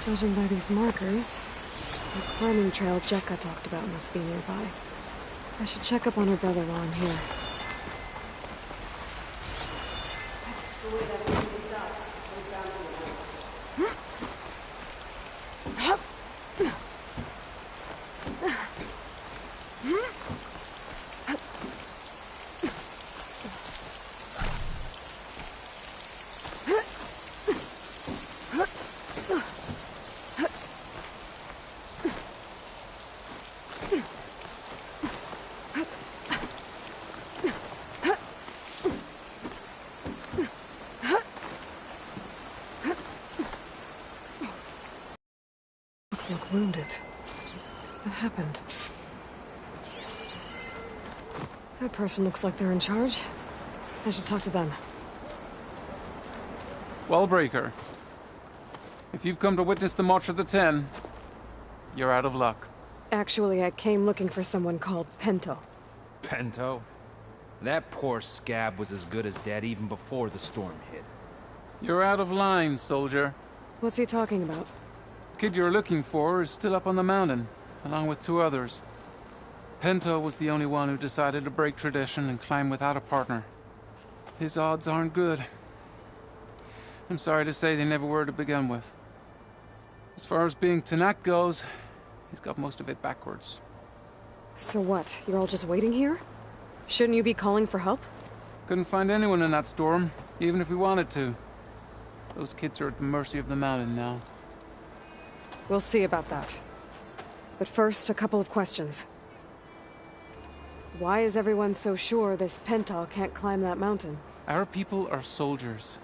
Judging by these markers, the climbing trail Jekka talked about must be nearby. I should check up on her brother while I'm here. Look wounded. What happened? That person looks like they're in charge. I should talk to them. Wallbreaker. If you've come to witness the March of the Ten, you're out of luck. Actually, I came looking for someone called Pento. Pento? That poor scab was as good as dead even before the storm hit. You're out of line, soldier. What's he talking about? The kid you're looking for is still up on the mountain, along with 2 others. Pento was the only one who decided to break tradition and climb without a partner. His odds aren't good. I'm sorry to say they never were to begin with. As far as being Tanak goes, he's got most of it backwards. So what? You're all just waiting here? Shouldn't you be calling for help? Couldn't find anyone in that storm, even if we wanted to. Those kids are at the mercy of the mountain now. We'll see about that. But first, a couple of questions. Why is everyone so sure this Pento can't climb that mountain? Our people are soldiers.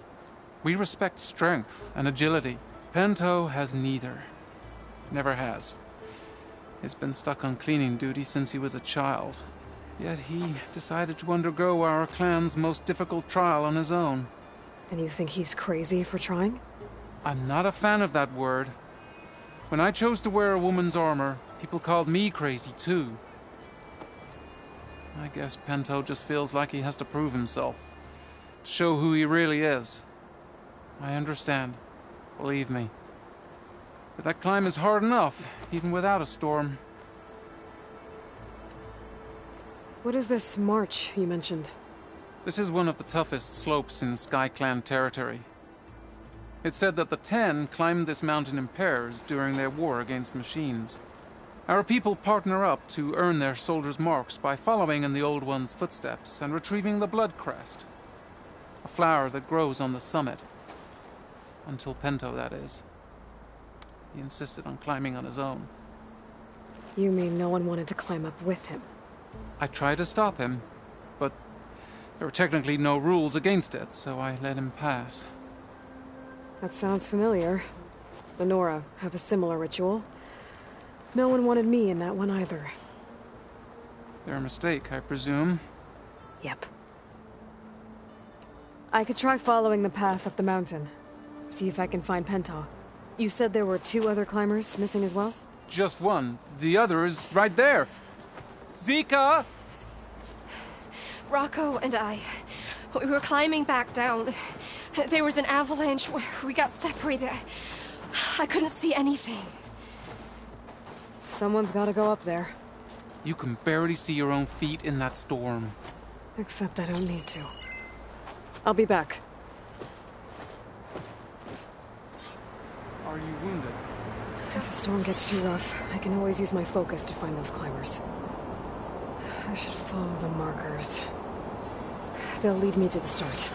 We respect strength and agility. Pento has neither. Never has. He's been stuck on cleaning duty since he was a child. Yet he decided to undergo our clan's most difficult trial on his own. And you think he's crazy for trying? I'm not a fan of that word. When I chose to wear a woman's armor, people called me crazy too. I guess Pento just feels like he has to prove himself. To show who he really is. I understand. Believe me. But that climb is hard enough, even without a storm. What is this march you mentioned? This is one of the toughest slopes in Sky Clan territory. It's said that the Ten climbed this mountain in pairs during their war against machines. Our people partner up to earn their soldiers' marks by following in the Old One's footsteps and retrieving the Blood Crest, a flower that grows on the summit. Until Pento, that is. He insisted on climbing on his own. You mean no one wanted to climb up with him? I tried to stop him, but there were technically no rules against it, so I let him pass. That sounds familiar. The Nora have a similar ritual. No one wanted me in that one either. Their mistake, I presume. Yep. I could try following the path up the mountain. See if I can find Pento. You said there were 2 other climbers missing as well? Just one. The other is right there. Zika! Rocco and I, we were climbing back down. There was an avalanche. We got separated. I couldn't see anything. Someone's gotta go up there. You can barely see your own feet in that storm. Except I don't need to. I'll be back. Are you wounded? If the storm gets too rough, I can always use my focus to find those climbers. I should follow the markers. They'll lead me to the start.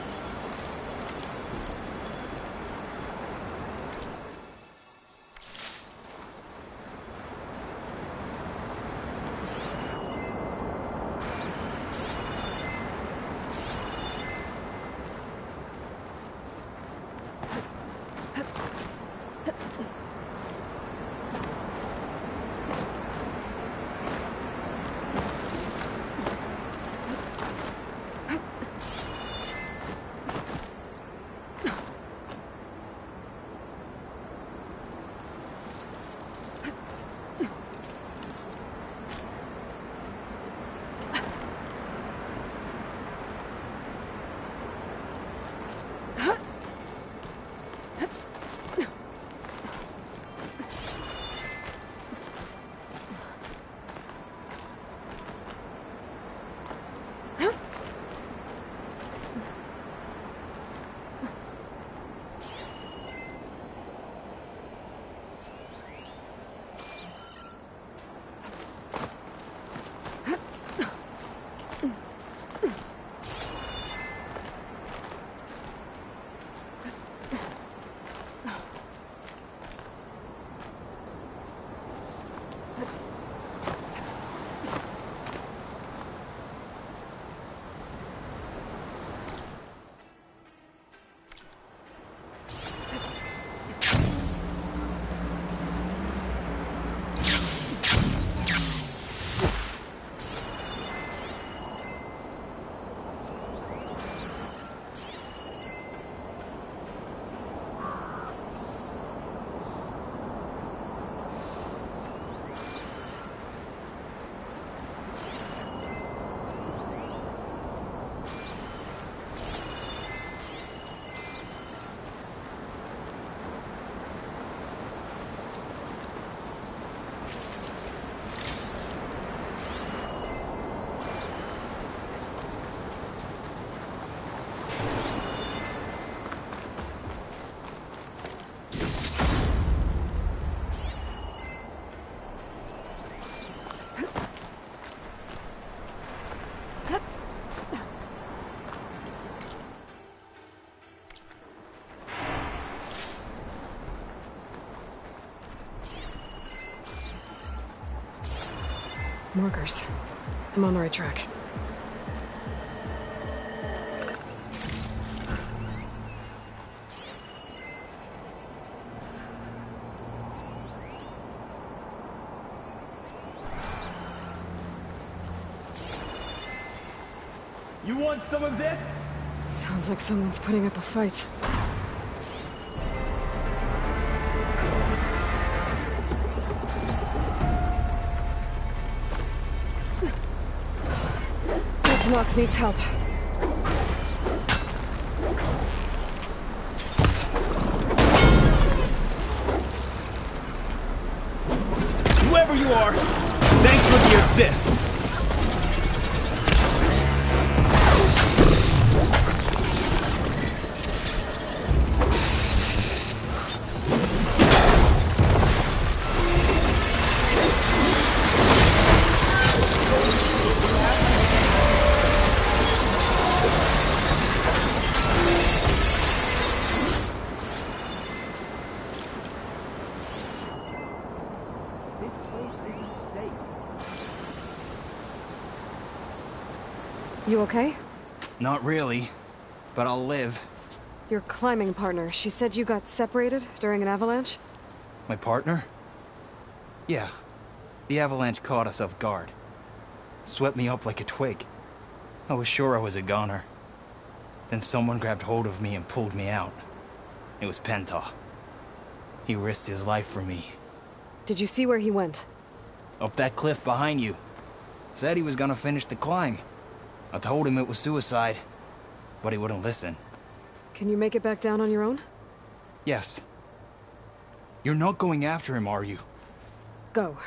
Markers. I'm on the right track. You want some of this? Sounds like someone's putting up a fight. That knock needs help. Whoever you are, thanks for the assist. You okay? Not really, but I'll live. Your climbing partner, she said you got separated during an avalanche? My partner? Yeah. The avalanche caught us off guard. Swept me up like a twig. I was sure I was a goner. Then someone grabbed hold of me and pulled me out. It was Penta. He risked his life for me. Did you see where he went? Up that cliff behind you. Said he was gonna finish the climb. I told him it was suicide, but he wouldn't listen. Can you make it back down on your own? Yes. You're not going after him, are you? Go.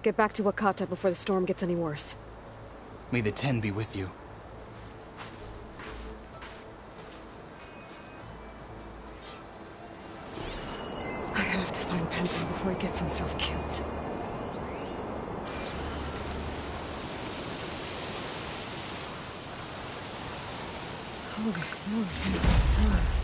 Get back to Wakata before the storm gets any worse. May the 10 be with you. I have to find Penta before he gets himself killed. All the snow is making sounds.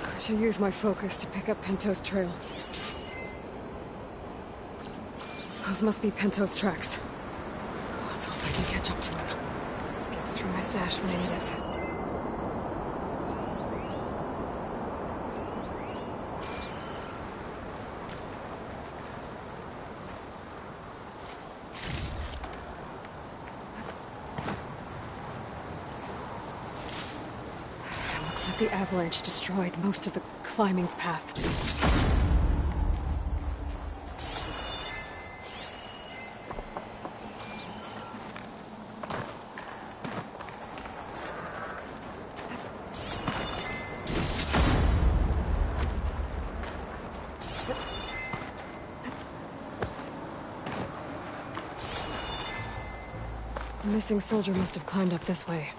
I should use my focus to pick up Pento's trail. Those must be Pento's tracks. Let's hope I can catch up to him. Get this from my stash when I need it. Looks like the avalanche destroyed most of the climbing path. The missing soldier must have climbed up this way.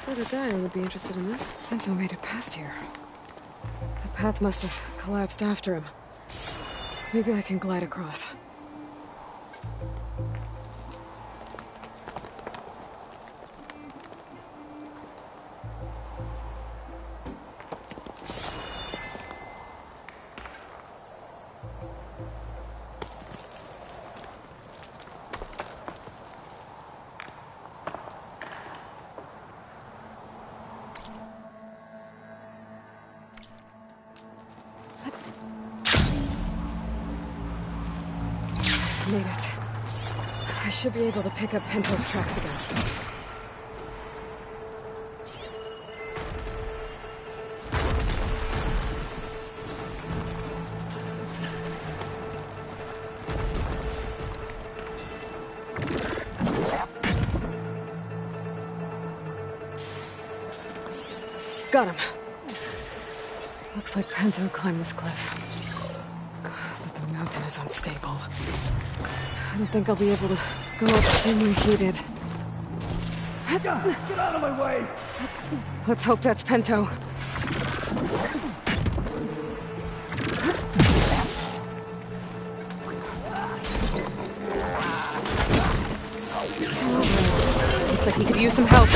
Brother Dyer would be interested in this. Bento made it past here. The path must have collapsed after him. Maybe I can glide across. Made it. I should be able to pick up Pento's tracks again. Got him. Looks like Pinto climbed this cliff. But the mountain is unstable. I don't think I'll be able to go up the same way he did. Get out of my way! Let's hope that's Pinto. Looks like he could use some help.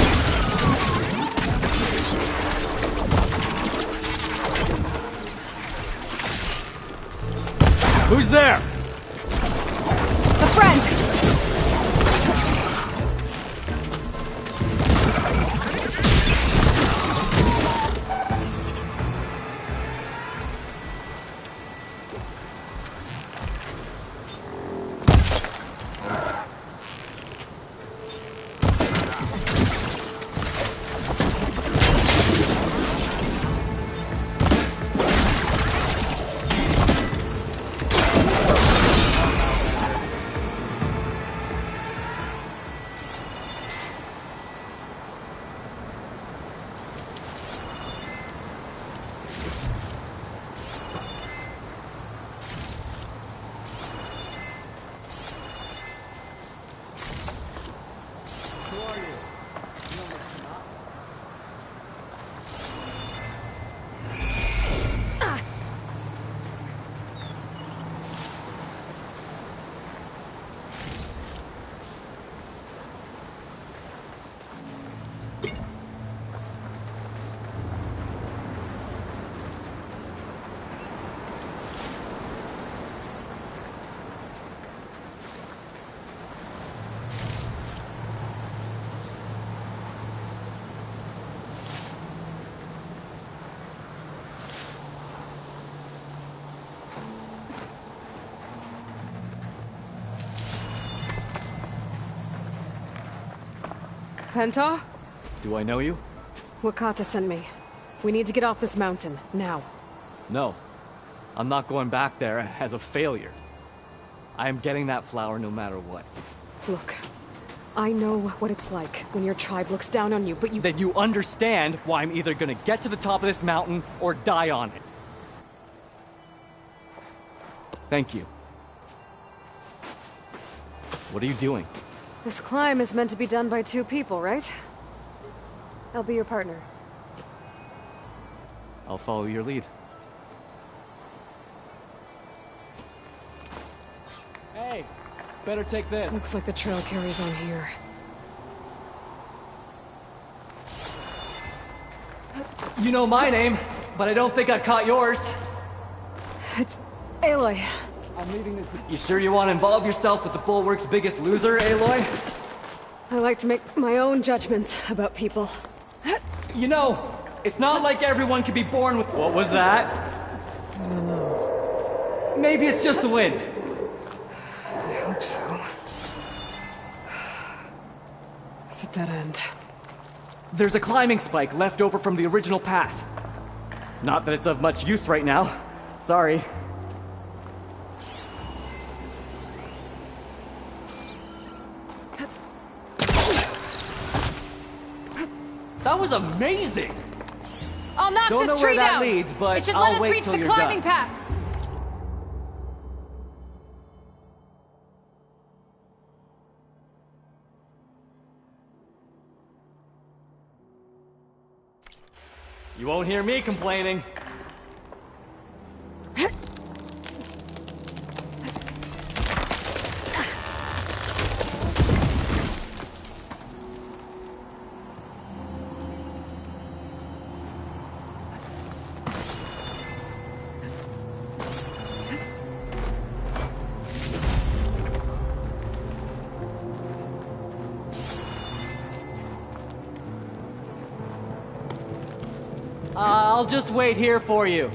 Who's there? A friend! Penta? Do I know you? Wakata sent me. We need to get off this mountain, now. No. I'm not going back there as a failure. I am getting that flower no matter what. Look, I know what it's like when your tribe looks down on you, but you— That you understand why I'm either gonna get to the top of this mountain or die on it. Thank you. What are you doing? This climb is meant to be done by two people, right? I'll be your partner. I'll follow your lead. Hey, better take this. Looks like the trail carries on here. You know my name, but I don't think I've caught yours. It's Aloy. You sure you want to involve yourself with the Bulwark's biggest loser, Aloy? I like to make my own judgments about people. You know, it's not like everyone can be born with— What was that? I don't know. Maybe it's just the wind. I hope so. It's a dead end. There's a climbing spike left over from the original path. Not that it's of much use right now. Sorry. That was amazing! I'll knock Don't know this where tree that down. leads, but it should I'll let us wait reach till the you're climbing done. path. You won't hear me complaining. I'll just wait here for you.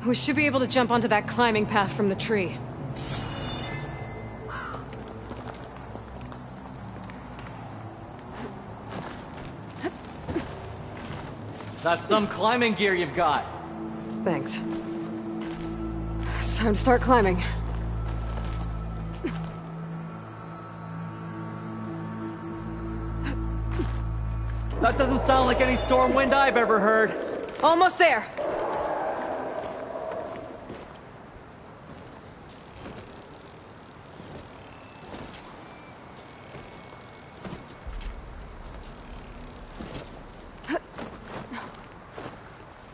We should be able to jump onto that climbing path from the tree. That's some climbing gear you've got. Thanks. It's time to start climbing. That doesn't sound like any storm wind I've ever heard. Almost there.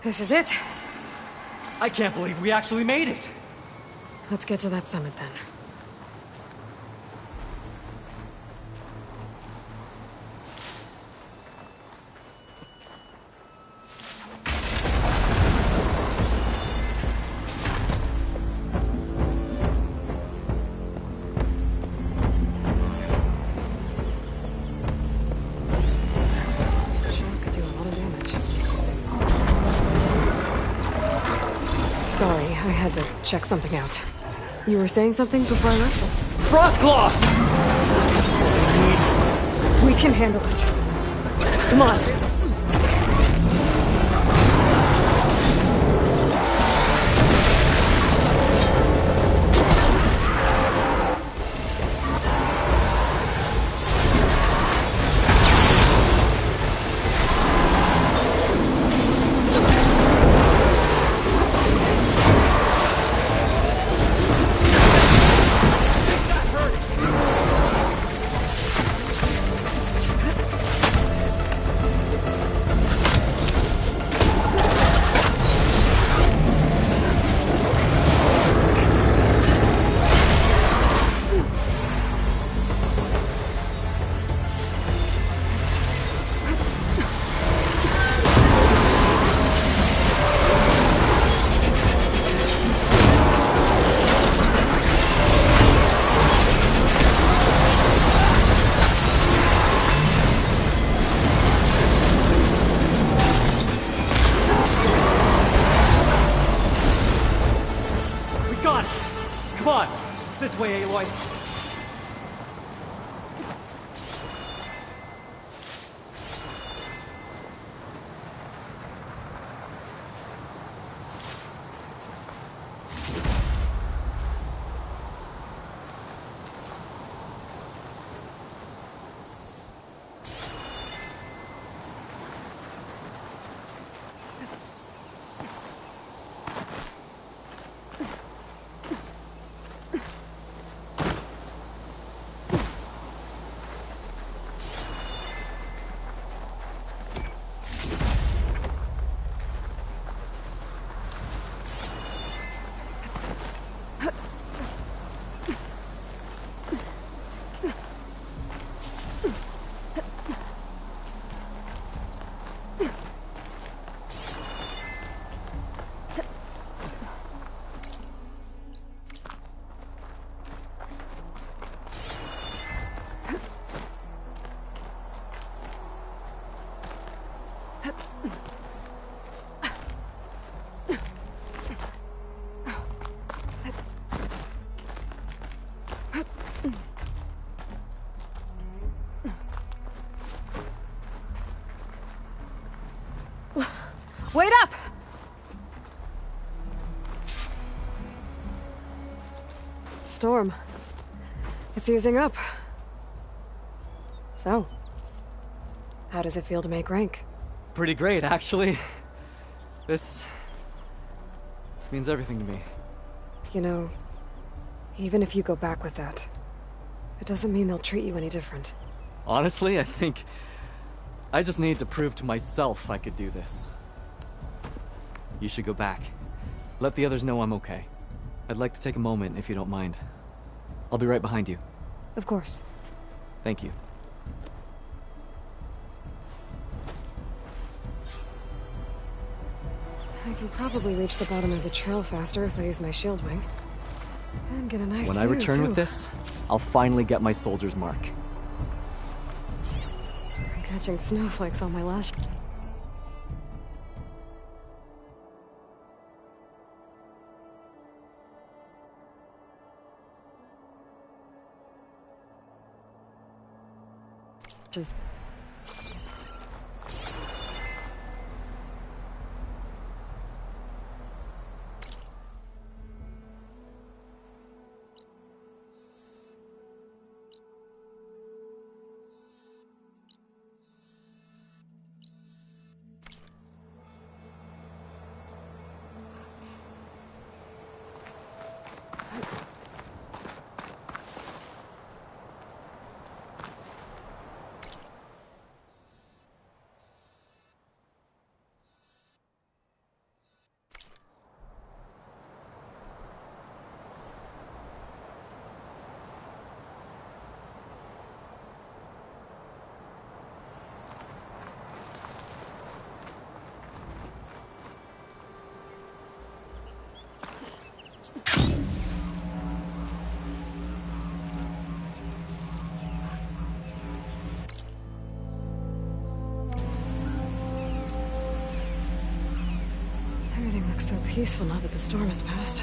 This is it. I can't believe we actually made it. Let's get to that summit then. Sure could do a lot of damage. Sorry, I had to check something out. You were saying something before I left? Frostclaw! We can handle it. Come on. Come on! This way, Aloy! Wait up! Storm. It's easing up. So, how does it feel to make rank? Pretty great, actually. This means everything to me. You know, even if you go back with that, it doesn't mean they'll treat you any different. Honestly, I think I just need to prove to myself I could do this. You should go back. Let the others know I'm okay. I'd like to take a moment, if you don't mind. I'll be right behind you. Of course. Thank you. I can probably reach the bottom of the trail faster if I use my shield wing. And get a nice When I view, return too. with this, I'll finally get my soldier's mark. I'm catching snowflakes on my lash. Just looks so peaceful now that the storm has passed.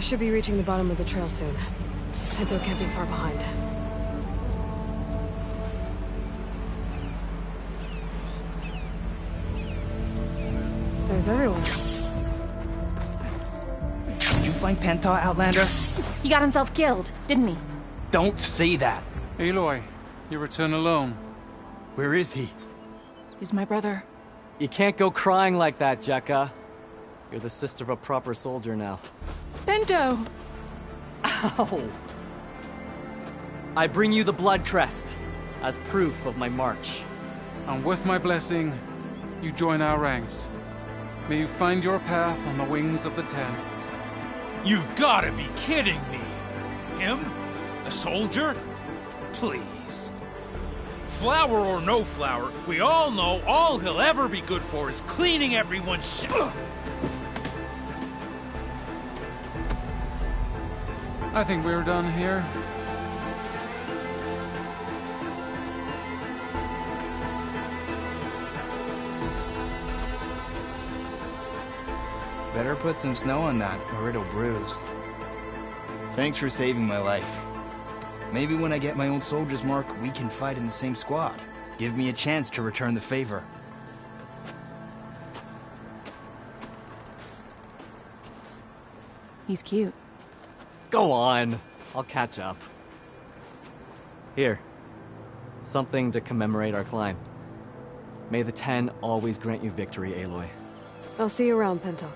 I should be reaching the bottom of the trail soon. Pinto can't be far behind. There's everyone. Did you find Penta, Outlander? He got himself killed, didn't he? Don't say that. Aloy, you return alone. Where is he? He's my brother. You can't go crying like that, Jekka. You're the sister of a proper soldier now. Bento! Ow! I bring you the blood crest as proof of my march. And with my blessing, you join our ranks. May you find your path on the wings of the Ten. You've gotta be kidding me! Him? A soldier? Please. Flower or no flower, we all know all he'll ever be good for is cleaning everyone's shit. I think we're done here. Better put some snow on that, or it'll bruise. Thanks for saving my life. Maybe when I get my old soldier's mark, we can fight in the same squad. Give me a chance to return the favor. He's cute. Go on. I'll catch up. Here. Something to commemorate our climb. May the Ten always grant you victory, Aloy. I'll see you around, Pinto.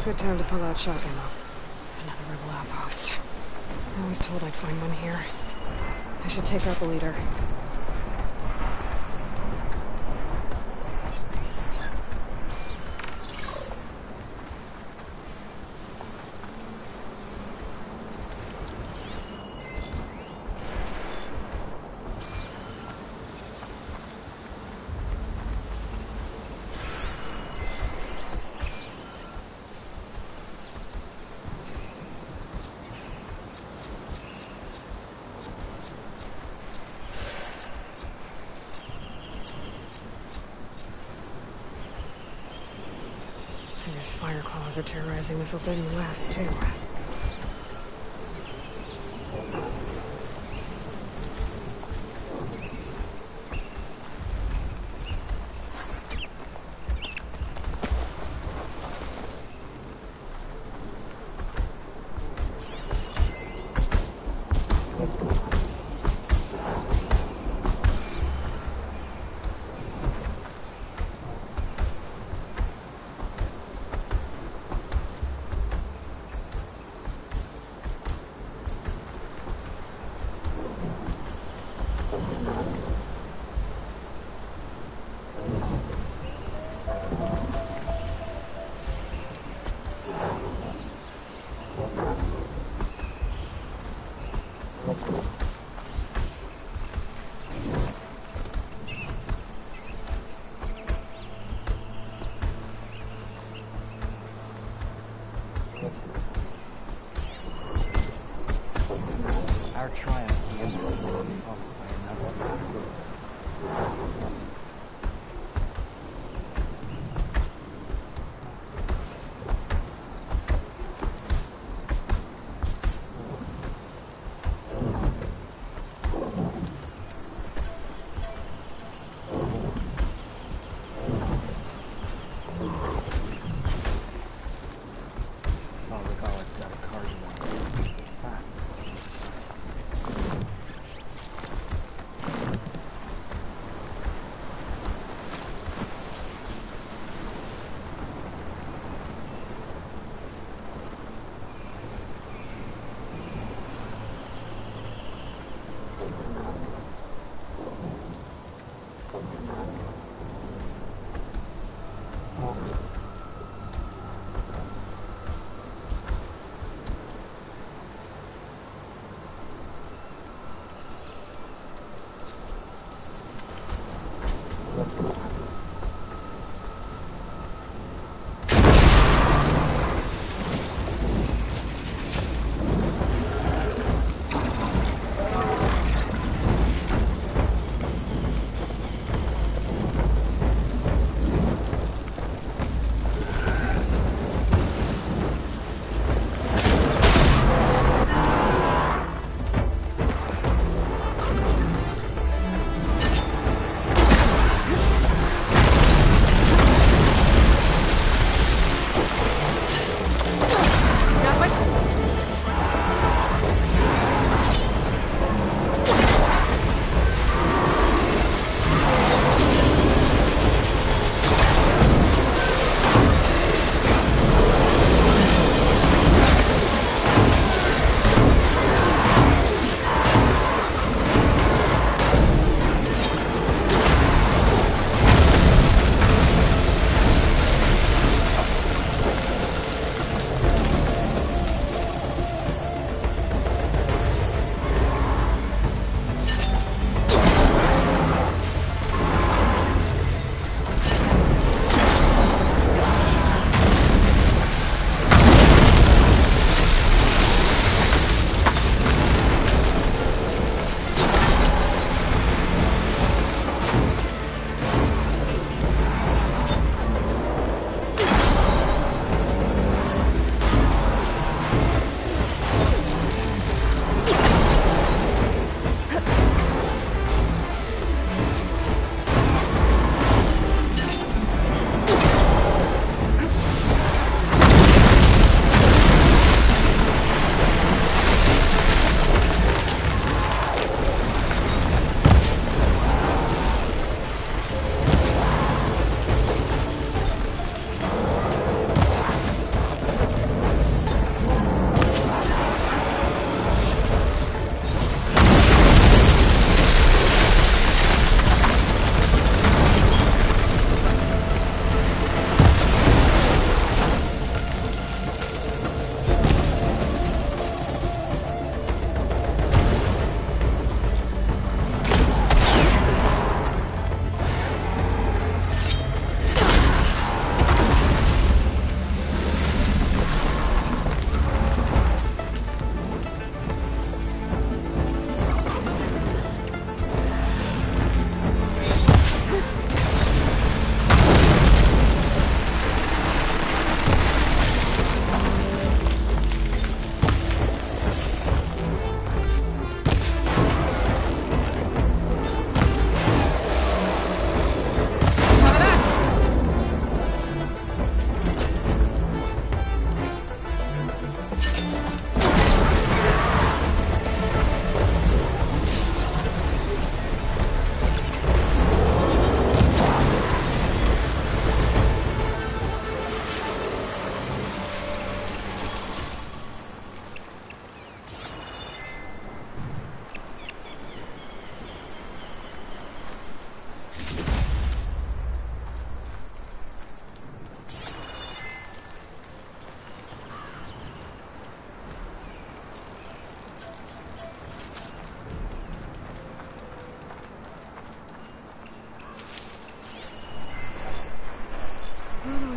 Good time to pull out shotgun ammo. Another rebel outpost. I was told I'd find one here. I should take out the leader. I guess fire claws are terrorizing the Forbidden West, too. Our triumph is followed by another. Oh, look, oh, it's got a card in it. Ah.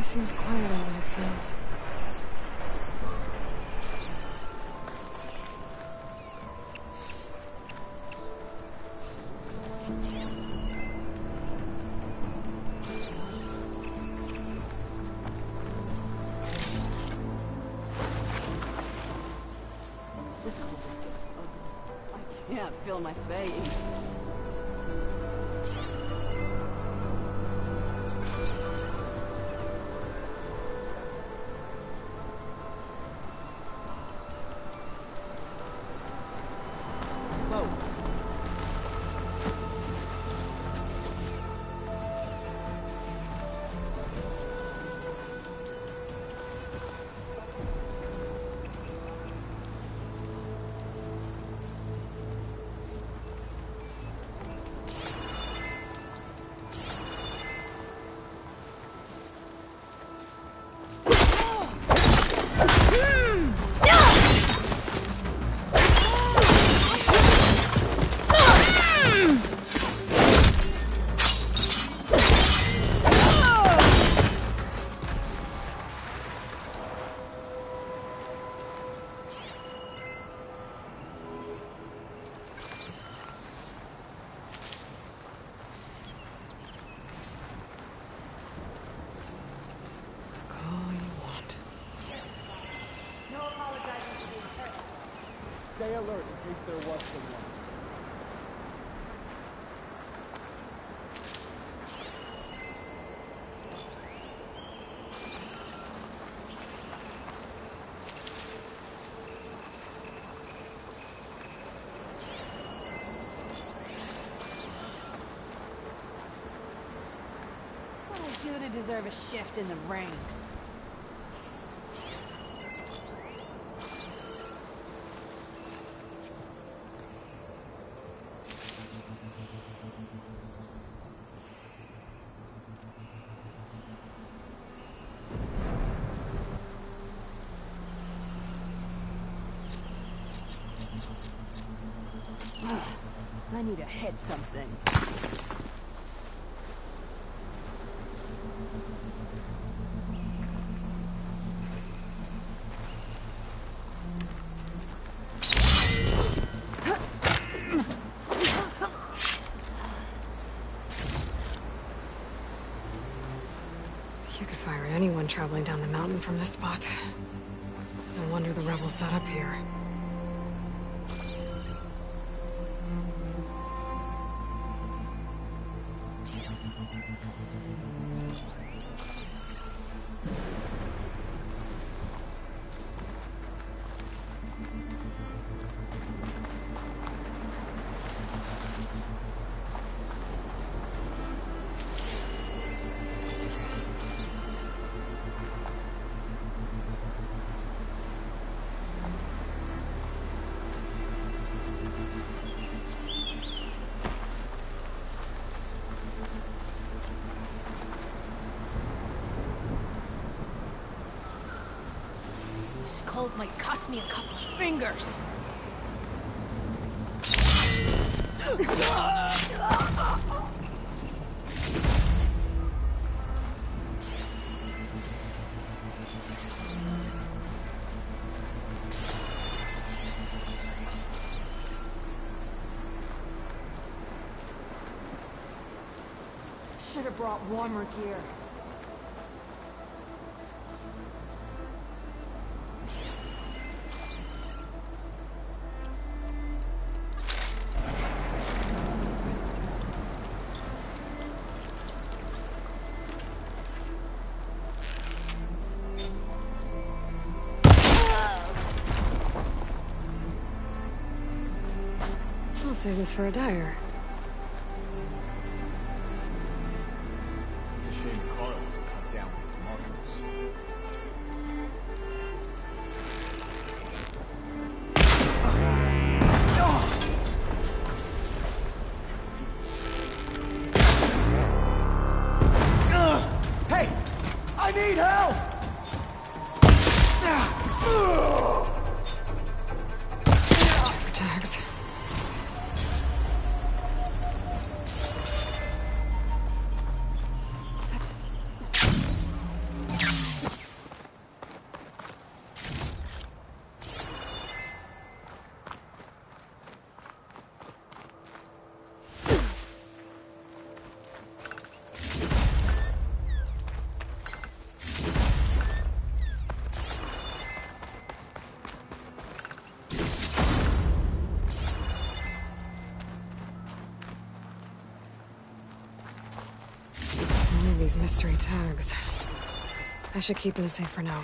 Always seems quieter when it snows. I can't feel my face. Stay alert in case there was someone. What do I do to deserve a shift in the rain? I need to hit something. You could fire at anyone traveling down the mountain from this spot. No wonder the rebels set up here. This cold might cost me a couple of fingers. Should have brought warmer gear. I'll save this for a dyer. It's a shame Carl wasn't cut down with the marshals. Hey! I need help! Check for tags. Mystery tags. I should keep them safe for now.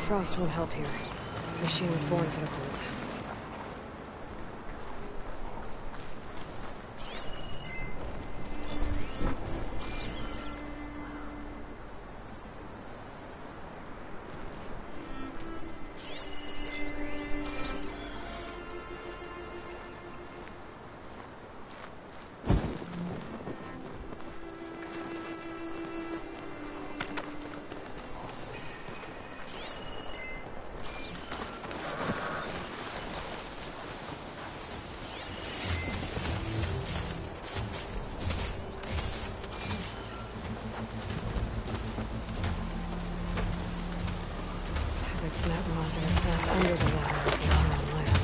Frost won't help here. The machine was born for the cold. Snap moss are as fast under the water as they are on land.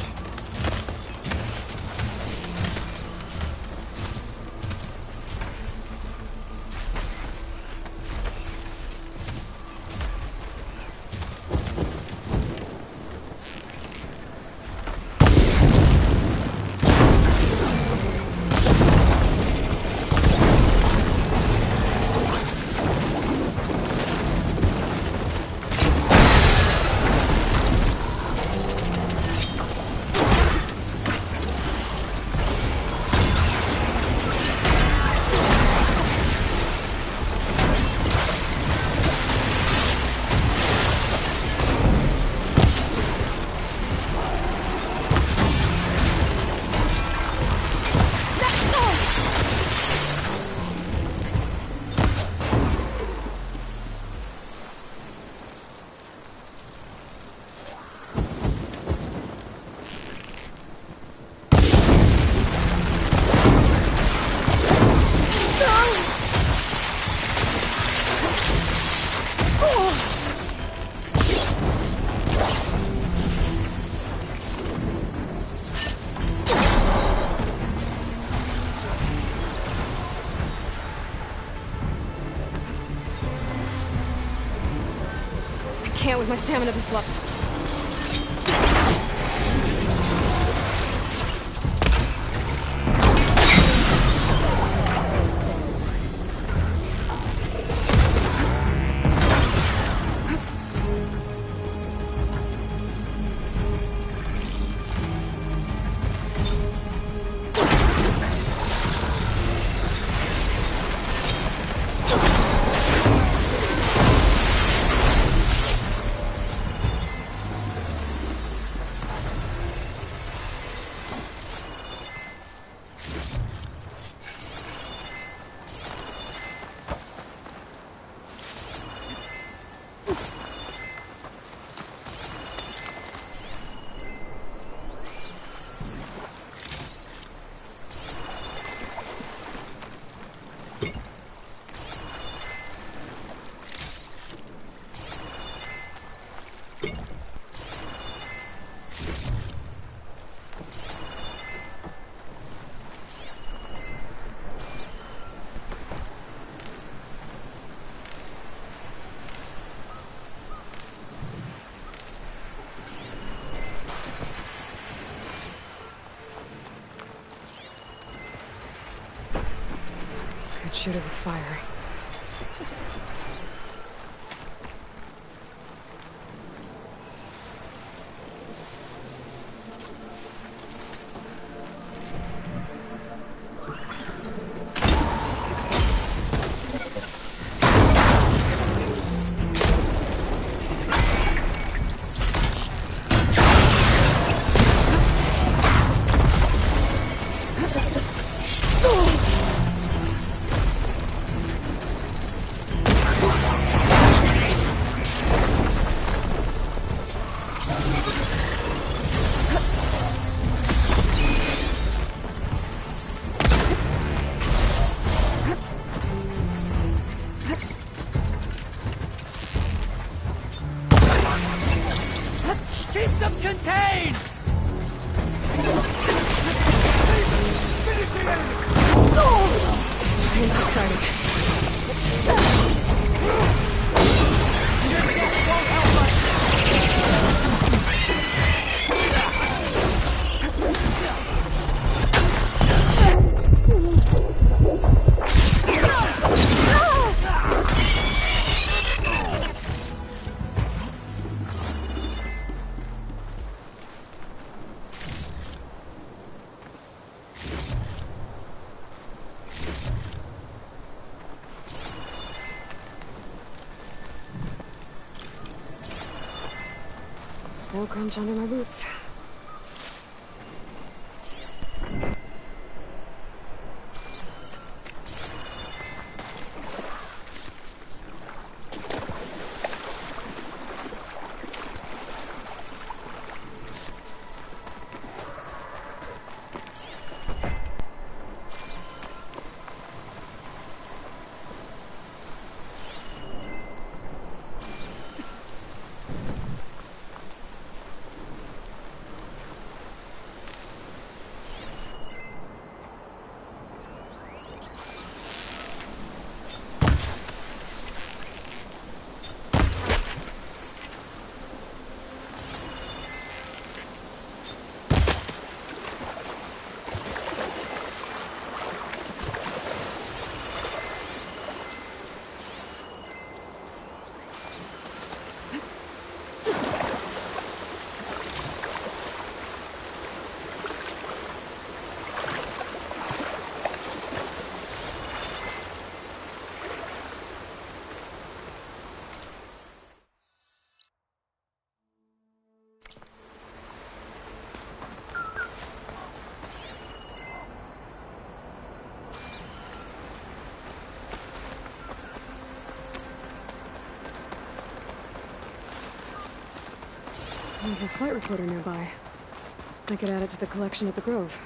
Can't with my stamina this low. Shoot it with fire. Keep them contained! Finish the enemy! I'm so excited. Your death won't help us! Snow crunch under my boots. There's a flight recorder nearby. I could add it to the collection at the Grove.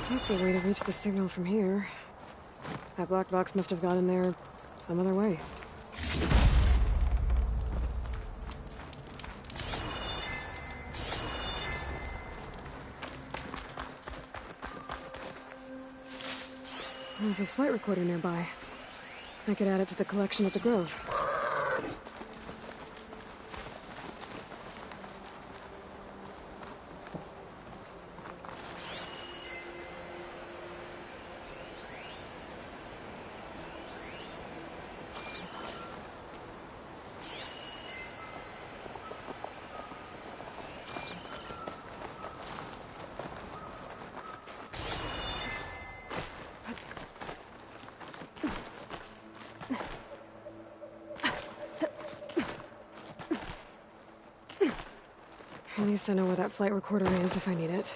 Can't see a way to reach the signal from here. That black box must have gotten there some other way. There's a flight recorder nearby. I could add it to the collection at the Grove. At least I know where that flight recorder is if I need it.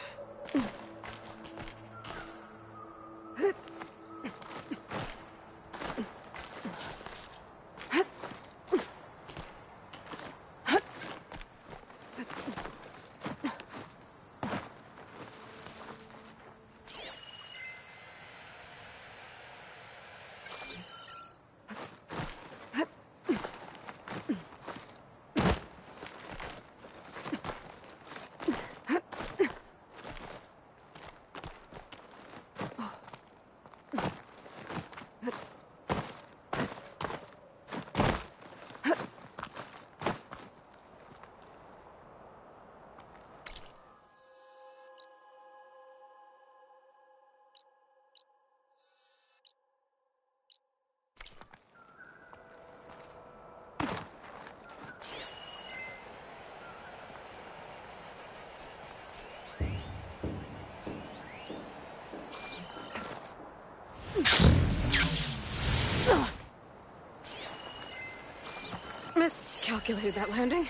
Miscalculated that landing.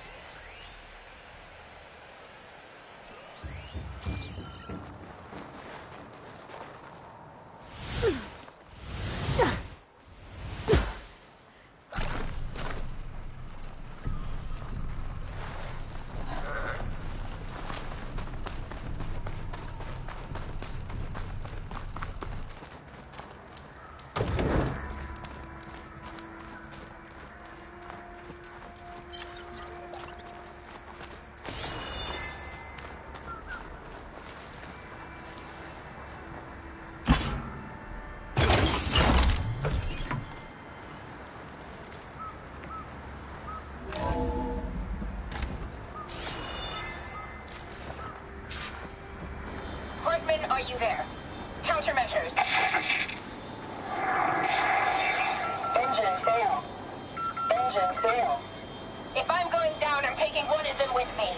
Are you there? Countermeasures. Engine fail. Engine fail. If I'm going down, I'm taking one of them with me.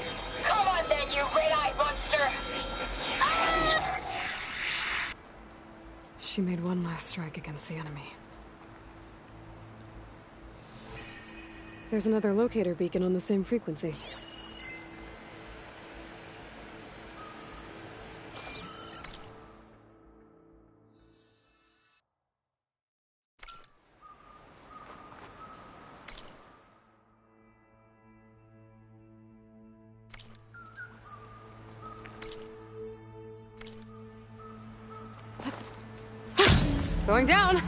Come on then, you red-eyed monster! She made one last strike against the enemy. There's another locator beacon on the same frequency. Going down!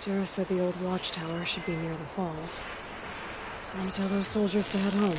Jarrah said the old watchtower should be near the falls. I'll tell those soldiers to head home.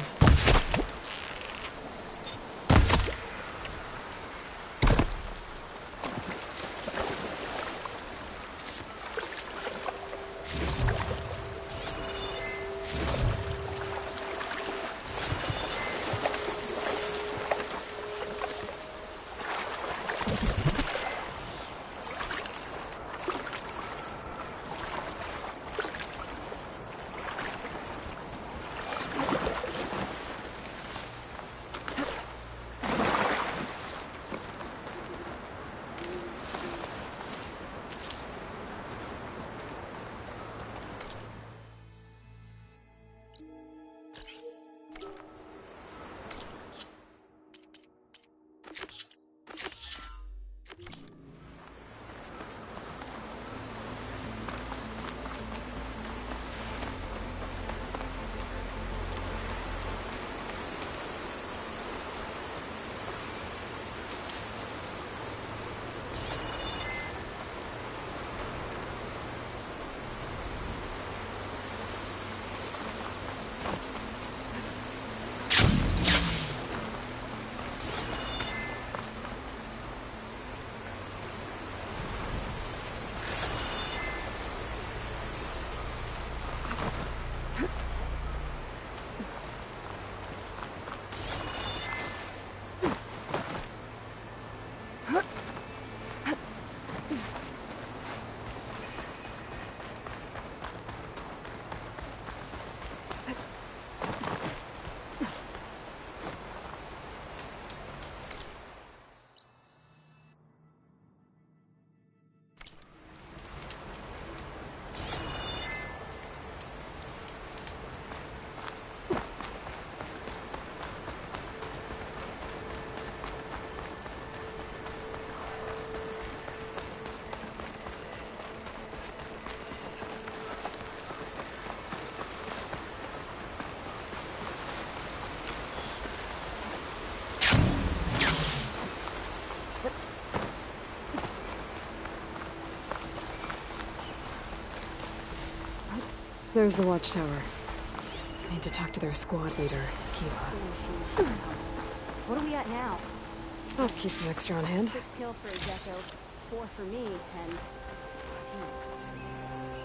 There's the watchtower. I need to talk to their squad leader, Kiva. What are we at now? I'll keep some extra on hand. 6 kills for Ezeko, 4 for me, and...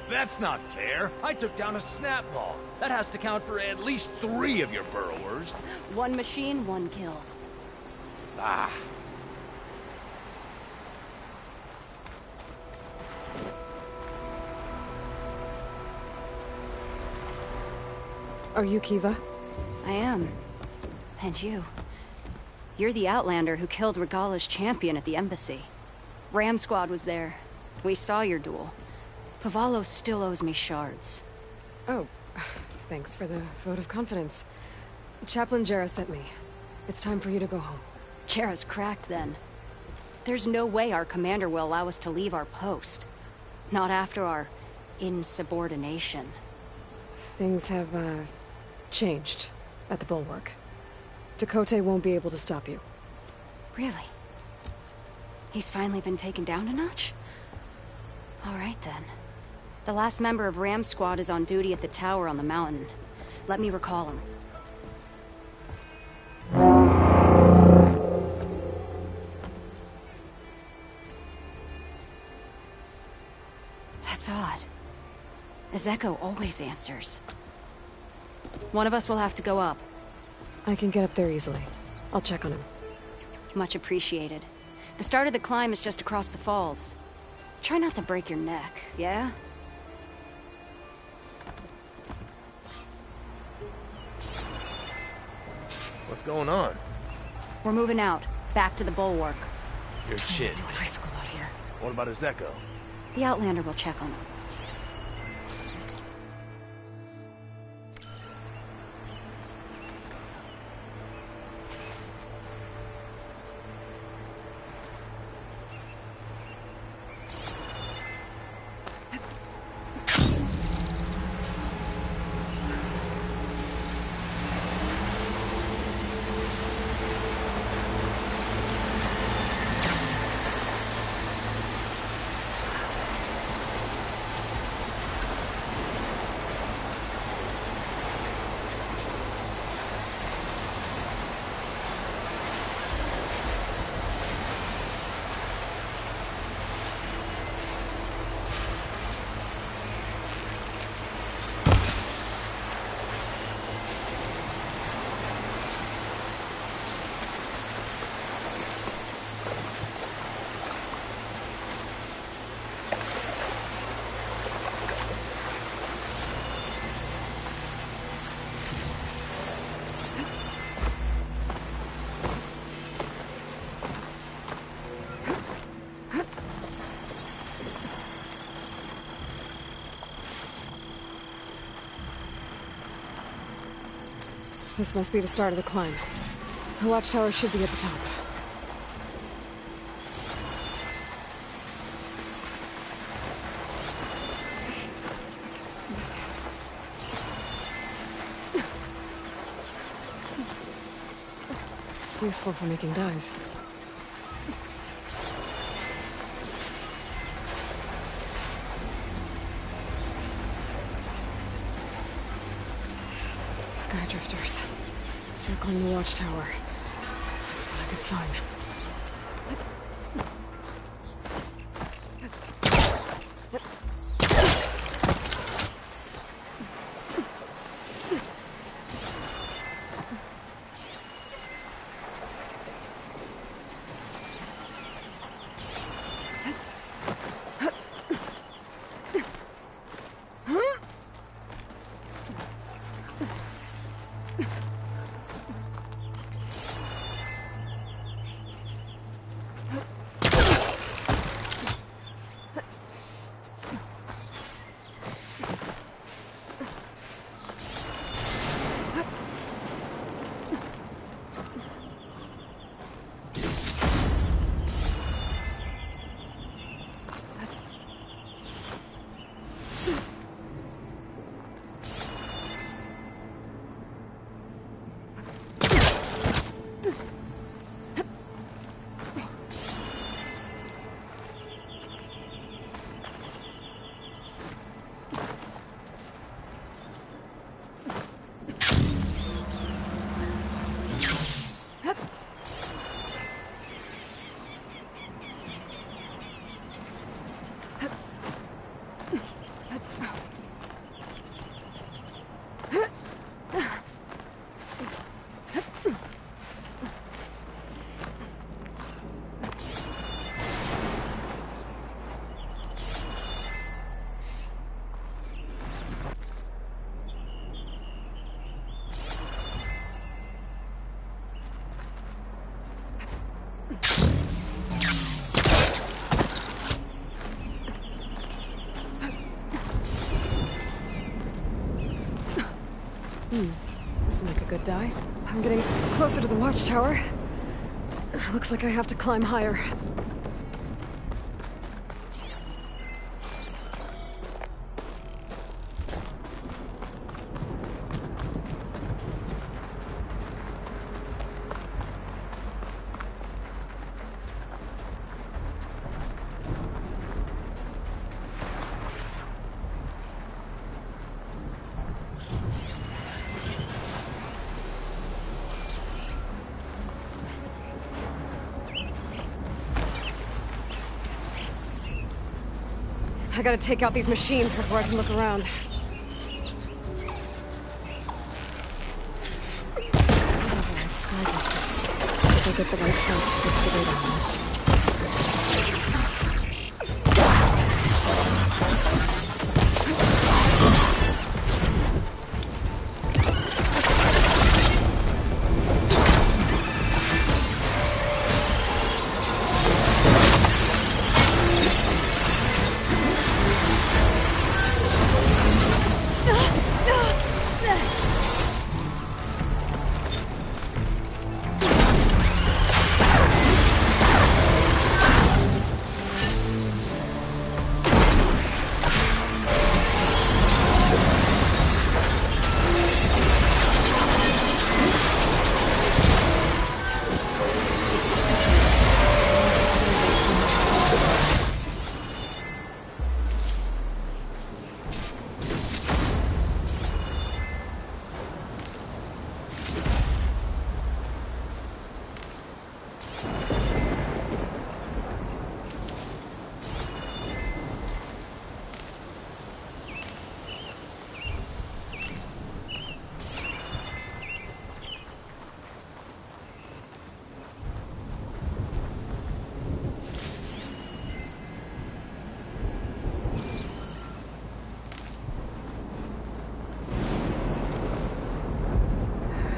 That's not fair. I took down a snap ball. That has to count for at least 3 of your burrowers. 1 machine, 1 kill. Ah. Are you Kiva? I am. And you. You're the Outlander who killed Regala's champion at the embassy. Ram Squad was there. We saw your duel. Pavalo still owes me shards. Oh, thanks for the vote of confidence. Chaplain Jarrah sent me. It's time for you to go home. Jarrah's cracked then. There's no way our commander will allow us to leave our post. Not after our insubordination. Things have, changed at the Bulwark. Dakota won't be able to stop you. Really? He's finally been taken down a notch? All right then. The last member of Ram Squad is on duty at the tower on the mountain. Let me recall him. That's odd. Ezeko always answers. One of us will have to go up. I can get up there easily. I'll check on him. Much appreciated. The start of the climb is just across the falls. Try not to break your neck, yeah? What's going on? We're moving out. Back to the Bulwark. You're shit. Doing high school out here. What about Ezeko? The Outlander will check on him. This must be the start of the climb. The watchtower should be at the top. Useful for making dyes. Skydrifters. Circling the watchtower. That's not a good sign. Seems like a good die. I'm getting closer to the watchtower. Looks like I have to climb higher. I gotta take out these machines before I can look around. Alright, skydrifters. If I get the right parts to fix the data on them.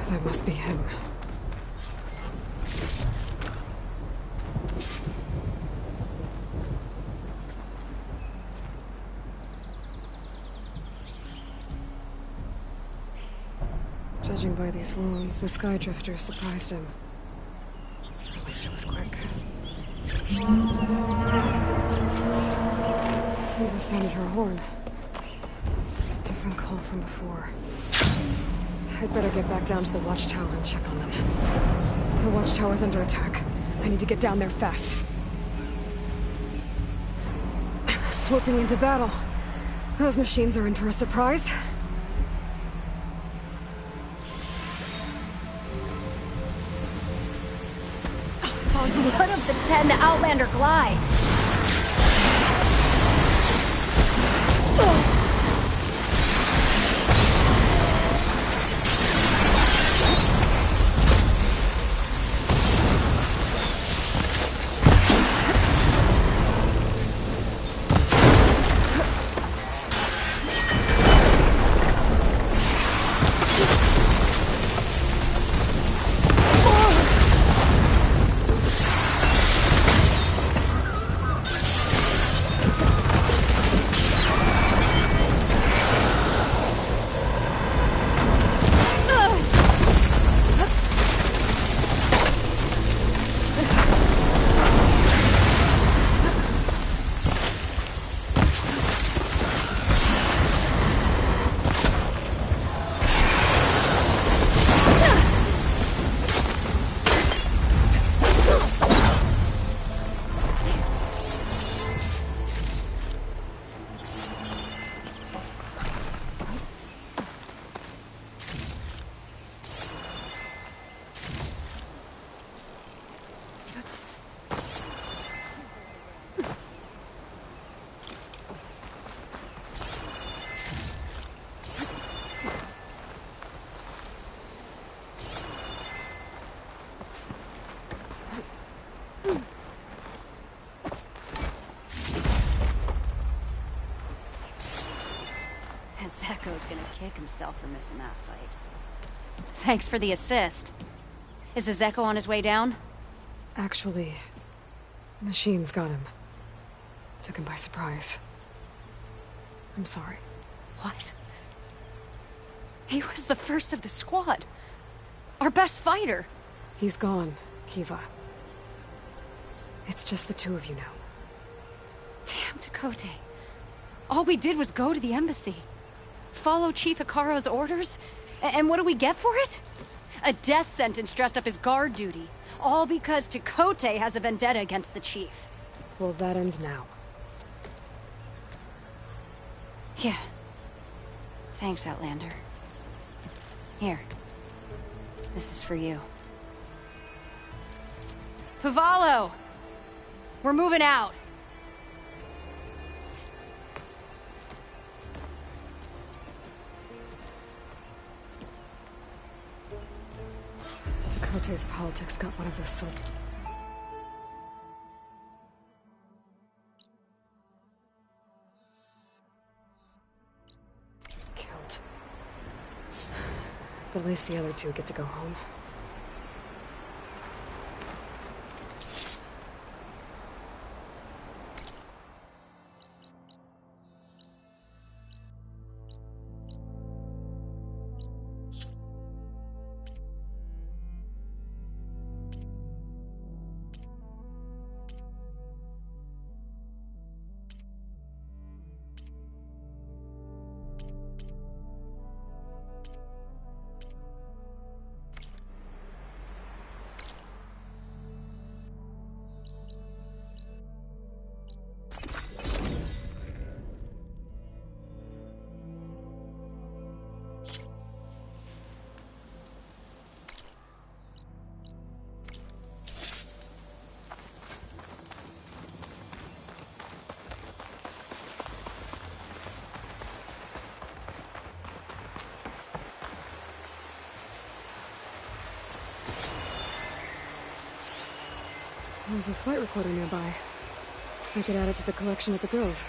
That must be him. Judging by these wounds, the skydrifter surprised him. At least it was quick. Eva sounded her horn. It's a different call from before. I'd better get back down to the watchtower and check on them. The watchtower's under attack. I need to get down there fast. Swooping into battle. Those machines are in for a surprise. It's on to one of the 10 the Outlander glides. Zeko's gonna kick himself for missing that fight. Thanks for the assist. Is the Zeko on his way down? Actually, machines got him. Took him by surprise. I'm sorry. What? He was the first of the squad. Our best fighter. He's gone, Kiva. It's just the two of you now. Damn Dakota. All we did was go to the embassy. Follow Chief Hikaro's orders? And what do we get for it? A death sentence dressed up as guard duty. All because Dakota has a vendetta against the Chief. Well, that ends now. Yeah. Thanks, Outlander. Here. This is for you. Pavalo! We're moving out. Dakota's politics got one of those soldiers. Killed. But at least the other two get to go home. There's a flight recorder nearby. I could add it to the collection at the Grove.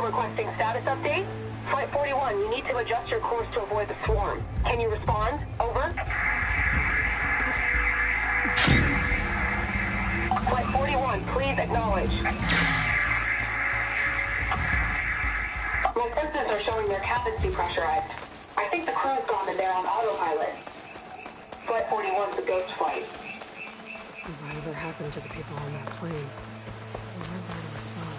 Requesting status update. Flight 41, you need to adjust your course to avoid the swarm. Can you respond? Over. Flight 41, please acknowledge. My sensors are showing their cabins depressurized. I think the crew's gone and they're on autopilot. Flight 41's a ghost flight. Whatever happened to the people on that plane? They weren't there to respond.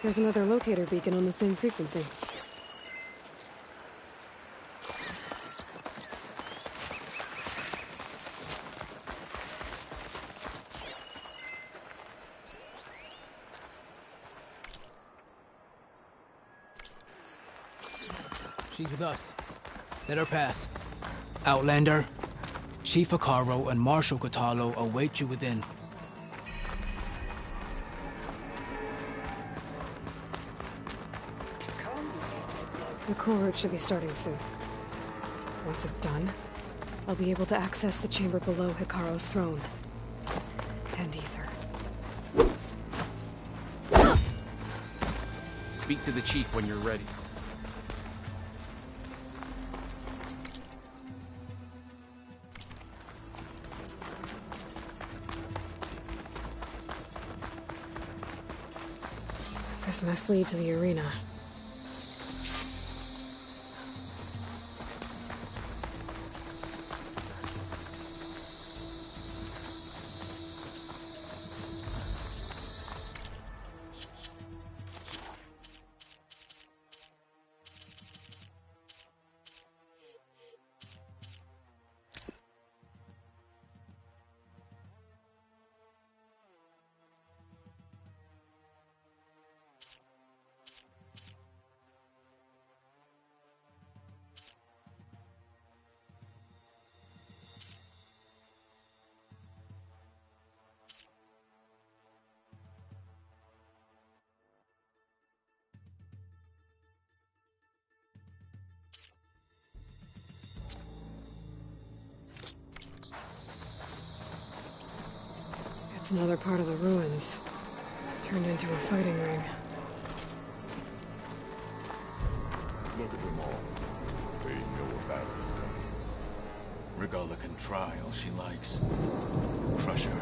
There's another locator beacon on the same frequency. She's with us. Let her pass. Outlander, Chief Hikaro and Marshal Kotalo await you within. The cool route should be starting soon. Once it's done, I'll be able to access the chamber below Hikaru's throne. And Ether. Speak to the chief when you're ready. This must lead to the arena. It's another part of the ruins, turned into a fighting ring. Look at them all. They know a battle is coming. Regalla can try all she likes. We'll crush her.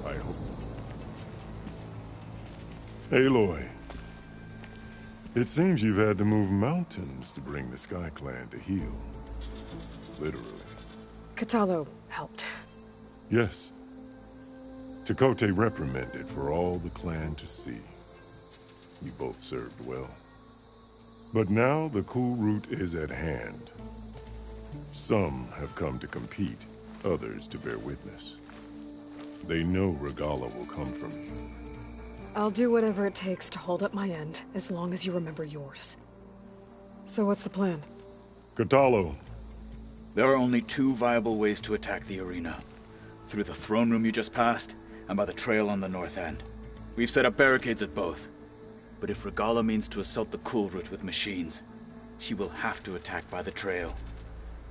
I hope. Aloy. It seems you've had to move mountains to bring the Sky Clan to heel. Literally. Katalo helped. Yes. Tekote reprimanded for all the clan to see. You both served well. But now the cool route is at hand. Some have come to compete, others to bear witness. They know Regalla will come for me. I'll do whatever it takes to hold up my end, as long as you remember yours. So what's the plan? Katalo. There are only two viable ways to attack the arena. Through the throne room you just passed, and by the trail on the north end. We've set up barricades at both. But if Regalla means to assault the cool route with machines, she will have to attack by the trail.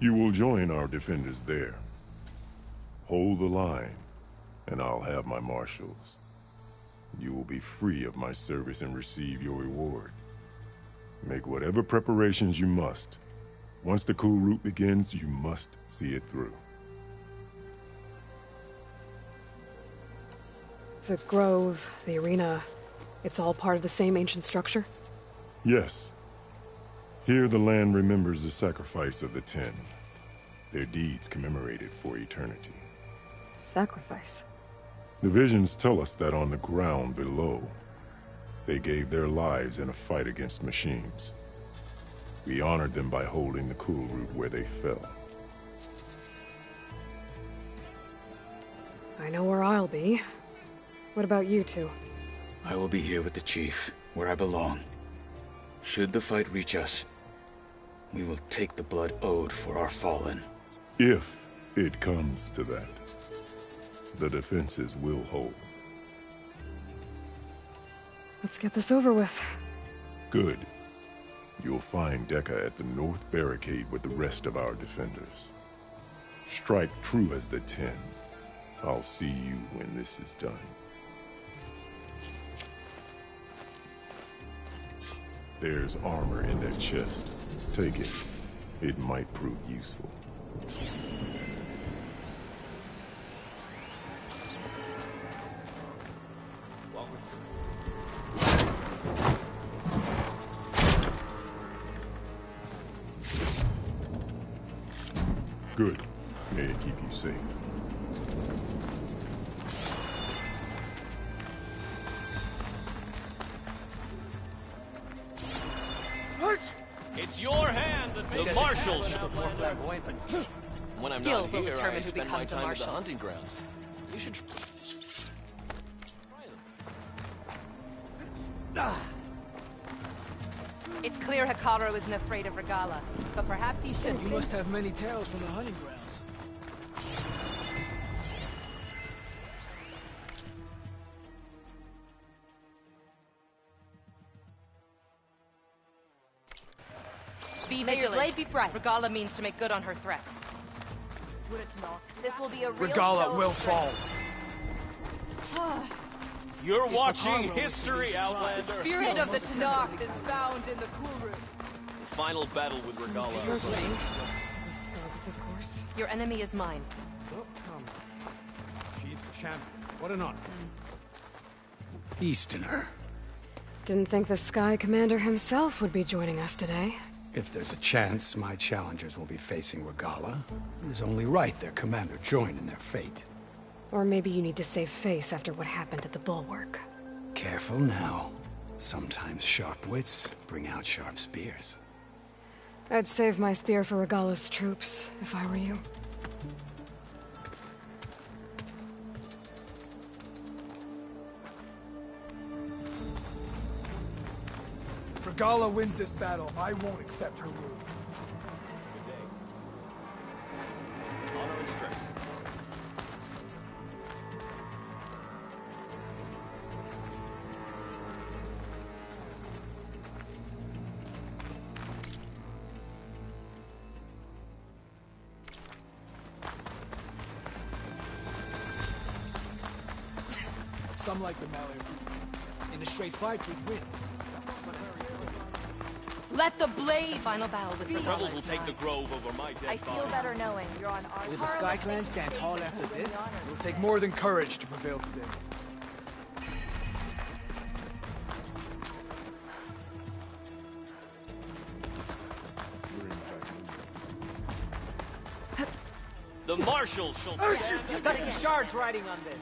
You will join our defenders there. Hold the line, and I'll have my marshals. You will be free of my service and receive your reward. Make whatever preparations you must. Once the cool route begins, you must see it through. The grove, the arena, it's all part of the same ancient structure? Yes. Here the land remembers the sacrifice of the 10. Their deeds commemorated for eternity. Sacrifice? The visions tell us that on the ground below, they gave their lives in a fight against machines. We honored them by holding the cool route where they fell. I know where I'll be. What about you two? I will be here with the chief, where I belong. Should the fight reach us, we will take the blood owed for our fallen. If it comes to that, the defenses will hold. Let's get this over with. Good. You'll find Dekka at the north barricade with the rest of our defenders. Strike true as the 10. I'll see you when this is done. There's armor in that chest. Take it. It might prove useful. Good. May it keep you safe. It's your hand that makes the marshals should look more flamboyant. When I'm Skills not will here, determine I who spend my becomes a time at the marshal. hunting grounds. You should try them. It's clear Hikaru isn't afraid of Regalla, but perhaps he should. You must have many tales from the hunting grounds. be vigilant. Blade be bright. Regala means to make good on her threats. Would it not? This will be a real Regala will fall. You're watching history, Outlander. The spirit of the Tanakh is found in the cool room. The final battle with Regala. These thugs, of course. Your enemy is mine. Chief champion. What an honor. Easterner. Didn't think the Sky Commander himself would be joining us today. If there's a chance my challengers will be facing Regala, it is only right their commander join in their fate. Or maybe you need to save face after what happened at the Bulwark. Careful now. Sometimes sharp wits bring out sharp spears. I'd save my spear for Regala's troops, if I were you. If Regala wins this battle, I won't accept her rule. Honor and strength. Some like the Mallory. In a straight fight, we'd win. Let the blade! Final battle with The Regala. rebels will take the grove over my dead I feel body. better knowing you're on our Will the Sky Clan stand tall after this? It will take more than courage to prevail today. The marshals shall stand. I've got some shards riding on this.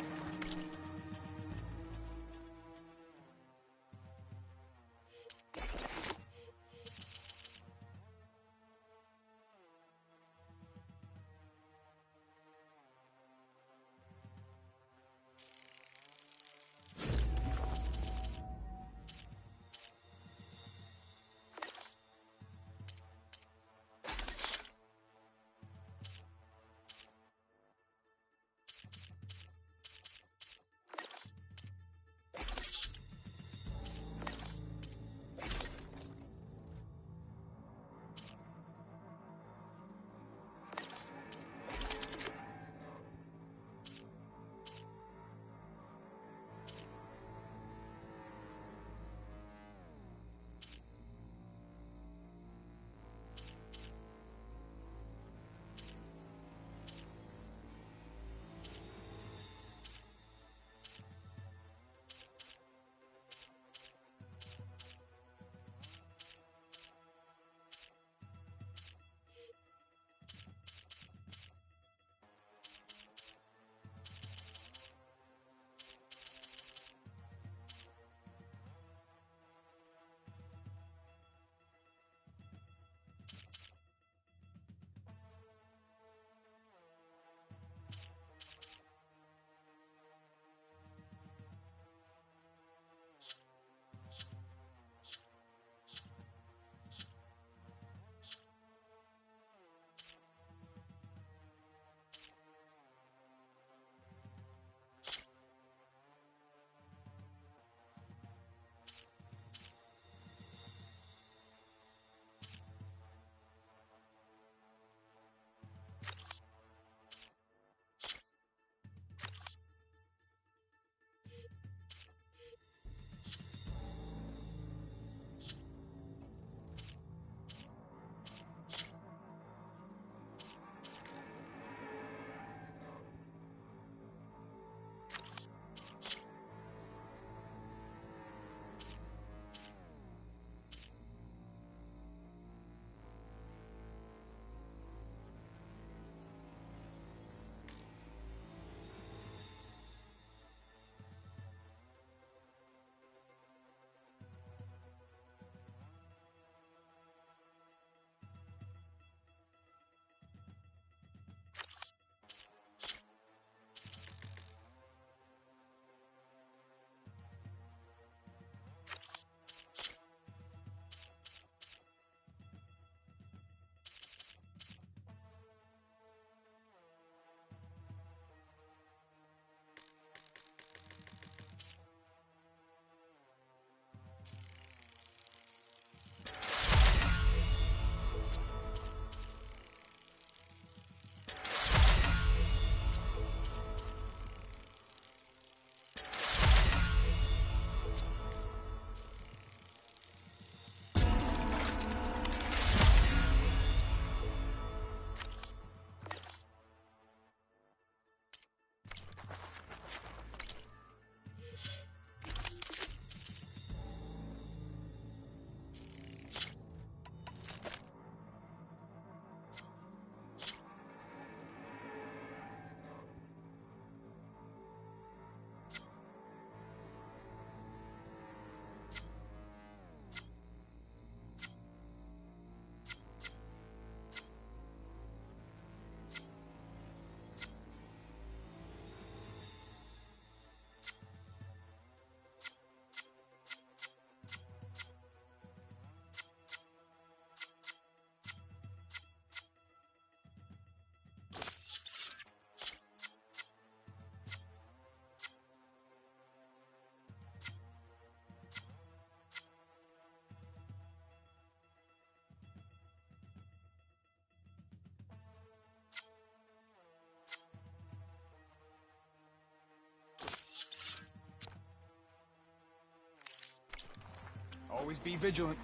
Always be vigilant.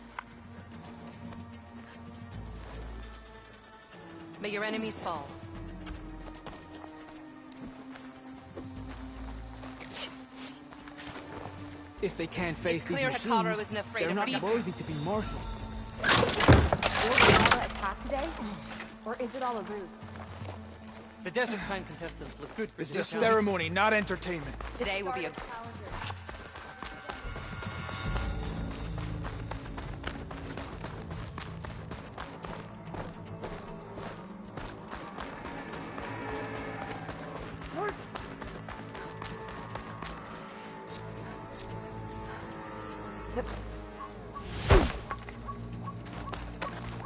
May your enemies fall. If they can't face It's these clear machines, Hikaru isn't afraid they're of not me. worthy to be marshaled. Will Gala attack today? Or is it all a ruse? The Desert Clan contestants look good for This is a ceremony, not entertainment. Today will be a...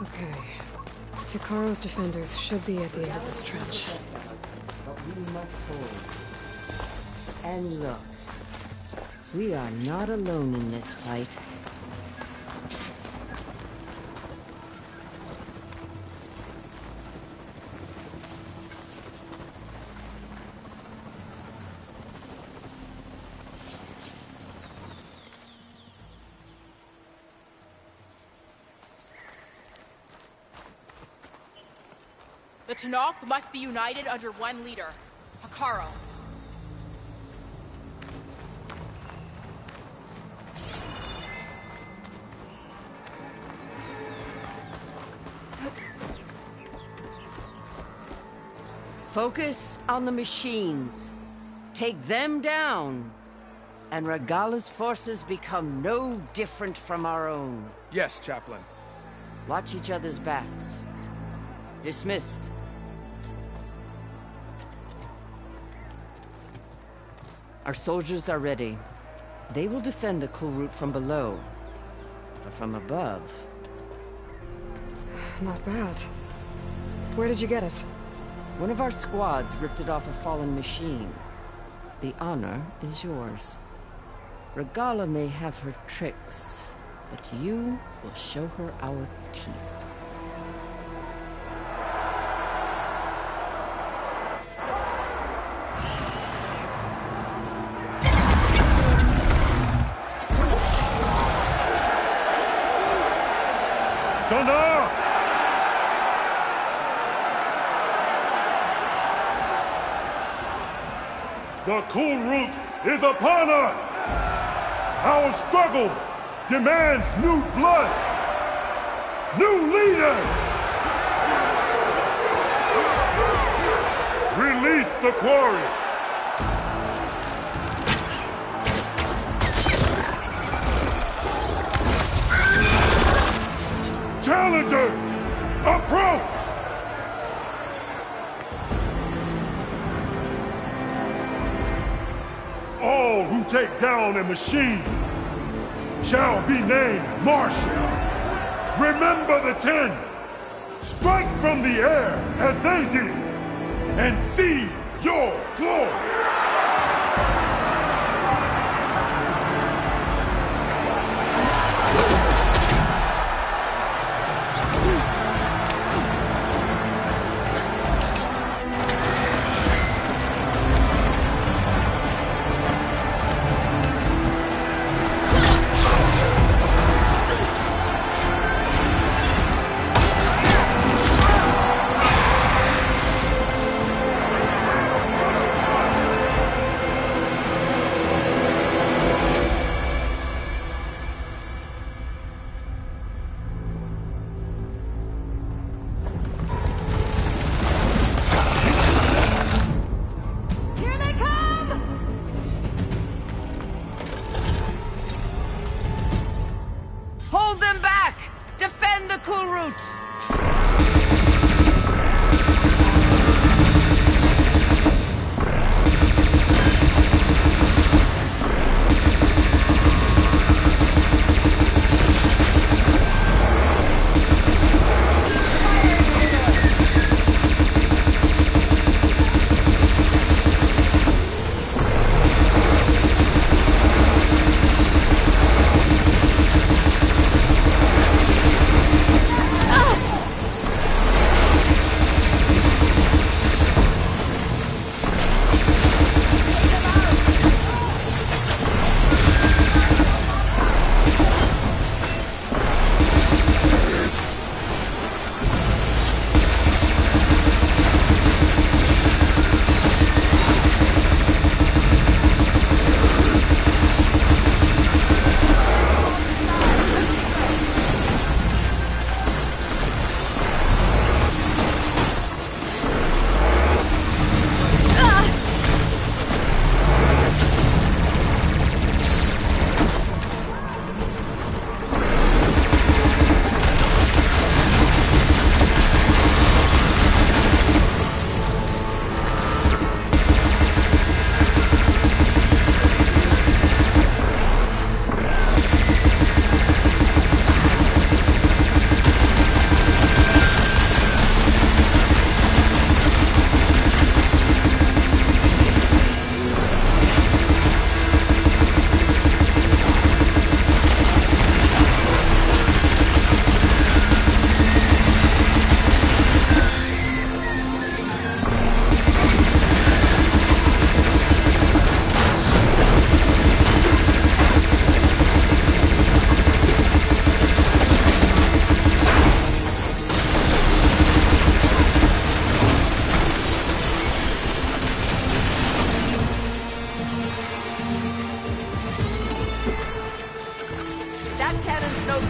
Okay. Hikaru's defenders should be at the end of this trench. But we must hold. And look, we are not alone in this fight. The Tenakth must be united under one leader, Hikaru. Focus on the machines. Take them down. And Regala's forces become no different from our own. Yes, Chaplain. Watch each other's backs. Dismissed. Our soldiers are ready. They will defend the cool route from below. But from above... Not bad. Where did you get it? One of our squads ripped it off a fallen machine. The honor is yours. Regala may have her tricks, but you will show her our teeth. Thunder! The cool route is upon us! Our struggle demands new blood! New leaders! Release the quarry! Challengers, approach! All who take down a machine shall be named Marshal. Remember the 10. Strike from the air as they did, and seize your glory! Hold them back! Defend the cool route! Ah!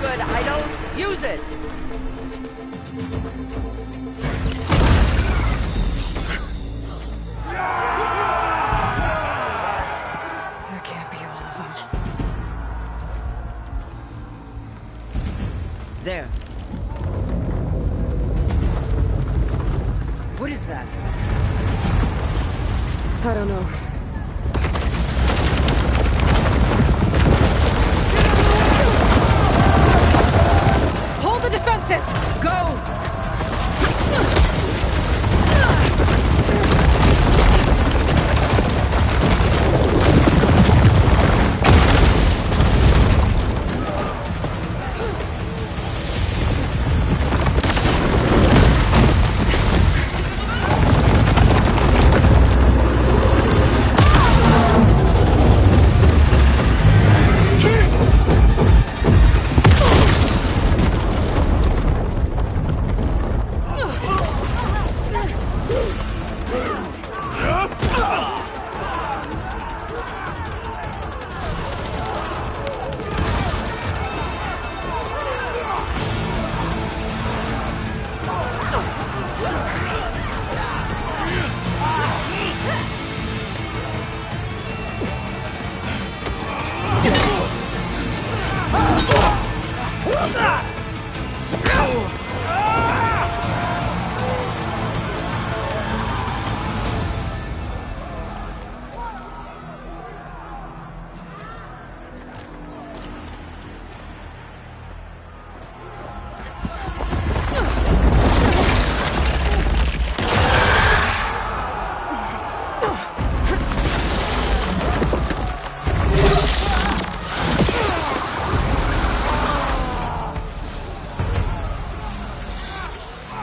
good I don't use it! That can't be all of them. There. What is that? I don't know. Hold the defenses! Go!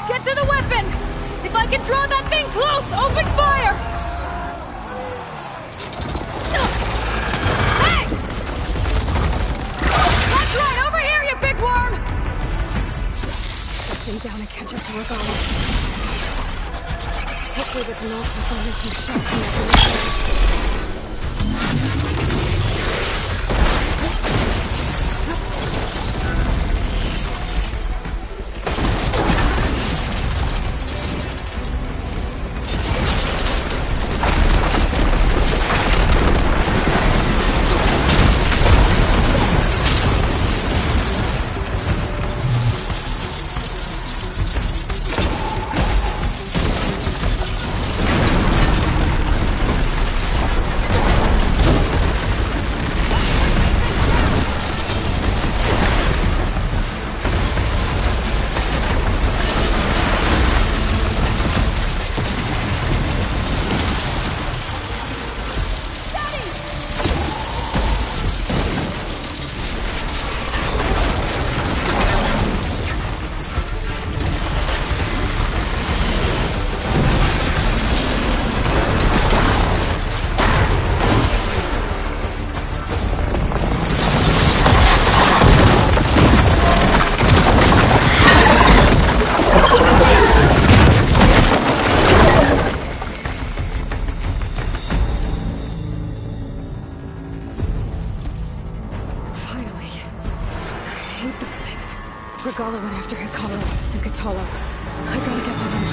Get to the weapon! If I can draw that thing close, open fire! Hey! That's right, over here, you big worm! This thing down and catch up to Regala. Hopefully the tunnel can find some shots from that direction. Regala went after Hikaru and Katala. I gotta get to them.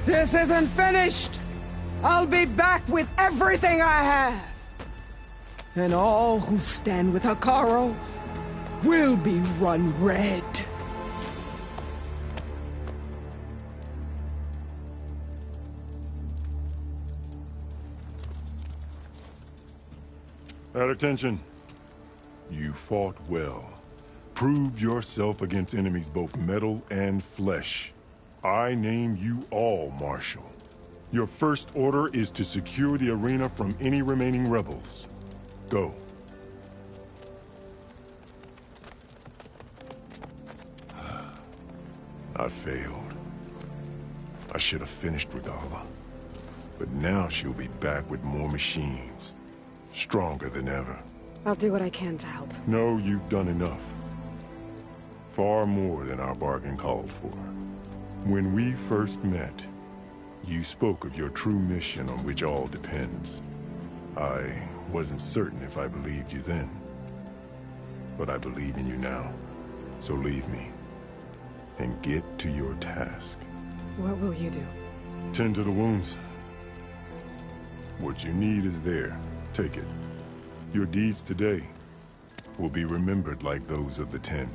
This isn't finished! I'll be back with everything I have! And all who stand with Hekarro will be run red. At attention. You fought well. Proved yourself against enemies both metal and flesh. I name you all Marshal. Your first order is to secure the arena from any remaining rebels. Go. I failed. I should have finished Regala. But now she'll be back with more machines. Stronger than ever. I'll do what I can to help. No, you've done enough. Far more than our bargain called for. When we first met, you spoke of your true mission on which all depends. I wasn't certain if I believed you then. But I believe in you now. So leave me. And get to your task. What will you do? Tend to the wounds. What you need is there. Take it. Your deeds today will be remembered like those of the 10.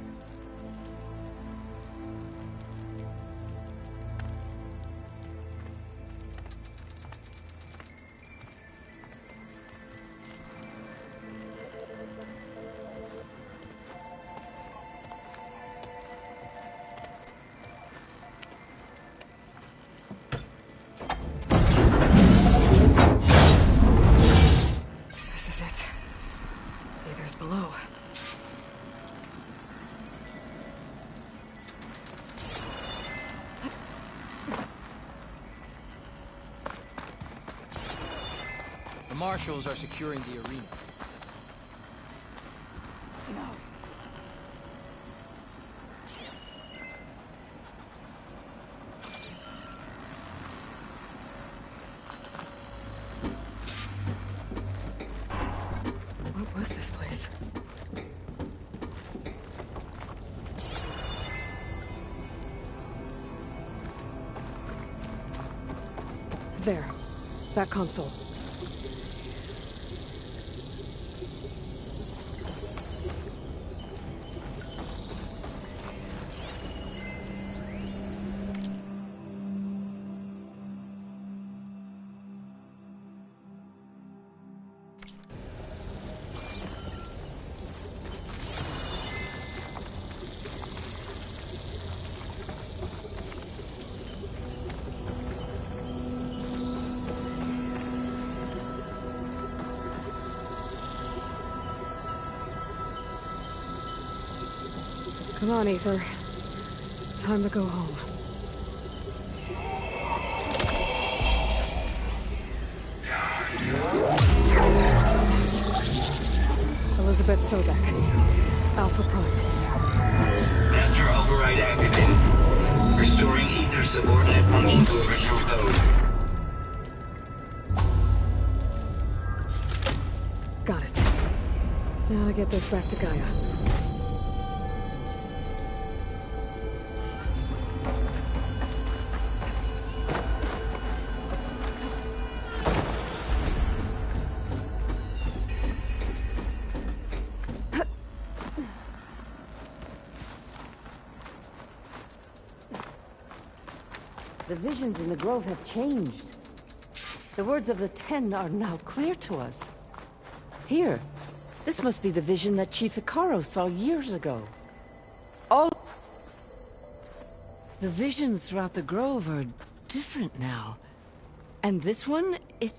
Below. The Marshals are securing the arena. No. What was this place? There. That console. Come on, Aether. Time to go home. Elizabeth Sobek. Alpha Prime. Master override activated. Restoring Aether subordinate function to original code. Got it. Now to get this back to Gaia. The visions in the grove have changed. The words of the 10 are now clear to us. Here, this must be the vision that Chief Hekarro saw years ago. All the visions throughout the grove are different now. And this one, it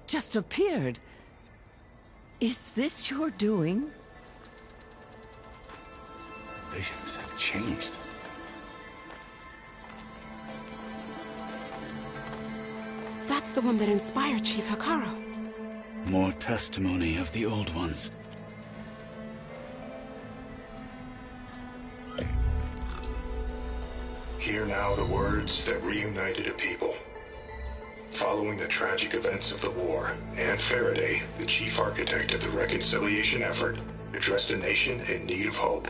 just appeared. Is this your doing? Visions have changed. That's the one that inspired Chief Hekarro. More testimony of the old ones. Hear now the words that reunited a people. following the tragic events of the war, and Faraday, the chief architect of the reconciliation effort, addressed a nation in need of hope.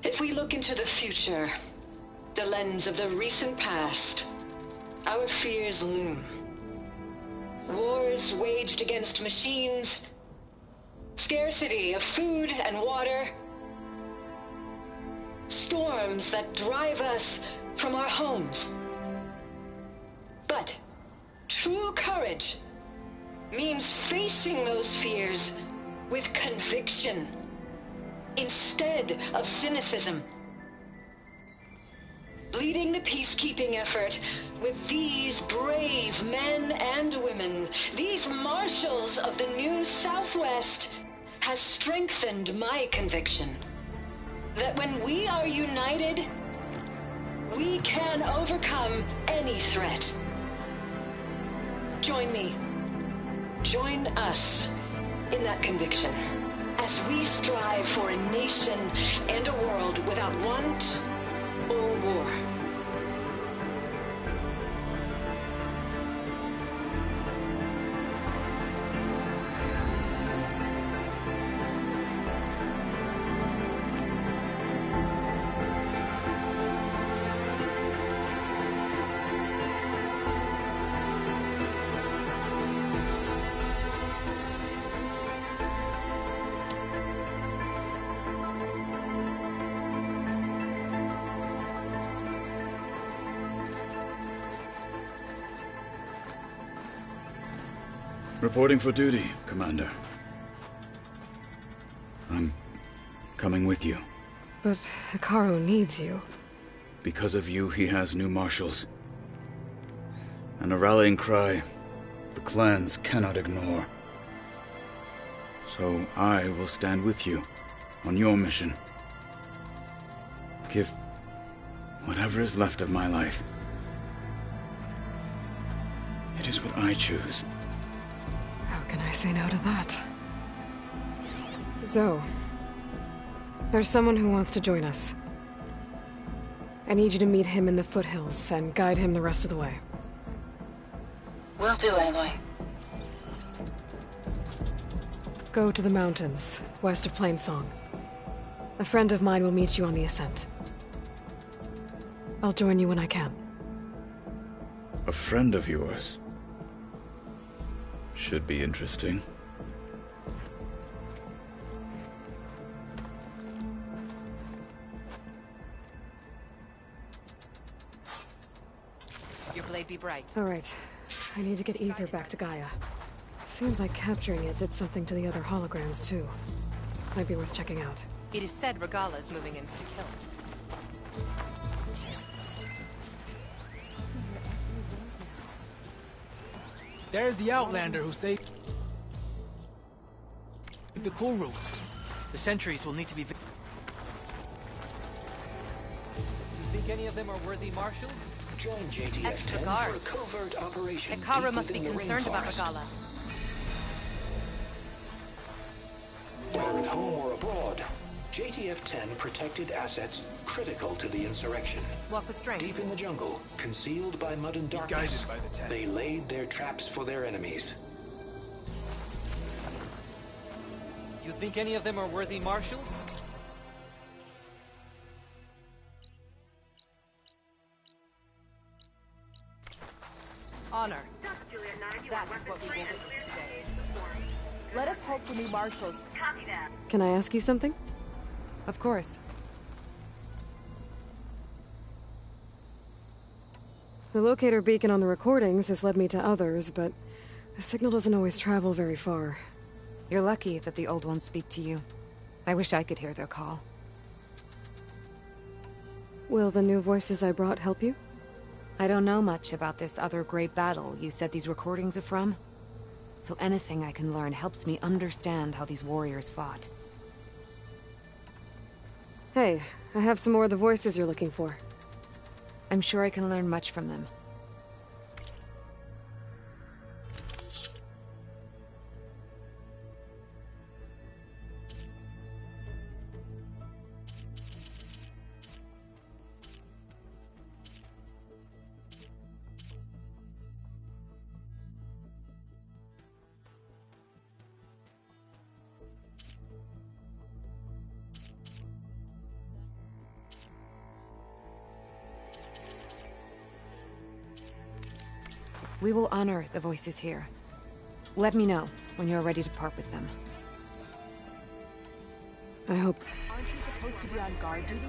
If we look into the future, the lens of the recent past, our fears loom. Wars waged against machines, scarcity of food and water, storms that drive us from our homes. But true courage means facing those fears with conviction instead of cynicism. Leading the peacekeeping effort with these brave men and women, these marshals of the new Southwest, has strengthened my conviction that when we are united, we can overcome any threat. Join me. Join us in that conviction as we strive for a nation and a world without want or war. Reporting for duty, Commander. I'm coming with you. But Hikaru needs you. Because of you, he has new marshals. And a rallying cry the clans cannot ignore. So I will stand with you on your mission. Give whatever is left of my life. It is what I choose. How can I say no to that? Zoe, there's someone who wants to join us. I need you to meet him in the foothills and guide him the rest of the way. Will do, Aloy. Go to the mountains, west of Plainsong. A friend of mine will meet you on the ascent. I'll join you when I can. A friend of yours? Should be interesting. Your blade be bright. All right. I need to get Ether back to Gaia. Seems like capturing it did something to the other holograms, too. Might be worth checking out. It is said Regala is moving in for the kill. There's the Outlander who saved the cool route. The sentries will need to be... You think any of them are worthy marshals? Join JTF Extra guards. Hikaru must be concerned about Regala. Whether at home or abroad, JTF-10 protected assets critical to the insurrection. Walk with strength. Deep in the jungle, concealed by mud and darkness, guided by the 10. They laid their traps for their enemies. You think any of them are worthy marshals? Honor. That is what we will witness today. Let us hope for new marshals. Copy that. Can I ask you something? Of course. The locator beacon on the recordings has led me to others, but the signal doesn't always travel very far. You're lucky that the old ones speak to you. I wish I could hear their call. Will the new voices I brought help you? I don't know much about this other great battle you said these recordings are from. So anything I can learn helps me understand how these warriors fought. Hey, I have some more of the voices you're looking for. I'm sure I can learn much from them. We will honor the voices here. Let me know when you're ready to part with them. I hope... Aren't you supposed to be on guard duty?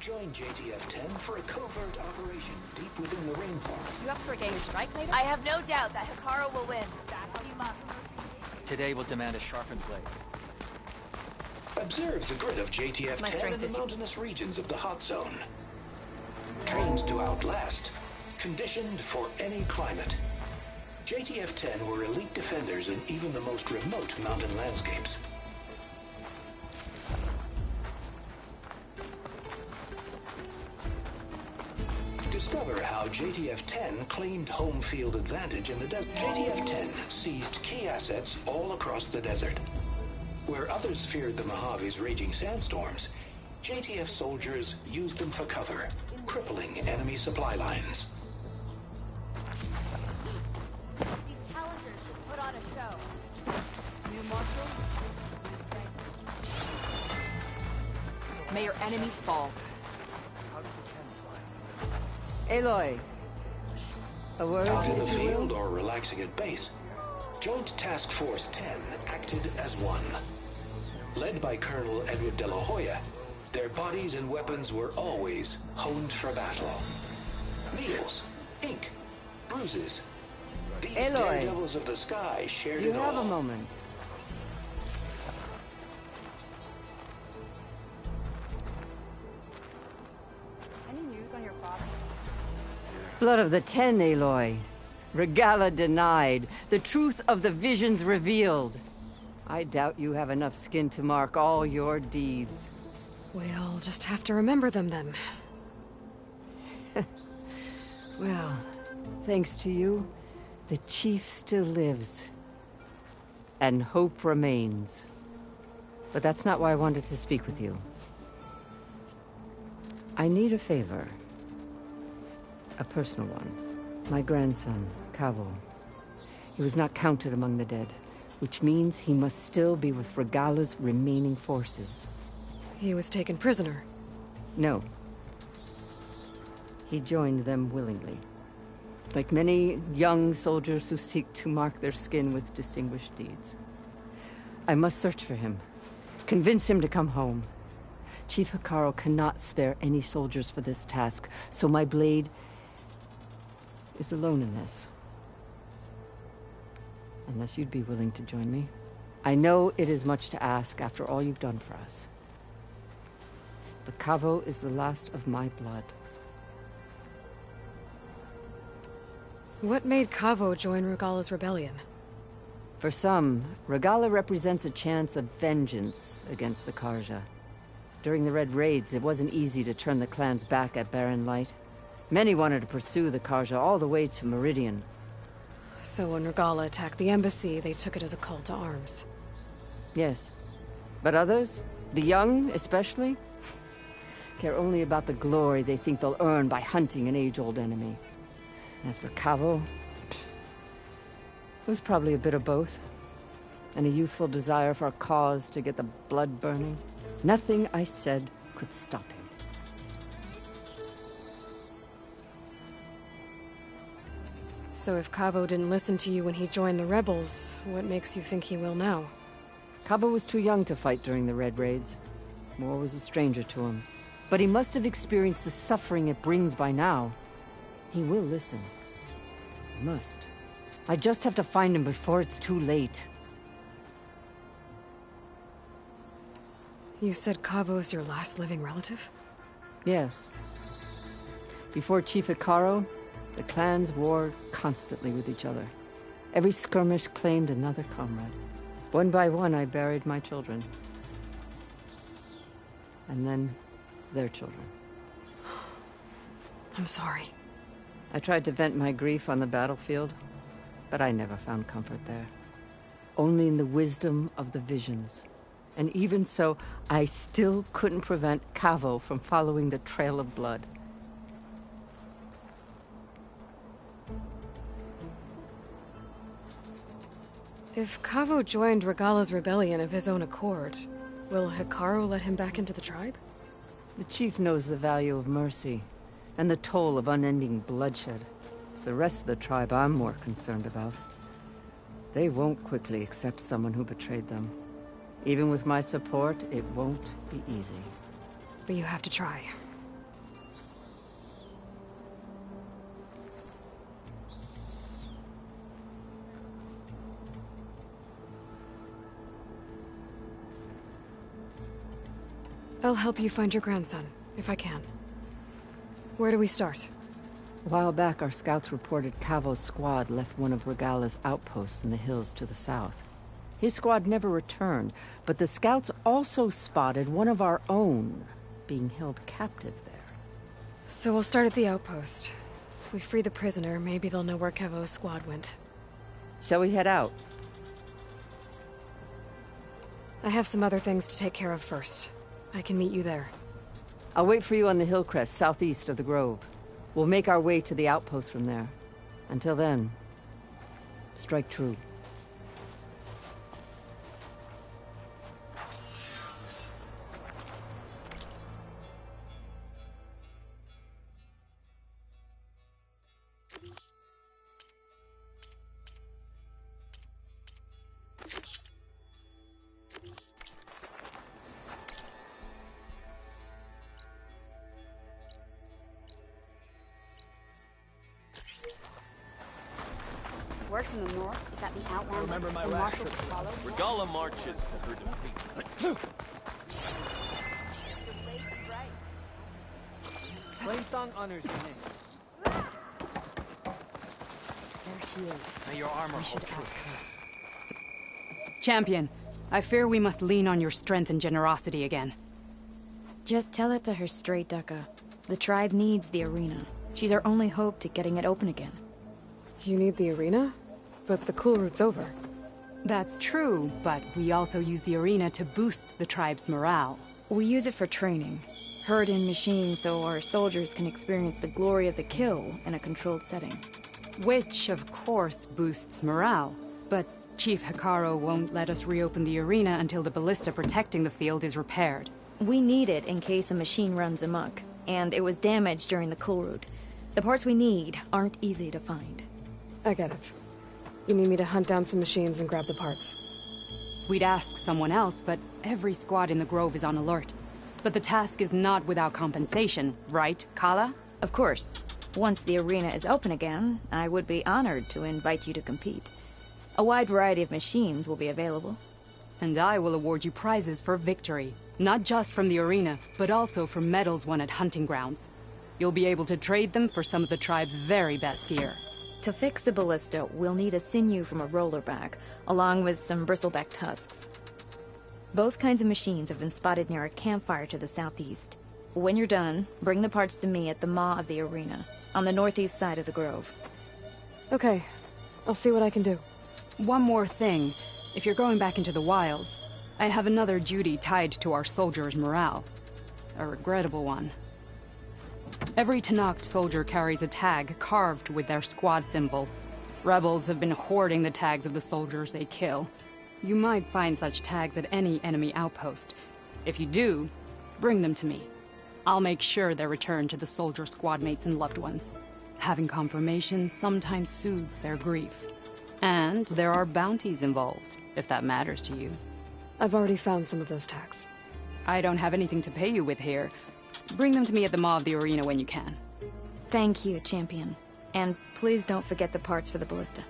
Join JTF-10 for a covert operation deep within the rainforest. You up for a gang strike later? I have no doubt that Hikaru will win. Today will demand a sharpened blade. Observe the grid of My JTF-10 in strength the is... mountainous regions of the hot zone. Trained to outlast, conditioned for any climate. JTF-10 were elite defenders in even the most remote mountain landscapes. Discover how JTF-10 claimed home field advantage in the desert. JTF-10 seized key assets all across the desert. Where others feared the Mojave's raging sandstorms, JTF soldiers used them for cover, crippling enemy supply lines. These challengers should put on a show. New Marshal? May your enemies fall. Aloy. A word, Out in the if you will? field or relaxing at base, Joint Task Force 10 acted as one. Led by Colonel Edward De La Hoya, their bodies and weapons were always honed for battle. Needles, ink, bruises. These Aloy, daredevils of the sky shared do you it have all. a moment? Any news on your father? Blood of the Ten, Aloy. Regala denied. The truth of the visions revealed. I doubt you have enough skin to mark all your deeds. We'll just have to remember them then. Well, thanks to you, the Chief still lives. And hope remains. But that's not why I wanted to speak with you. I need a favor. A personal one. My grandson, Cavo. He was not counted among the dead, which means he must still be with Regala's remaining forces. He was taken prisoner. No. He joined them willingly. Like many young soldiers who seek to mark their skin with distinguished deeds. I must search for him. Convince him to come home. Chief Hikaru cannot spare any soldiers for this task, so my blade is alone in this. Unless you'd be willing to join me. I know it is much to ask after all you've done for us. But Cavo is the last of my blood. What made Cavo join Regala's rebellion? For some, Regala represents a chance of vengeance against the Karja. During the Red Raids, it wasn't easy to turn the clan's back at Barren Light. Many wanted to pursue the Karja all the way to Meridian. So when Regala attacked the embassy, they took it as a call to arms. Yes. But others, the young especially, care only about the glory they think they'll earn by hunting an age-old enemy. As for Cavo, it was probably a bit of both. And a youthful desire for a cause to get the blood burning. Nothing I said could stop him. So if Cavo didn't listen to you when he joined the rebels, what makes you think he will now? Cavo was too young to fight during the Red Raids. War was a stranger to him. But he must have experienced the suffering it brings by now. He will listen. He must. I just have to find him before it's too late. You said Cavo's your last living relative? Yes. Before Chief Hikaru, the clans warred constantly with each other. Every skirmish claimed another comrade. One by one, I buried my children. And then, their children. I'm sorry. I tried to vent my grief on the battlefield, but I never found comfort there. Only in the wisdom of the visions. And even so, I still couldn't prevent Cavo from following the trail of blood. If Kavo joined Regala's rebellion of his own accord, will Hikaru let him back into the tribe? The chief knows the value of mercy, and the toll of unending bloodshed. It's the rest of the tribe I'm more concerned about. They won't quickly accept someone who betrayed them. Even with my support, it won't be easy. But you have to try. I'll help you find your grandson, if I can. Where do we start? A while back, our scouts reported Cavo's squad left one of Regala's outposts in the hills to the south. His squad never returned, but the scouts also spotted one of our own being held captive there. So we'll start at the outpost. If we free the prisoner, maybe they'll know where Cavo's squad went. Shall we head out? I have some other things to take care of first. I can meet you there. I'll wait for you on the hill crest southeast of the grove. We'll make our way to the outpost from there. Until then, strike true. Word from the north is that the Outlander and Marshal follow. Regala marches to her defeat. Plainthong honors your name. There she is. May your armor We should hold true. ask her. Champion, I fear we must lean on your strength and generosity again. Just tell it to her straight, Ducka. The tribe needs the arena. She's our only hope to getting it open again. You need the arena? But the cool route's over. That's true, but we also use the arena to boost the tribe's morale. We use it for training. Herd in machines so our soldiers can experience the glory of the kill in a controlled setting. Which, of course, boosts morale. But Chief Hikaru won't let us reopen the arena until the ballista protecting the field is repaired. We need it in case a machine runs amok, and it was damaged during the cool route. The parts we need aren't easy to find. I get it. You need me to hunt down some machines and grab the parts. We'd ask someone else, but every squad in the Grove is on alert. But the task is not without compensation, right, Kala? Of course. Once the arena is open again, I would be honored to invite you to compete. A wide variety of machines will be available. And I will award you prizes for victory. Not just from the arena, but also for medals won at hunting grounds. You'll be able to trade them for some of the tribe's very best gear. To fix the ballista, we'll need a sinew from a rollerback, along with some bristleback tusks. Both kinds of machines have been spotted near a campfire to the southeast. When you're done, bring the parts to me at the maw of the arena, on the northeast side of the grove. Okay. I'll see what I can do. One more thing. If you're going back into the wilds, I have another duty tied to our soldiers' morale. A regrettable one. Every Tenakth soldier carries a tag carved with their squad symbol. Rebels have been hoarding the tags of the soldiers they kill. You might find such tags at any enemy outpost. If you do, bring them to me. I'll make sure they're returned to the soldier squad mates and loved ones. Having confirmation sometimes soothes their grief. And there are bounties involved, if that matters to you. I've already found some of those tags. I don't have anything to pay you with here. Bring them to me at the maw of the arena when you can. Thank you, Champion. And please don't forget the parts for the ballista.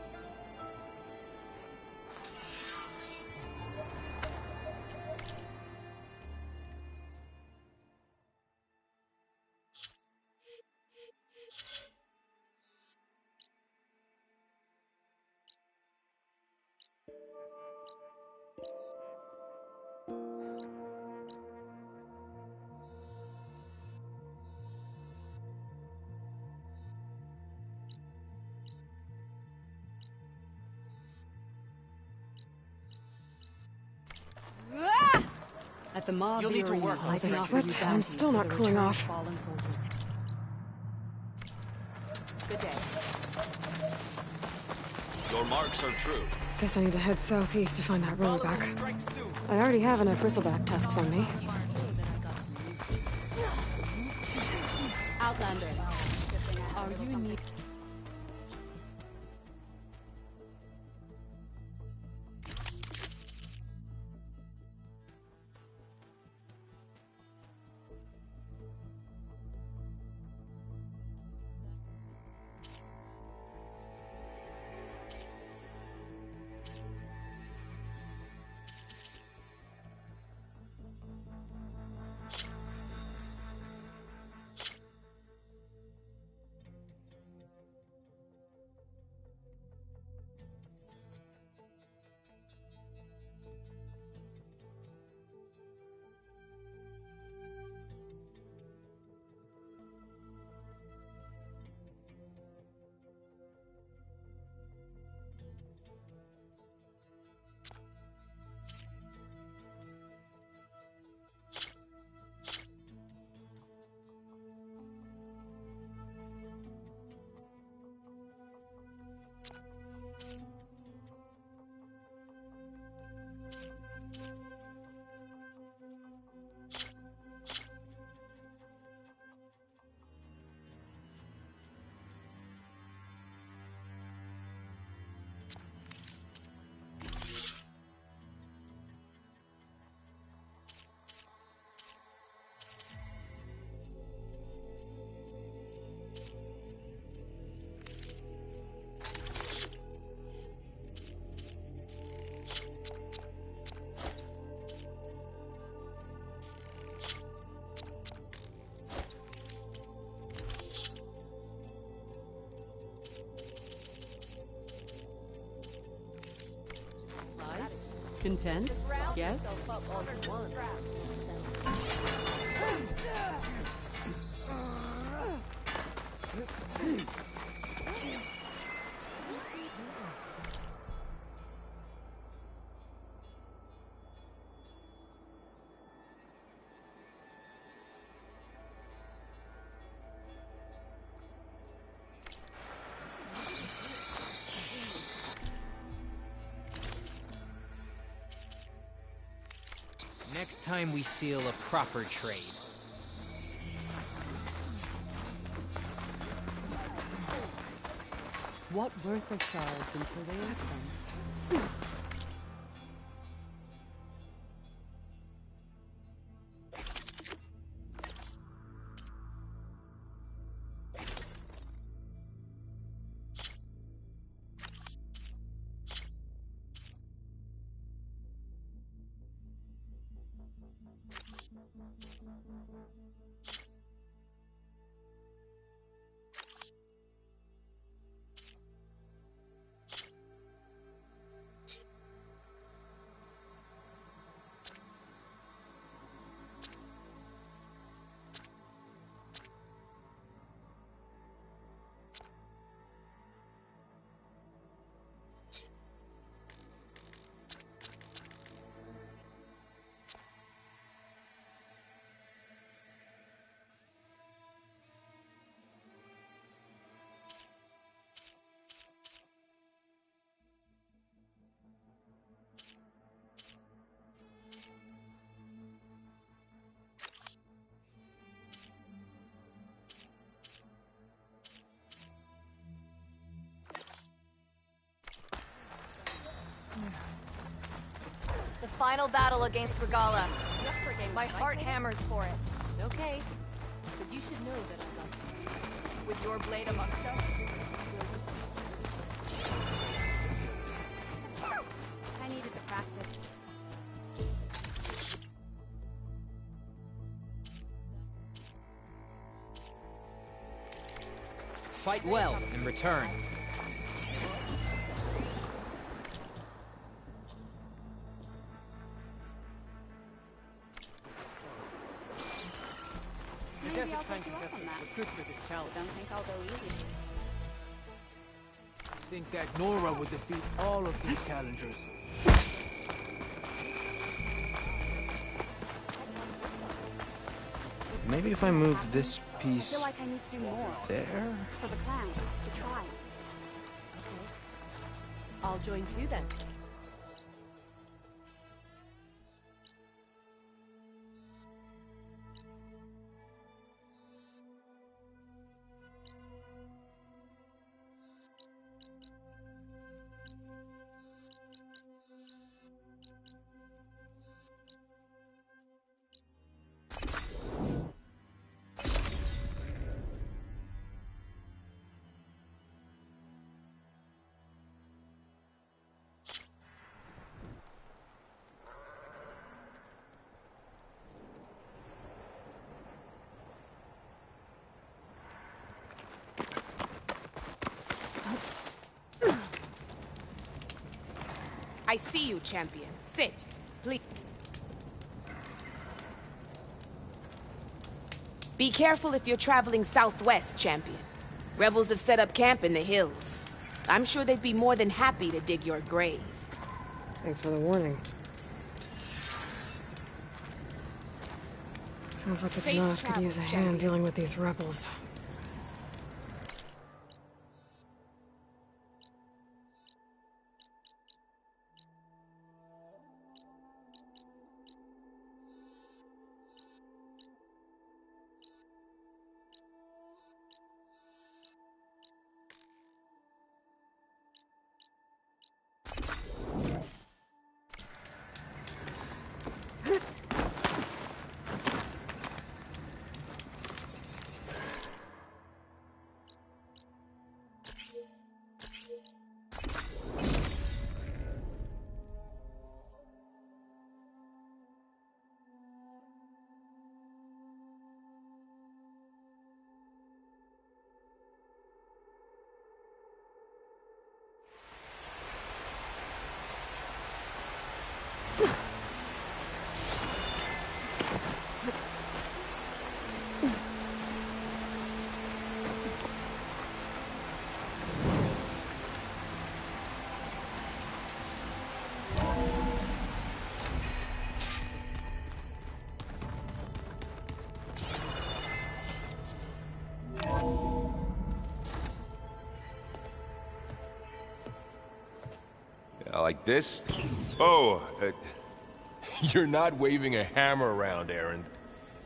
At the maw of You'll the need to arena, work I on can this. offer you Sweat, I'm bounties still for not the cooling return of off. fallen soldiers. Good day. Your marks are true. Guess I need to head southeast to find that rollback. I already have enough bristleback tusks on me. Outlander, are you near? Content? Yes? Next time we seal a proper trade. What worth of shards until they are sent? The final battle against Regala. My heart hammers for it. Okay, but you should know that I love you. With your blade amongst us. I needed the practice. Fight well and return. Maybe I'll take you up on that. Good for this challenge. Don't think I'll go easy. I think that Nora would defeat all of these challengers. Maybe if I move this I piece feel like I need to do more. there? For the clan, to try. I'll join too then. I see you, champion. Sit, please. Be careful if you're traveling southwest, champion. Rebels have set up camp in the hills. I'm sure they'd be more than happy to dig your grave. Thanks for the warning. Sounds like the Safe Tanakh could travels, use a champion. hand dealing with these rebels. Like this? Oh, you're not waving a hammer around, Aaron.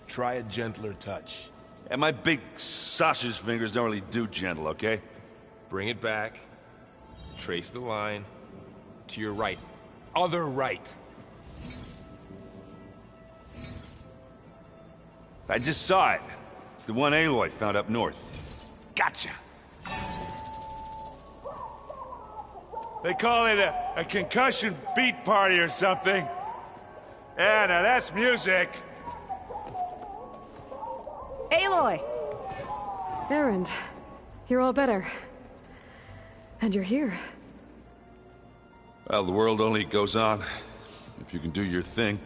Try a gentler touch. And my big sausage fingers don't really do gentle, okay? Bring it back. Trace the line. To your right. Other right. I just saw it. It's the one Aloy found up north. Gotcha. They call it a concussion beat party or something. Yeah, now that's music. Aloy! Erend, you're all better. And you're here. Well, the world only goes on if you can do your thing.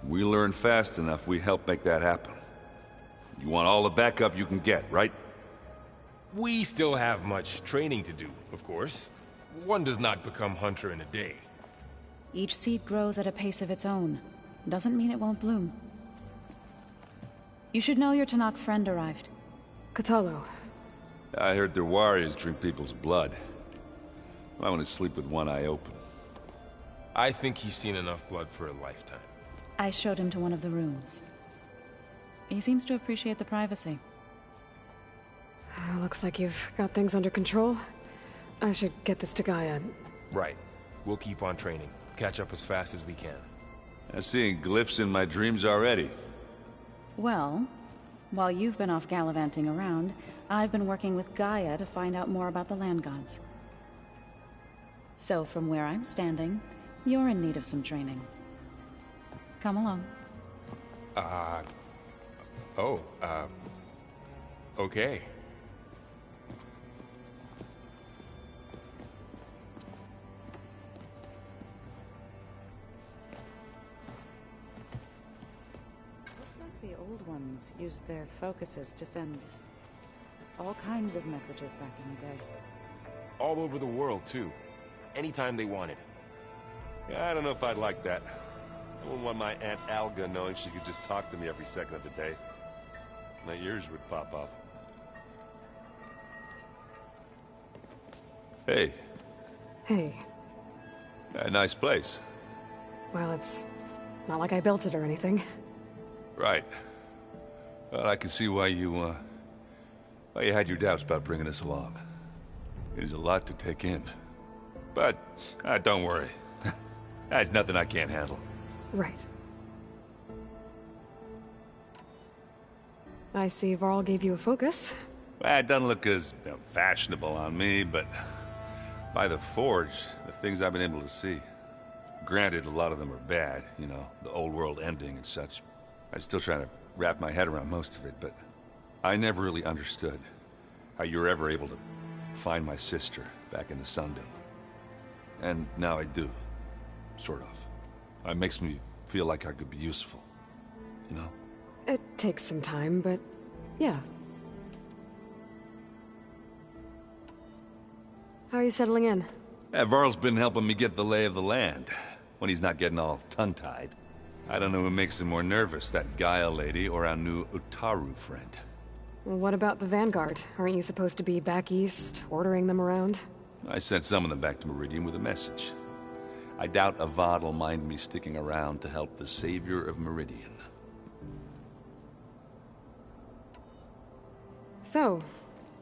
We learn fast enough, we help make that happen. You want all the backup you can get, right? We still have much training to do, of course. One does not become hunter in a day. Each seed grows at a pace of its own. Doesn't mean it won't bloom. You should know your Tanakh friend arrived. Katalo. I heard their warriors drink people's blood. I want to sleep with one eye open. I think he's seen enough blood for a lifetime. I showed him to one of the rooms. He seems to appreciate the privacy. Looks like you've got things under control. I should get this to Gaia. Right. We'll keep on training. Catch up as fast as we can. I'm seeing glyphs in my dreams already. Well, while you've been off gallivanting around, I've been working with Gaia to find out more about the land gods. So from where I'm standing, you're in need of some training. Come along. Okay. The old ones used their focuses to send all kinds of messages back in the day. All over the world, too. Anytime they wanted. Yeah, I don't know if I'd like that. I wouldn't want my Aunt Alga knowing she could just talk to me every second of the day. My ears would pop off. Hey. Hey. A nice place. Well, it's not like I built it or anything. Right. Well, I can see why you had your doubts about bringing us along. It is a lot to take in. But, don't worry. That's nothing I can't handle. Right. I see Varl gave you a focus. Well, it doesn't look as fashionable on me, but by the Forge, the things I've been able to see. Granted, a lot of them are bad, you know, the old world ending and such. I'm still trying to wrap my head around most of it, but I never really understood how you were ever able to find my sister back in the Sundom. And now I do. sort of. It makes me feel like I could be useful, you know? It takes some time, but yeah. How are you settling in? Yeah, Varl's been helping me get the lay of the land, when he's not getting all tongue-tied. I don't know who makes him more nervous, that Gaia lady or our new Utaru friend. Well, what about the Vanguard? Aren't you supposed to be back east, ordering them around? I sent some of them back to Meridian with a message. I doubt Avad will mind me sticking around to help the savior of Meridian. So,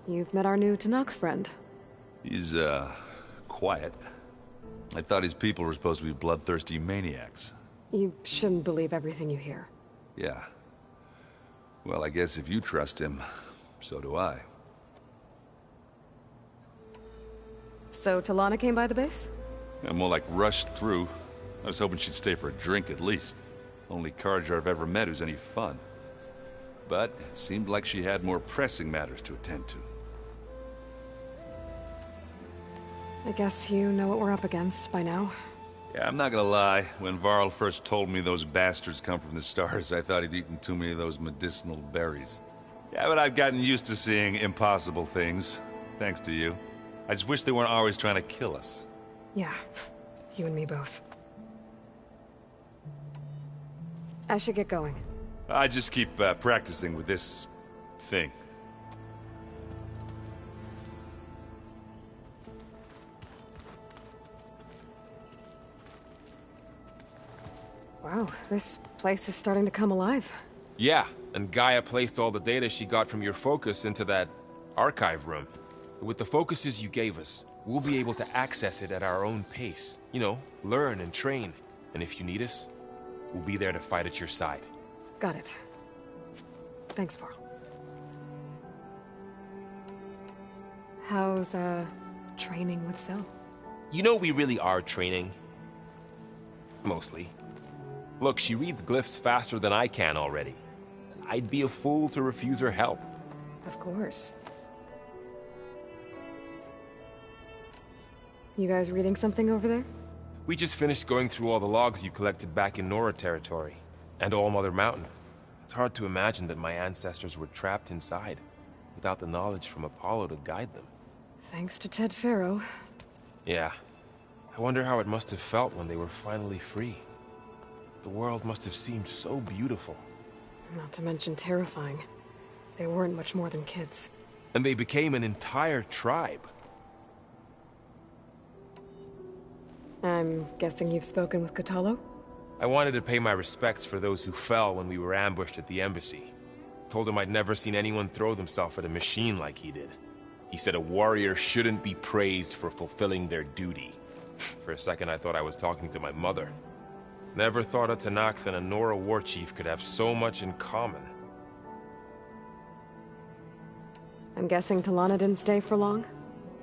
you've met our new Tanakh friend. He's, quiet. I thought his people were supposed to be bloodthirsty maniacs. You shouldn't believe everything you hear. Yeah. Well, I guess if you trust him, so do I. So, Talana came by the base? I'm more like rushed through. I was hoping she'd stay for a drink at least. Only Carja I've ever met who's any fun. But it seemed like she had more pressing matters to attend to. I guess you know what we're up against by now. Yeah, I'm not gonna lie. When Varl first told me those bastards come from the stars, I thought he'd eaten too many of those medicinal berries. Yeah, but I've gotten used to seeing impossible things, thanks to you. I just wish they weren't always trying to kill us. Yeah, you and me both. I should get going. I just keep practicing with this thing. Wow, this place is starting to come alive. Yeah, and Gaia placed all the data she got from your focus into that archive room. With the focuses you gave us, we'll be able to access it at our own pace. You know, learn and train. And if you need us, we'll be there to fight at your side. Got it. Thanks, Varl. How's, training with Syl? You know we really are training. Mostly. Look, she reads glyphs faster than I can already. I'd be a fool to refuse her help. Of course. You guys reading something over there? We just finished going through all the logs you collected back in Nora territory, and All Mother Mountain. It's hard to imagine that my ancestors were trapped inside, without the knowledge from Apollo to guide them. Thanks to Ted Faro. Yeah. I wonder how it must have felt when they were finally free. The world must have seemed so beautiful. Not to mention terrifying. They weren't much more than kids. And they became an entire tribe. I'm guessing you've spoken with Kotallo? I wanted to pay my respects for those who fell when we were ambushed at the embassy. Told him I'd never seen anyone throw themselves at a machine like he did. He said a warrior shouldn't be praised for fulfilling their duty. For a second I thought I was talking to my mother. Never thought a Tanakh and a Nora war chief could have so much in common. I'm guessing Talana didn't stay for long?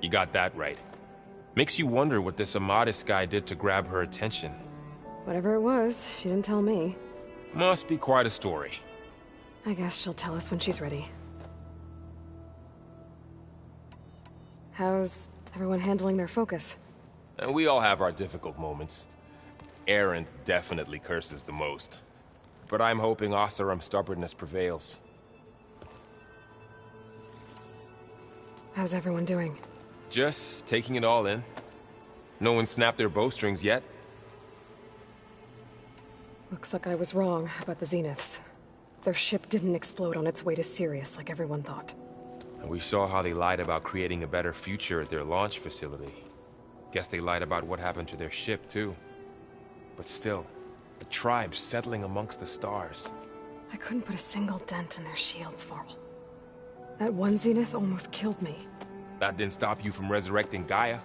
You got that right. Makes you wonder what this Amadis guy did to grab her attention. Whatever it was, she didn't tell me. Must be quite a story. I guess she'll tell us when she's ready. How's everyone handling their focus? And we all have our difficult moments. Erend definitely curses the most. But I'm hoping Oseram's stubbornness prevails. How's everyone doing? Just taking it all in. No one snapped their bowstrings yet. Looks like I was wrong about the Zeniths. Their ship didn't explode on its way to Sirius like everyone thought. And we saw how they lied about creating a better future at their launch facility. Guess they lied about what happened to their ship, too. But still, the tribe settling amongst the stars. I couldn't put a single dent in their shields, Varl. That one Zenith almost killed me. That didn't stop you from resurrecting Gaia.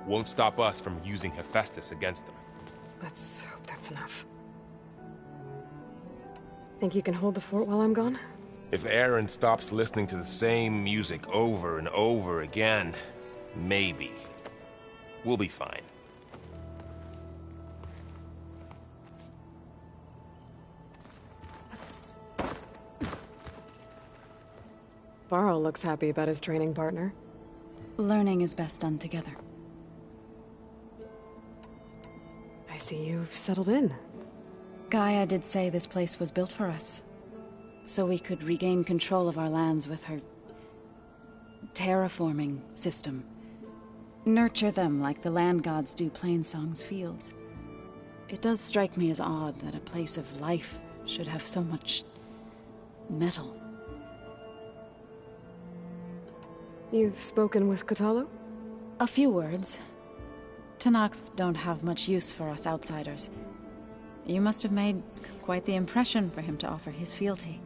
Won't stop us from using Hephaestus against them. Let's hope that's enough. Think you can hold the fort while I'm gone? If Erend stops listening to the same music over and over again, maybe. We'll be fine. Varl looks happy about his training partner. Learning is best done together. I see you've settled in. Gaia did say this place was built for us, so we could regain control of our lands with her terraforming system. Nurture them like the land gods do Plainsong's fields. It does strike me as odd that a place of life should have so much metal. You've spoken with Kotallo? A few words. Tenakth don't have much use for us outsiders. You must have made quite the impression for him to offer his fealty.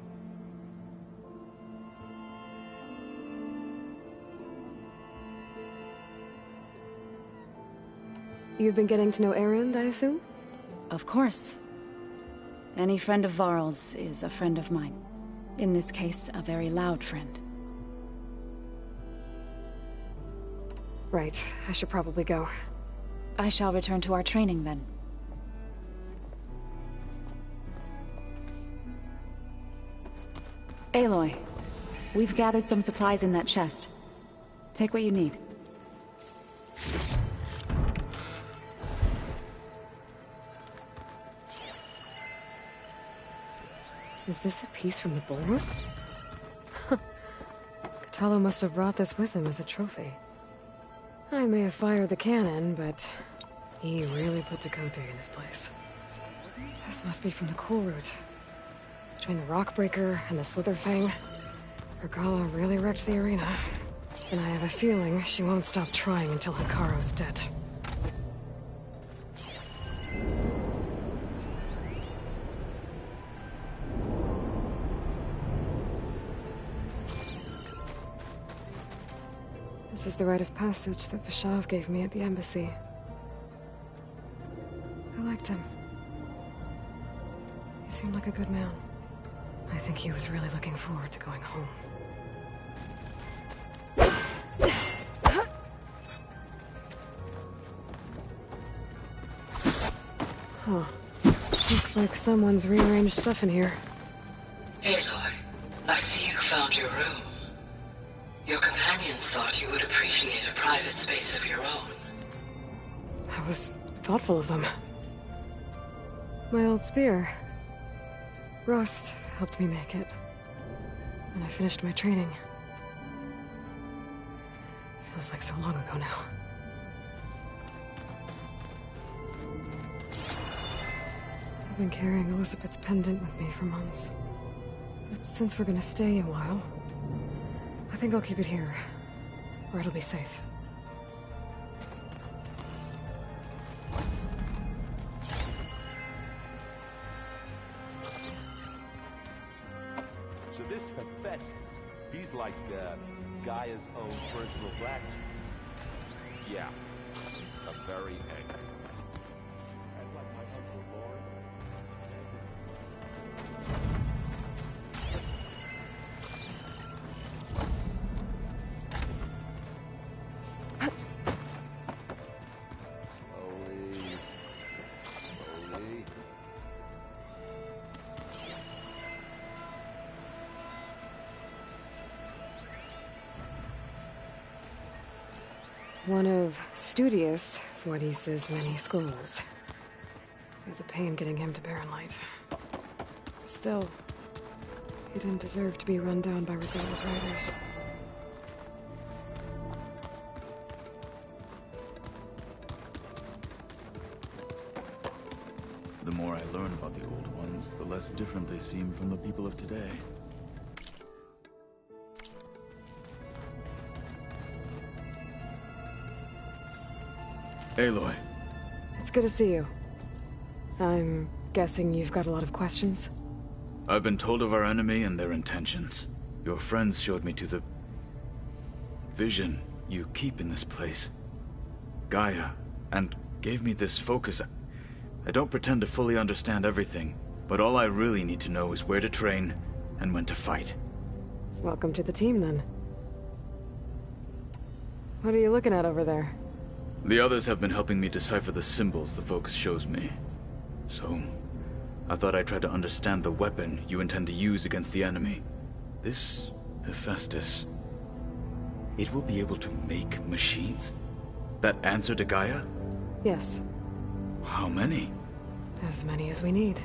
You've been getting to know Erend, I assume? Of course. Any friend of Varl's is a friend of mine. In this case, a very loud friend. Right. I should probably go. I shall return to our training then. Aloy, we've gathered some supplies in that chest. Take what you need. Is this a piece from the bulwark? Kotallo must have brought this with him as a trophy. I may have fired the cannon, but he really put Dakota in his place. This must be from the coal route. Between the Rockbreaker and the Slitherfang, Regala really wrecked the arena. And I have a feeling she won't stop trying until Hikaru's dead. This is the rite of passage that Vishav gave me at the embassy. I liked him. He seemed like a good man. I think he was really looking forward to going home. Huh. Looks like someone's rearranged stuff in here. Aloy, I see you found your room. Your companions thought you would appreciate a private space of your own. That was thoughtful of them. My old spear. Rust helped me make it. When I finished my training. Feels like so long ago now. I've been carrying Elizabeth's pendant with me for months. But since we're gonna stay a while, I think I'll keep it here, where it'll be safe. So this Hephaestus, he's like Gaia's own personal blacksmith. Yeah, a very angry. I'd like my uncle Lord. One of Studius Fortis's many scrolls. It was a pain getting him to Barren Light. Still, he didn't deserve to be run down by Regala's riders. The more I learn about the old ones, the less different they seem from the people of today. Aloy. It's good to see you. I'm guessing you've got a lot of questions? I've been told of our enemy and their intentions. Your friends showed me to the vision you keep in this place. Gaia, and gave me this focus. I don't pretend to fully understand everything, but all I really need to know is where to train and when to fight. Welcome to the team, then. What are you looking at over there? The others have been helping me decipher the symbols the focus shows me. So, I thought I'd try to understand the weapon you intend to use against the enemy. This Hephaestus, it will be able to make machines? That answer to Gaia? Yes. How many? As many as we need.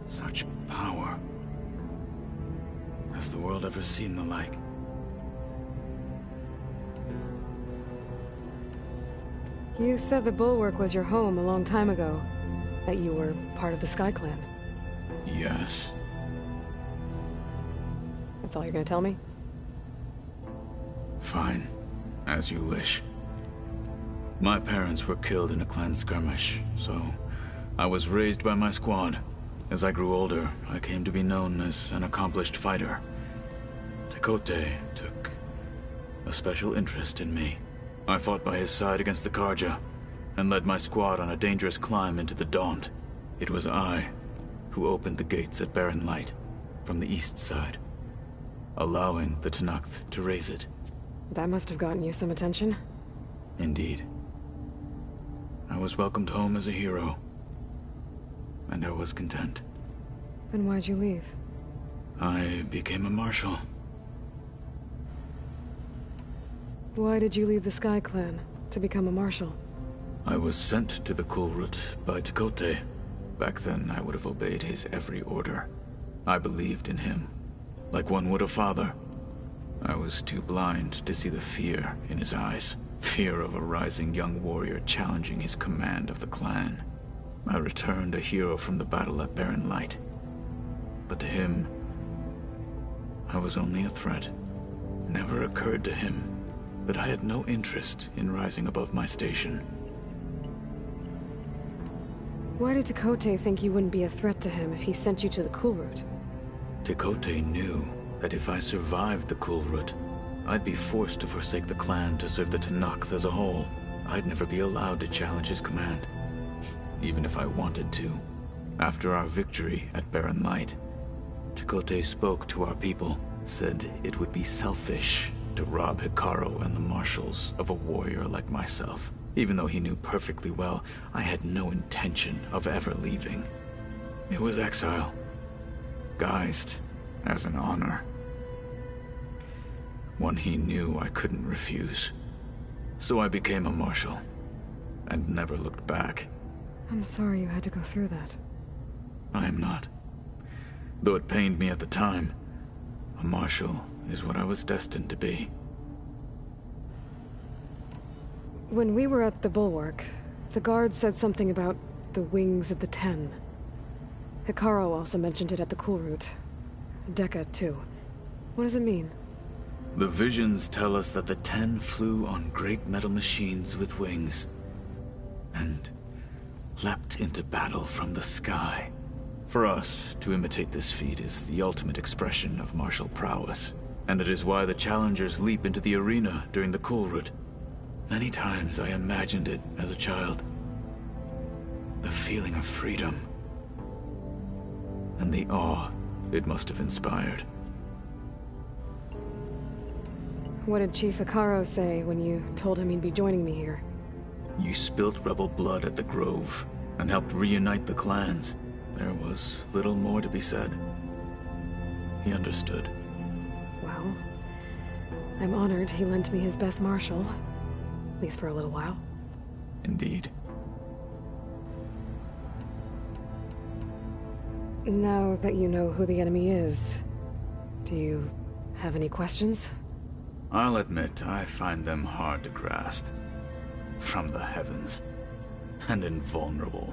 Such power. Has the world ever seen the like? You said the Bulwark was your home a long time ago. That you were part of the Sky Clan. Yes. That's all you're gonna tell me? Fine. As you wish. My parents were killed in a clan skirmish, so I was raised by my squad. As I grew older, I came to be known as an accomplished fighter. Tekote took a special interest in me. I fought by his side against the Karja, and led my squad on a dangerous climb into the Daunt. It was I who opened the gates at Barren Light, from the east side, allowing the Tenakth to raise it. That must have gotten you some attention. Indeed. I was welcomed home as a hero, and I was content. Then why'd you leave? I became a marshal. Why did you leave the Sky Clan to become a marshal? I was sent to the Kulrut by Tekote. Back then, I would have obeyed his every order. I believed in him, like one would a father. I was too blind to see the fear in his eyes. Fear of a rising young warrior challenging his command of the clan. I returned a hero from the battle at Barren Light. But to him, I was only a threat. Never occurred to him that I had no interest in rising above my station. Why did Tekote think you wouldn't be a threat to him if he sent you to the Kulrut? Tekote knew that if I survived the Kulrut, I'd be forced to forsake the clan to serve the Tenakth as a whole. I'd never be allowed to challenge his command, even if I wanted to. After our victory at Barren Light, Tekote spoke to our people, said it would be selfish to rob Hikaru and the marshals of a warrior like myself. Even though he knew perfectly well I had no intention of ever leaving. It was exile, guised as an honor. One he knew I couldn't refuse. So I became a marshal, and never looked back. I'm sorry you had to go through that. I am not. Though it pained me at the time, a marshal is what I was destined to be. When we were at the Bulwark, the guard said something about the Wings of the Ten. Hikaru also mentioned it at the Kulrut. Dekka, too. What does it mean? The visions tell us that the Ten flew on great metal machines with wings, and leapt into battle from the sky. For us, to imitate this feat is the ultimate expression of martial prowess, and it is why the challengers leap into the arena during the Kulrut. Many times I imagined it as a child. The feeling of freedom, and the awe it must have inspired. What did Chief Hikaru say when you told him he'd be joining me here? You spilled rebel blood at the Grove, and helped reunite the clans. There was little more to be said. He understood. Well, I'm honored he lent me his best marshal. At least for a little while. Indeed. Now that you know who the enemy is, do you have any questions? I'll admit, I find them hard to grasp. From the heavens. And invulnerable.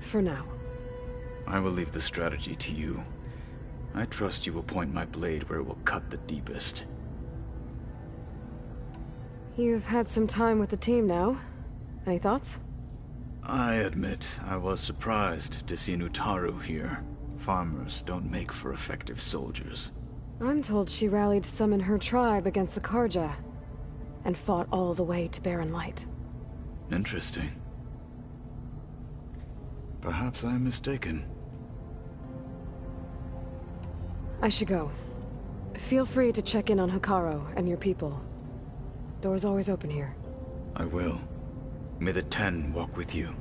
For now. I will leave the strategy to you. I trust you will point my blade where it will cut the deepest. You've had some time with the team now. Any thoughts? I admit, I was surprised to see Nutaru here. Farmers don't make for effective soldiers. I'm told she rallied some in her tribe against the Karja, and fought all the way to Barren Light. Interesting. Perhaps I'm mistaken. I should go. Feel free to check in on Hikaru and your people. Door's always open here. I will. May the Ten walk with you.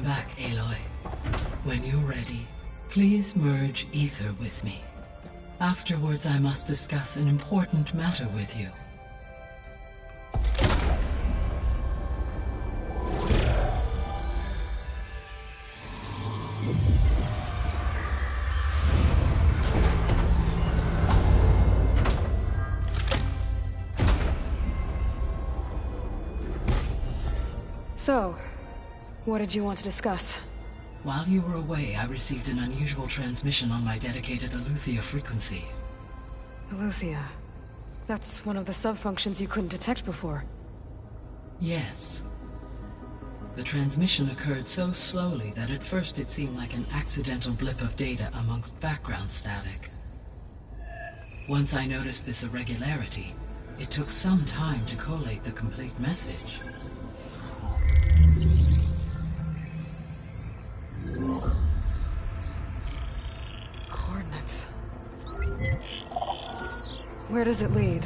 back, Aloy. When you're ready, please merge ether with me. Afterwards, I must discuss an important matter with you. So, what did you want to discuss? While you were away, I received an unusual transmission on my dedicated Aletheia frequency. Aletheia. That's one of the sub-functions you couldn't detect before. Yes. The transmission occurred so slowly that at first it seemed like an accidental blip of data amongst background static. Once I noticed this irregularity, it took some time to collate the complete message. Coordinates. Where does it lead?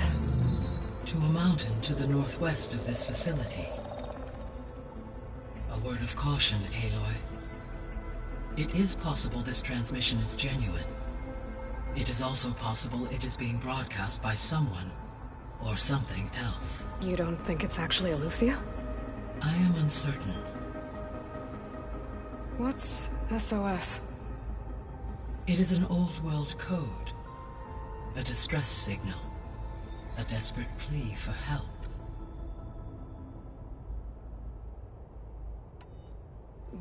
To a mountain to the northwest of this facility. A word of caution, Aloy. It is possible this transmission is genuine. It is also possible it is being broadcast by someone or something else. You don't think it's actually Aletheia? I am uncertain. What's SOS? It is an old-world code. A distress signal. A desperate plea for help.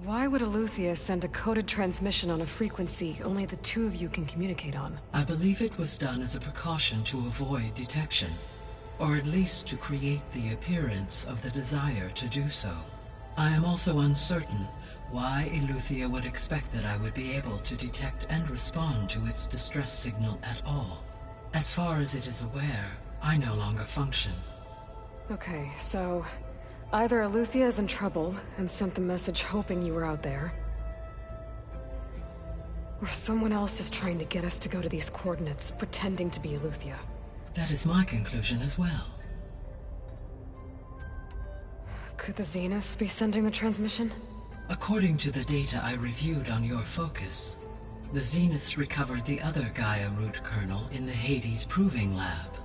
Why would Aletheia send a coded transmission on a frequency only the two of you can communicate on? I believe it was done as a precaution to avoid detection, or at least to create the appearance of the desire to do so. I am also uncertain why Aletheia would expect that I would be able to detect and respond to its distress signal at all. As far as it is aware, I no longer function. Okay, so either Aletheia is in trouble and sent the message hoping you were out there, or someone else is trying to get us to go to these coordinates, pretending to be Aletheia. That is my conclusion as well. Could the Zeniths be sending the transmission? According to the data I reviewed on your focus, the Zeniths recovered the other Gaia root kernel in the Hades Proving Lab.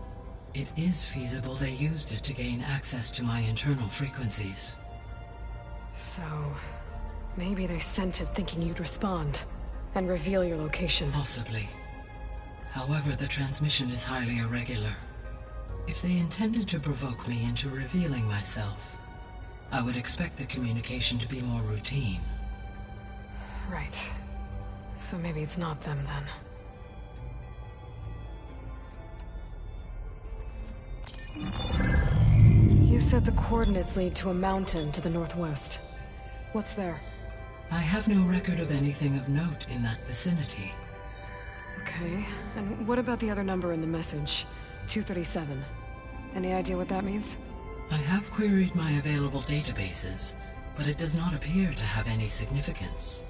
It is feasible they used it to gain access to my internal frequencies. So, maybe they sent it thinking you'd respond, and reveal your location. Possibly. However, the transmission is highly irregular. If they intended to provoke me into revealing myself, I would expect the communication to be more routine. Right. So maybe it's not them, then. You said the coordinates lead to a mountain to the northwest. What's there? I have no record of anything of note in that vicinity. Okay, and what about the other number in the message? 237. Any idea what that means? I have queried my available databases, but it does not appear to have any significance.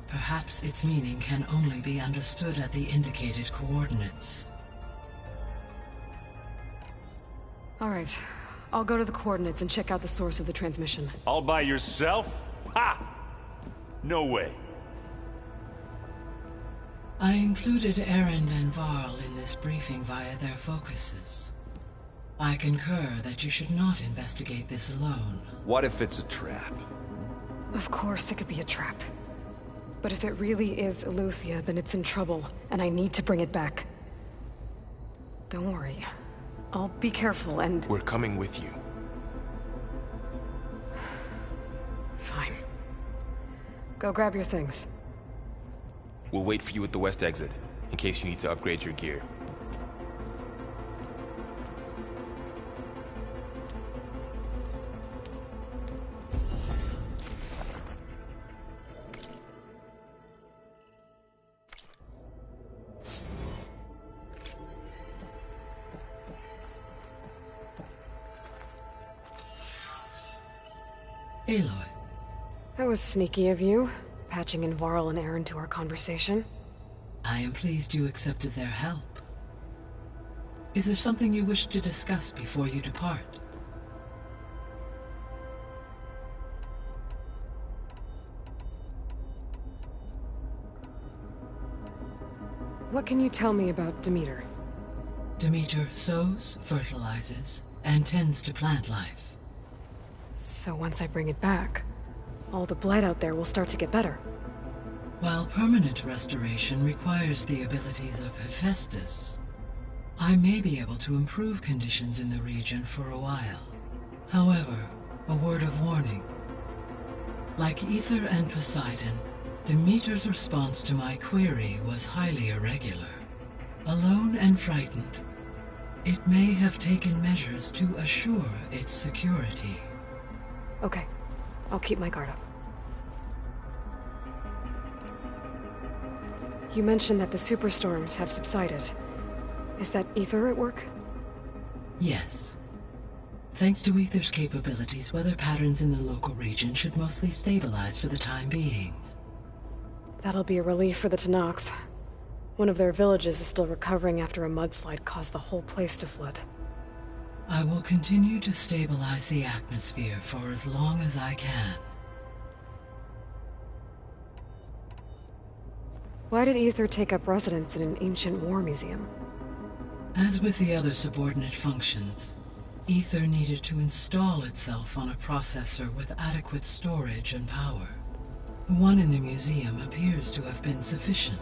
Perhaps its meaning can only be understood at the indicated coordinates. All right. I'll go to the coordinates and check out the source of the transmission. All by yourself? Ha! No way. I included Erend and Varl in this briefing via their focuses. I concur that you should not investigate this alone. What if it's a trap? Of course it could be a trap. But if it really is Aletheia, then it's in trouble, and I need to bring it back. Don't worry. I'll be careful and... We're coming with you. Fine. Go grab your things. We'll wait for you at the west exit, in case you need to upgrade your gear. Aloy. That was sneaky of you, patching in Varl and Erend to our conversation. I am pleased you accepted their help. Is there something you wish to discuss before you depart? What can you tell me about Demeter? Demeter sows, fertilizes, and tends to plant life. So once I bring it back, all the blight out there will start to get better. While permanent restoration requires the abilities of Hephaestus, I may be able to improve conditions in the region for a while. However, a word of warning. Like Ether and Poseidon, Demeter's response to my query was highly irregular. Alone and frightened, it may have taken measures to assure its security. Okay, I'll keep my guard up. You mentioned that the superstorms have subsided. Is that Ether at work? Yes. Thanks to Ether's capabilities, weather patterns in the local region should mostly stabilize for the time being. That'll be a relief for the Tenakth. One of their villages is still recovering after a mudslide caused the whole place to flood. I will continue to stabilize the atmosphere for as long as I can. Why did Ether take up residence in an ancient war museum? As with the other subordinate functions, Ether needed to install itself on a processor with adequate storage and power. The one in the museum appears to have been sufficient,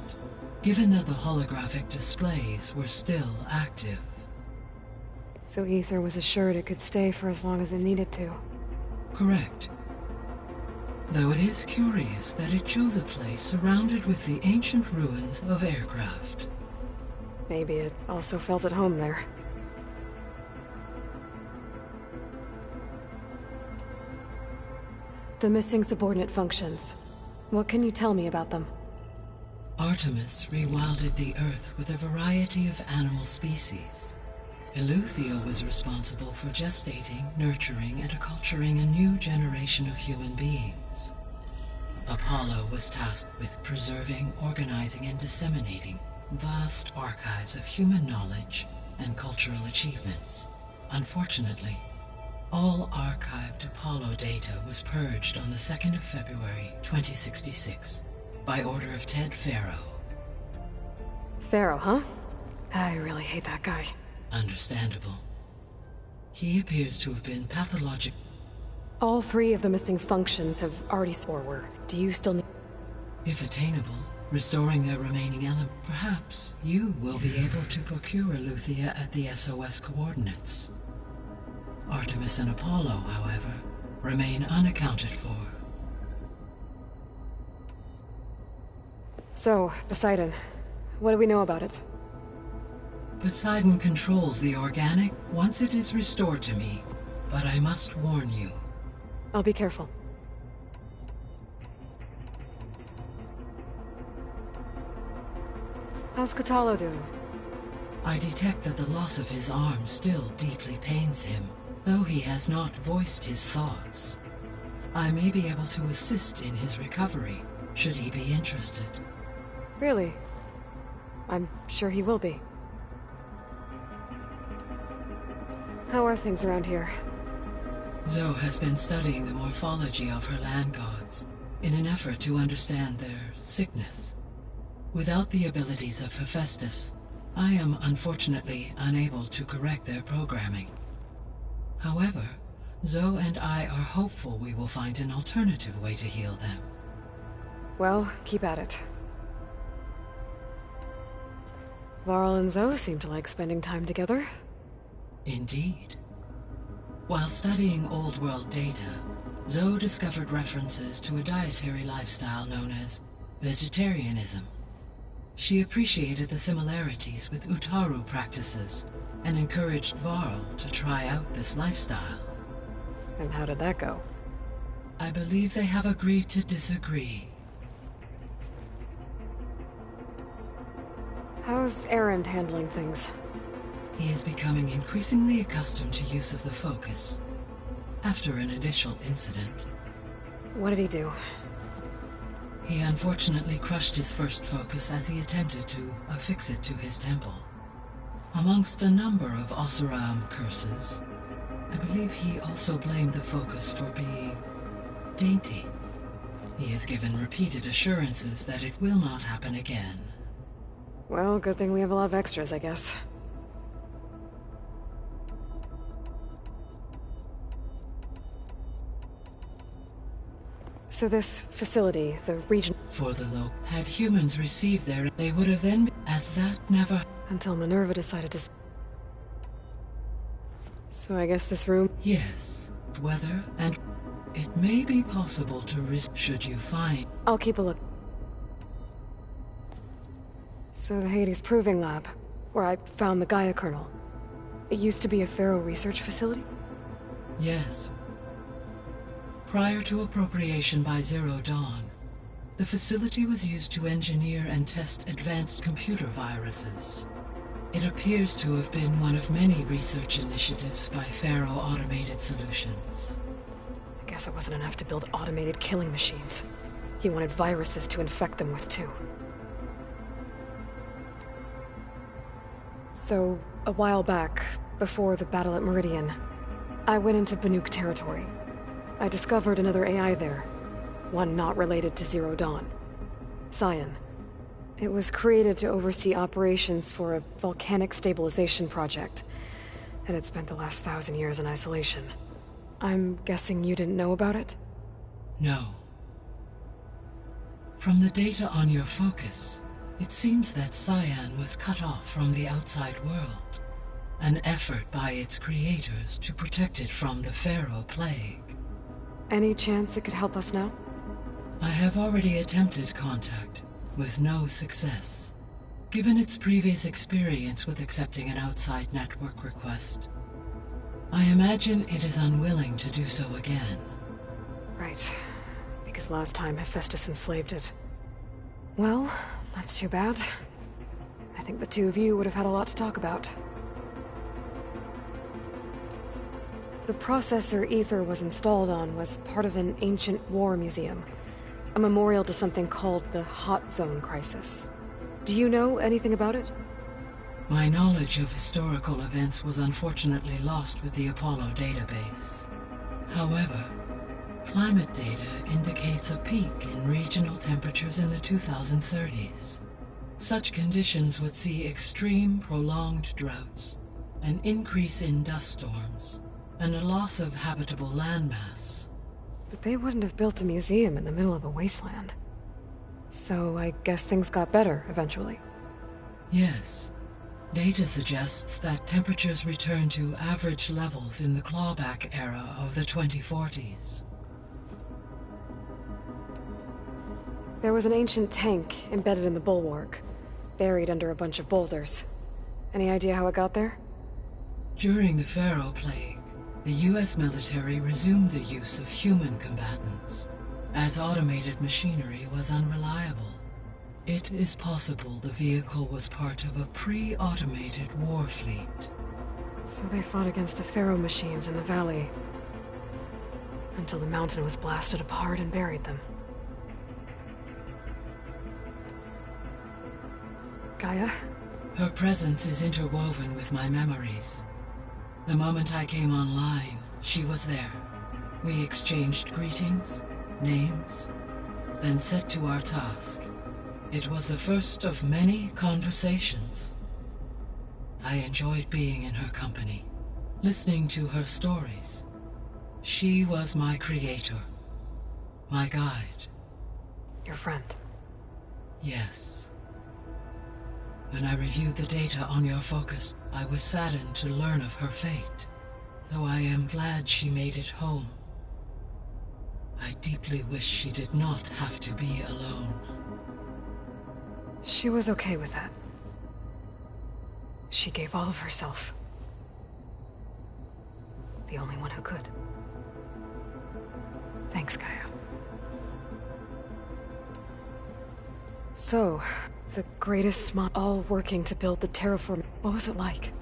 given that the holographic displays were still active. So Ether was assured it could stay for as long as it needed to. Correct. Though it is curious that it chose a place surrounded with the ancient ruins of aircraft. Maybe it also felt at home there. The missing subordinate functions. What can you tell me about them? Artemis rewilded the Earth with a variety of animal species. Eleuthia was responsible for gestating, nurturing, and acculturating a new generation of human beings. Apollo was tasked with preserving, organizing, and disseminating vast archives of human knowledge and cultural achievements. Unfortunately, all archived Apollo data was purged on the 2nd of February, 2066, by order of Ted Faro. Faro, huh? I really hate that guy. Understandable. He appears to have been pathologic. All 3 of the missing functions have already forward. Do you still need... If attainable, restoring their remaining element, perhaps you will be able to procure Eleuthia at the SOS coordinates. Artemis and Apollo, however, remain unaccounted for. So, Poseidon, what do we know about it? Poseidon controls the organic once it is restored to me, but I must warn you. I'll be careful. How's Kotallo doing? I detect that the loss of his arm still deeply pains him, though he has not voiced his thoughts. I may be able to assist in his recovery, should he be interested. Really? I'm sure he will be. How are things around here? Zoe has been studying the morphology of her land gods in an effort to understand their sickness. Without the abilities of Hephaestus, I am unfortunately unable to correct their programming. However, Zoe and I are hopeful we will find an alternative way to heal them. Well, keep at it. Varl and Zoe seem to like spending time together. Indeed. While studying Old World data, Zoe discovered references to a dietary lifestyle known as vegetarianism. She appreciated the similarities with Utaru practices and encouraged Varl to try out this lifestyle. And how did that go? I believe they have agreed to disagree. How's Erend handling things? He is becoming increasingly accustomed to use of the focus, after an initial incident. What did he do? He unfortunately crushed his first focus as he attempted to affix it to his temple. Amongst a number of Oseram curses, I believe he also blamed the focus for being dainty. He has given repeated assurances that it will not happen again. Well, good thing we have a lot of extras, I guess. So this facility, the region... For the low, had humans received their... They would have then... As that never... Until Minerva decided to... So I guess this room... Yes. Weather and... It may be possible to risk... Should you find... I'll keep a look. So the Hades Proving Lab, where I found the Gaia kernel. It used to be a Pharaoh research facility? Yes. Prior to appropriation by Zero Dawn, the facility was used to engineer and test advanced computer viruses. It appears to have been one of many research initiatives by Pharaoh Automated Solutions. I guess it wasn't enough to build automated killing machines. He wanted viruses to infect them with too. So, a while back, before the battle at Meridian, I went into Banuk territory. I discovered another AI there, one not related to Zero Dawn. Cyan. It was created to oversee operations for a volcanic stabilization project, and it spent the last 1,000 years in isolation. I'm guessing you didn't know about it? No. From the data on your focus, it seems that Cyan was cut off from the outside world, an effort by its creators to protect it from the Pharaoh Plague. Any chance it could help us now? I have already attempted contact, with no success. Given its previous experience with accepting an outside network request, I imagine it is unwilling to do so again. Right. Because last time Hephaestus enslaved it. Well, that's too bad. I think the two of you would have had a lot to talk about. The processor Ether was installed on was part of an ancient war museum. A memorial to something called the Hot Zone Crisis. Do you know anything about it? My knowledge of historical events was unfortunately lost with the Apollo database. However, climate data indicates a peak in regional temperatures in the 2030s. Such conditions would see extreme, prolonged droughts, an increase in dust storms, and a loss of habitable landmass. But they wouldn't have built a museum in the middle of a wasteland. So I guess things got better eventually. Yes. Data suggests that temperatures returned to average levels in the clawback era of the 2040s. There was an ancient tank embedded in the bulwark, buried under a bunch of boulders. Any idea how it got there? During the Pharaoh Plague, the U.S. military resumed the use of human combatants, as automated machinery was unreliable. It is possible the vehicle was part of a pre-automated war fleet. So they fought against the Pharaoh machines in the valley, until the mountain was blasted apart and buried them. Gaia? Her presence is interwoven with my memories. The moment I came online, she was there. We exchanged greetings, names, then set to our task. It was the first of many conversations. I enjoyed being in her company, listening to her stories. She was my creator, my guide. Your friend? Yes. When I reviewed the data on your focus, I was saddened to learn of her fate, though I am glad she made it home. I deeply wish she did not have to be alone. She was okay with that. She gave all of herself. The only one who could. Thanks, Gaia. So, the greatest all working to build the terraform. What was it like?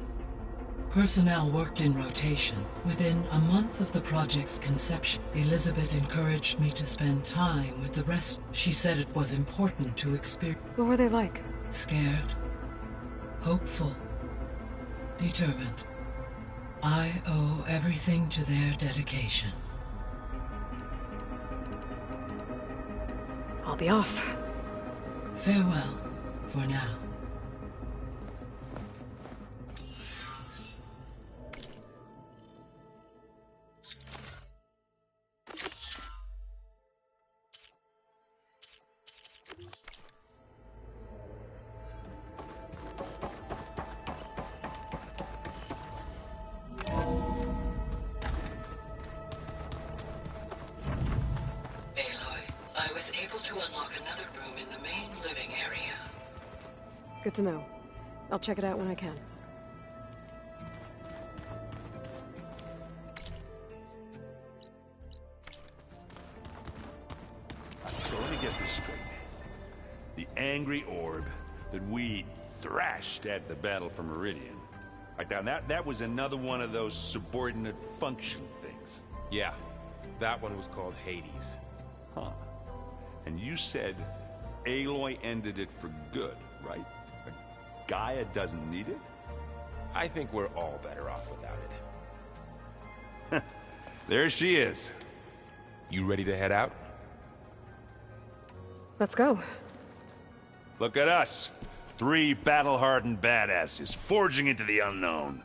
Personnel worked in rotation. Within a month of the project's conception, Elizabeth encouraged me to spend time with the rest. She said it was important to experience. What were they like? Scared, hopeful, determined. I owe everything to their dedication. I'll be off. Farewell, for now. Good to know. I'll check it out when I can. So let me get this straight. The angry orb that we thrashed at the battle for Meridian. Right now, that was another one of those subordinate function things. Yeah, that one was called Hades. Huh. And you said Aloy ended it for good, right? But Gaia doesn't need it? I think we're all better off without it. There she is. You ready to head out? Let's go. Look at us. 3 battle-hardened badasses forging into the unknown.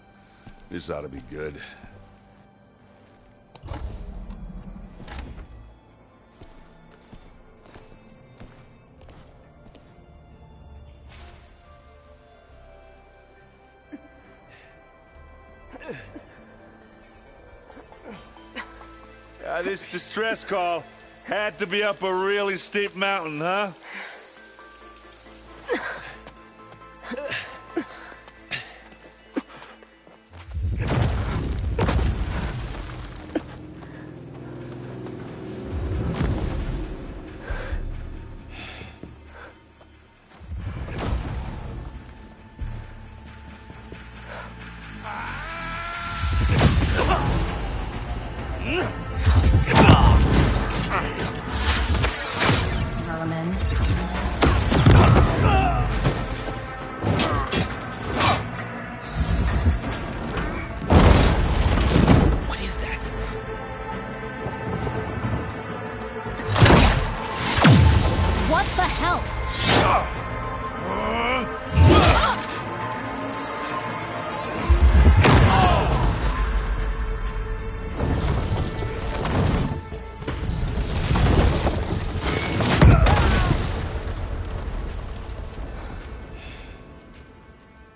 This ought to be good. This distress call had to be up a really steep mountain, huh?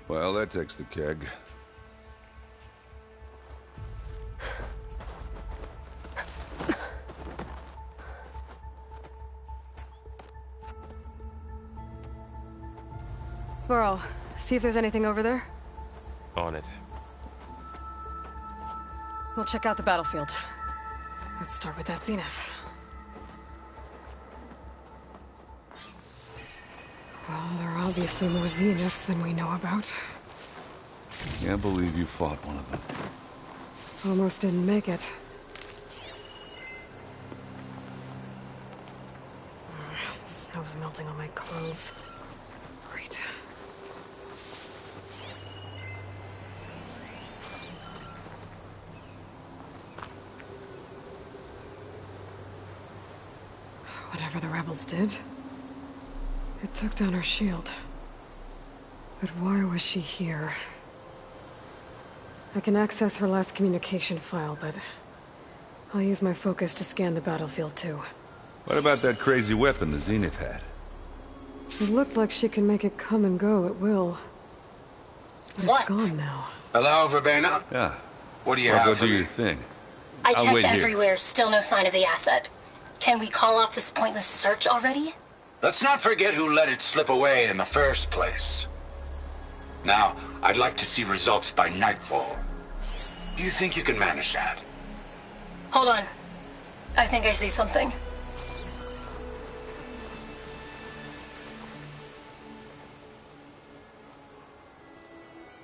Well, that takes the keg. Burrow, see if there's anything over there. On it. We'll check out the battlefield. Let's start with that zenith. Well, there are obviously more zeniths than we know about. Can't believe you fought one of them. Almost didn't make it. Snow's melting on my clothes. Great. Whatever the rebels did, it took down her shield. But why was she here? I can access her last communication file, but I'll use my focus to scan the battlefield too. What about that crazy weapon the Zenith had? It looked like she can make it come and go at will. But it's gone now. Hello, Verbena? Yeah. What do you Well, have go for do me? your thing. I I'll checked wait here. everywhere, still no sign of the asset. Can we call off this pointless search already? Let's not forget who let it slip away in the first place. Now, I'd like to see results by nightfall. Do you think you can manage that? Hold on. I think I see something.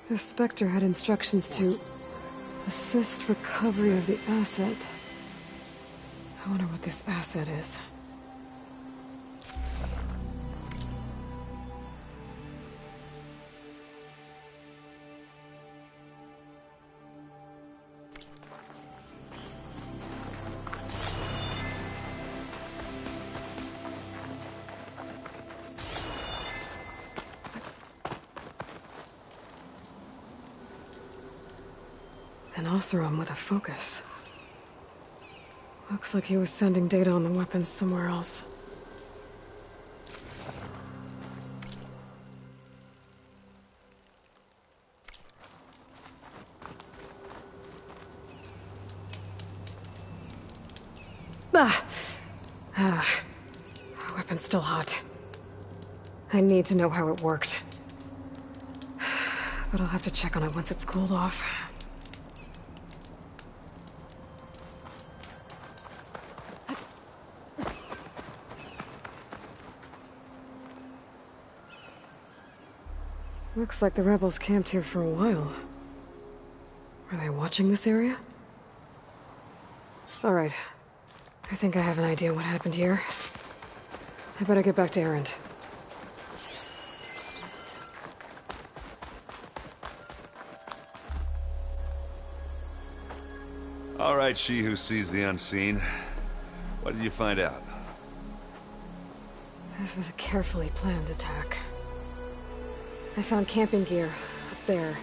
The Spectre had instructions to assist recovery of the asset. I wonder what this asset is. An Oseram with a focus. Looks like he was sending data on the weapons somewhere else. Our weapon's still hot. I need to know how it worked. but I'll have to check on it once it's cooled off. Looks like the rebels camped here for a while. Are they watching this area? All right. I think I have an idea what happened here. I better get back to Erend. All right, she who sees the unseen. What did you find out? This was a carefully planned attack. I found camping gear up there.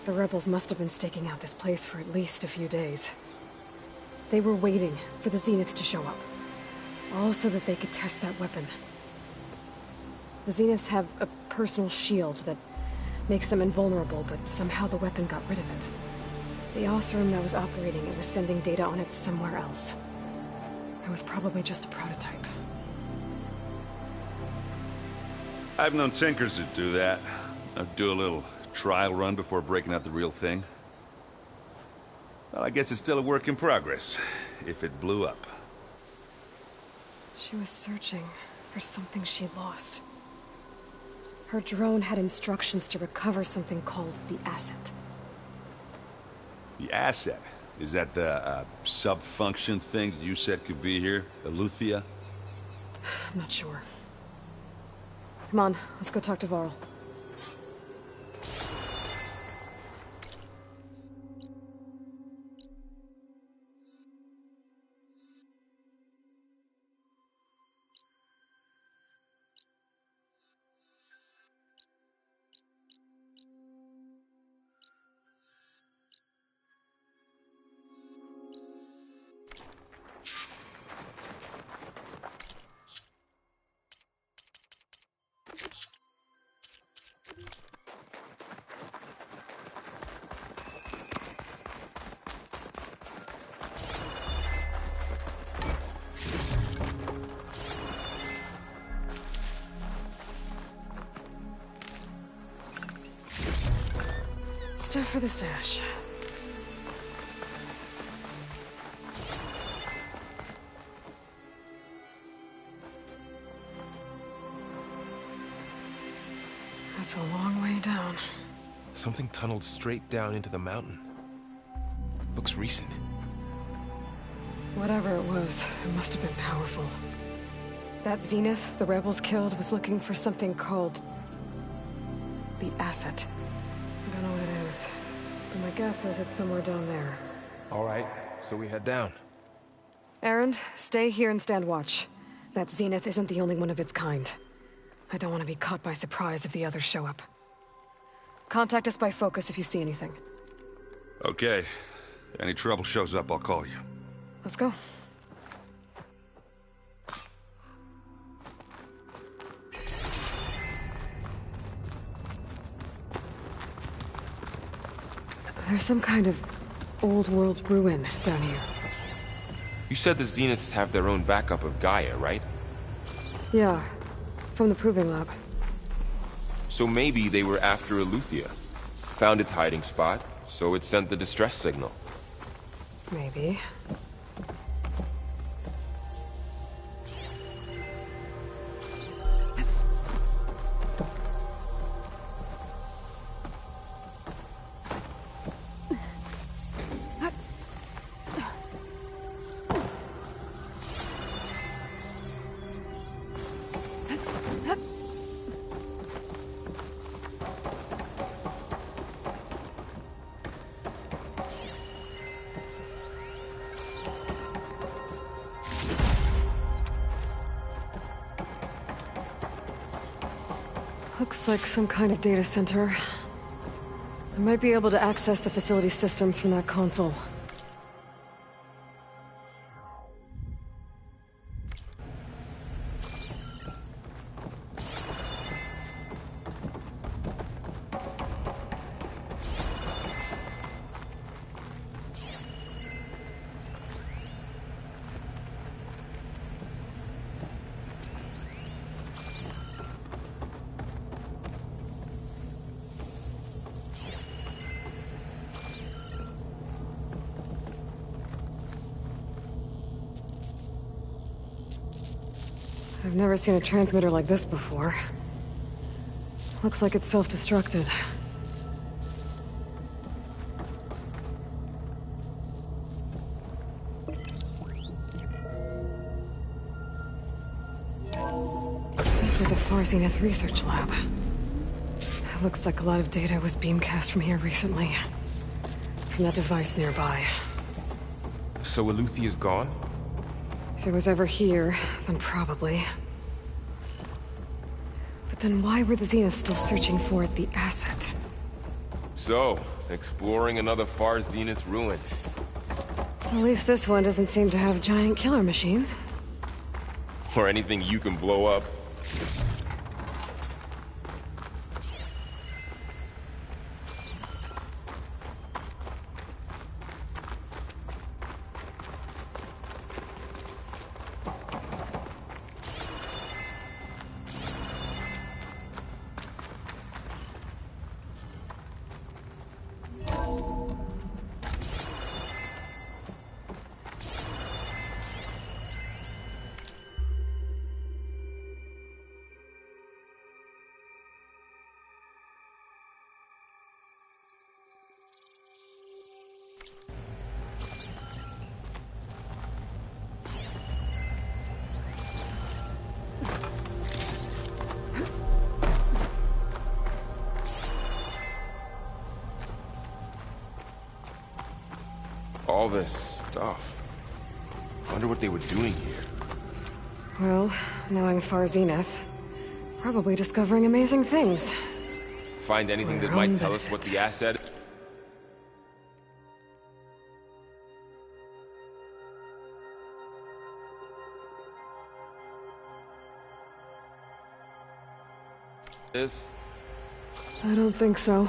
The rebels must have been staking out this place for at least a few days. They were waiting for the Zeniths to show up. All so that they could test that weapon. The Zeniths have a personal shield that makes them invulnerable, but somehow the weapon got rid of it. The Osram that was operating it was sending data on it somewhere else. It was probably just a prototype. I've known tinkers that do that. I'd do a little trial run before breaking out the real thing. Well, I guess it's still a work in progress, if it blew up. She was searching for something she lost. Her drone had instructions to recover something called the asset. The asset? Is that the sub-function thing that you said could be here? Eleuthia? I'm not sure. Come on, let's go talk to Varl. Stuff for the stash. That's a long way down. Something tunneled straight down into the mountain. Looks recent. Whatever it was, it must have been powerful. That Zenith the rebels killed was looking for something called the asset. I don't know what it is, but my guess is it's somewhere down there. All right, so we head down. Erend, stay here and stand watch. That Zenith isn't the only one of its kind. I don't want to be caught by surprise if the others show up. Contact us by focus if you see anything. Okay. Any trouble shows up, I'll call you. Let's go. There's some kind of old-world ruin down here. You said the Zeniths have their own backup of Gaia, right? Yeah, from the Proving Lab. So maybe they were after Eleuthia. Found its hiding spot, so it sent the distress signal. Maybe. Looks like some kind of data center. I might be able to access the facility systems from that console. I've never seen a transmitter like this before. Looks like it's self-destructed. This was a Far Zenith research lab. It looks like a lot of data was beamcast from here recently. From that device nearby. So Eleuthea's gone? If it was ever here, then probably. But then why were the Zeniths still searching for the asset? So, exploring another Far Zenith ruin. At least this one doesn't seem to have giant killer machines. Or anything you can blow up. All this stuff. Wonder what they were doing here. Well, knowing Far Zenith, probably discovering amazing things. Find anything that might tell us what the asset is? I don't think so.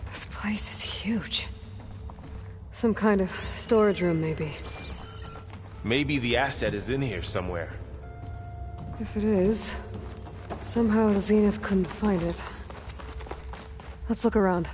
This place is huge. Some kind of storage room, maybe. Maybe the asset is in here somewhere. If it is, somehow the Zenith couldn't find it. Let's look around.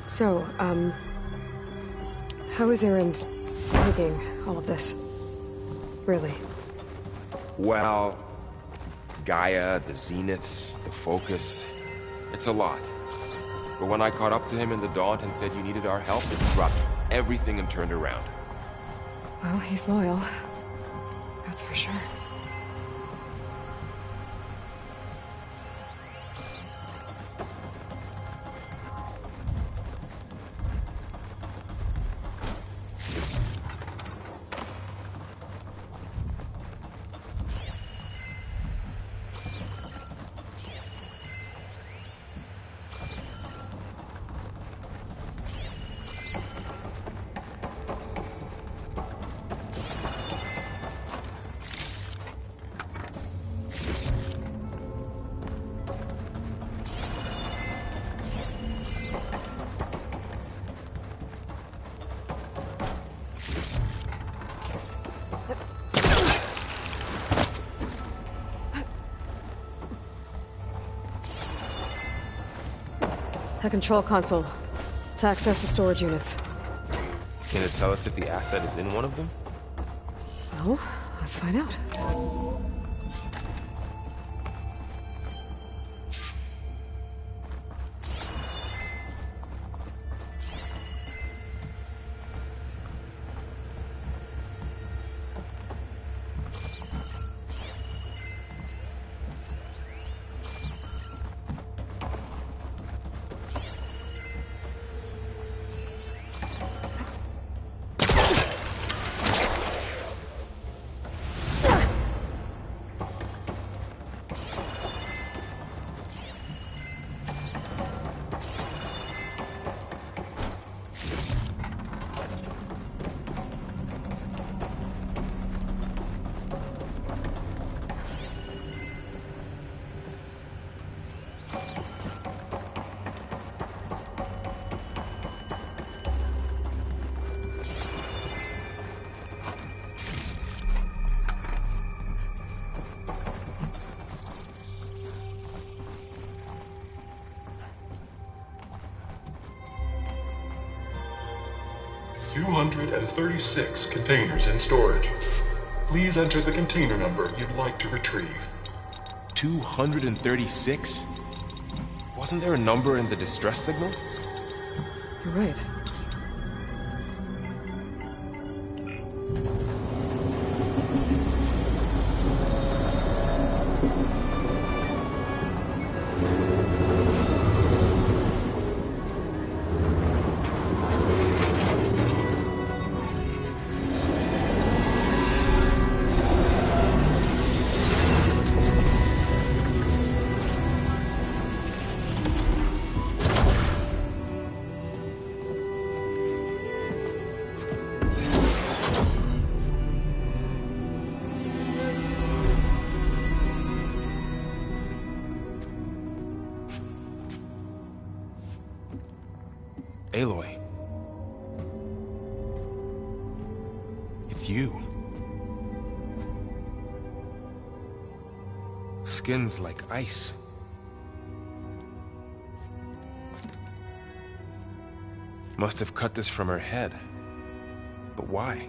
So, how is Erend taking all of this? Really? Well, Gaia, the Zeniths, the Focus. It's a lot. But when I caught up to him in the Daunt and said you needed our help, he dropped everything and turned around. Well, he's loyal. That's for sure. A control console. To access the storage units. Can it tell us if the asset is in one of them? Well, let's find out. 236 containers in storage. Please enter the container number you'd like to retrieve. 236? Wasn't there a number in the distress signal? You're right. Aloy. It's you. Skin's like ice. Must have cut this from her head. But why?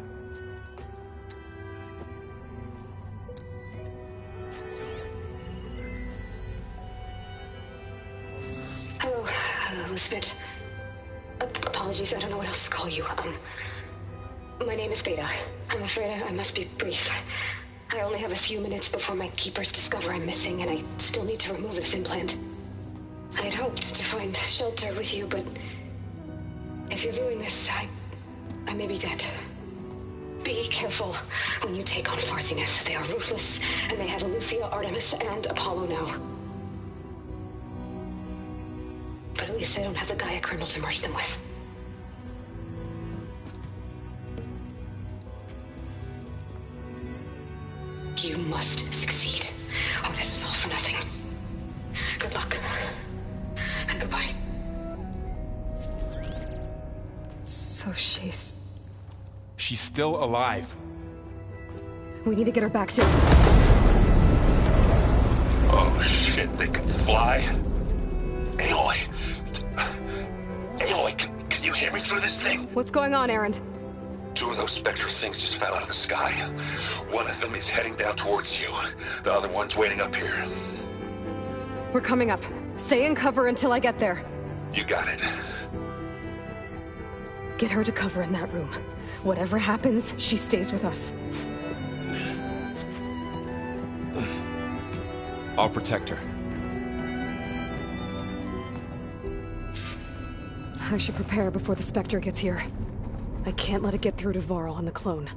Hello, Elizabeth. Apologies, I don't know what else to call you. My name is Beta. I'm afraid I must be brief. I only have a few minutes before my keepers discover I'm missing, and I still need to remove this implant. I had hoped to find shelter with you, but if you're viewing this, I may be dead. Be careful when you take on Farsiness. They are ruthless, and they have Eleuthia, Artemis, and Apollo now. But at least they don't have the Gaia kernel to merge them with. You must succeed. Oh, this was all for nothing. Good luck. And goodbye. So she's still alive. We need to get her back to... Oh shit, they can fly? Aloy! Aloy, can you hear me through this thing? What's going on, Erend? 2 of those Spectre things just fell out of the sky. One of them is heading down towards you. The other one's waiting up here. We're coming up. Stay in cover until I get there. You got it. Get her to cover in that room. Whatever happens, she stays with us. I'll protect her. I should prepare before the Spectre gets here. I can't let it get through to Varl and the clone.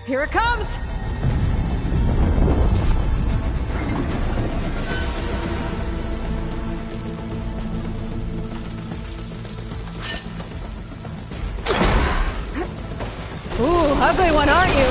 Here it comes! Ooh, ugly one, aren't you?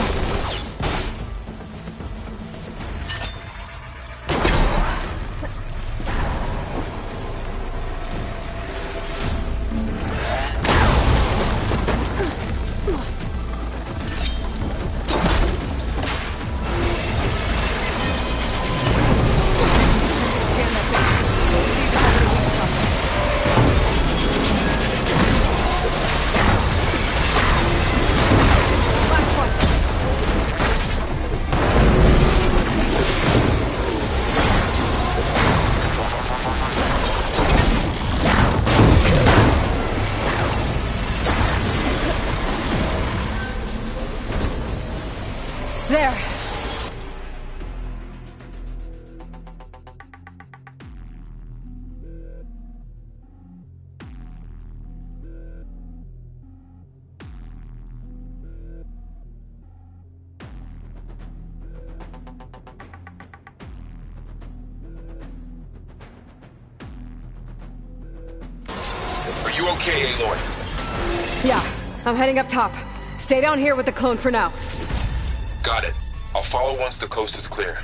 There. Are you okay, Aloy? Yeah, I'm heading up top. Stay down here with the clone for now. Got it. I'll follow once the coast is clear.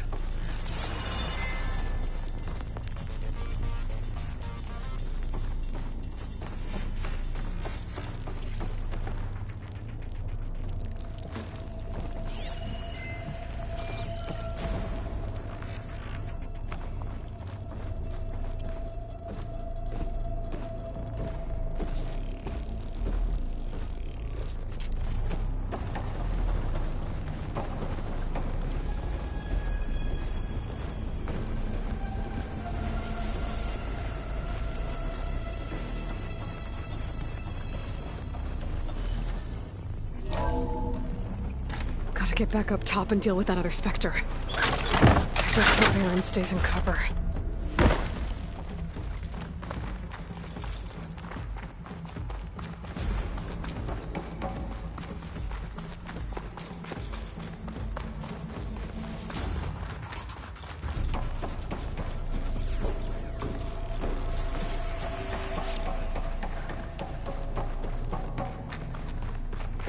Gotta get back up top and deal with that other Spectre. I just hope Aaron stays in cover.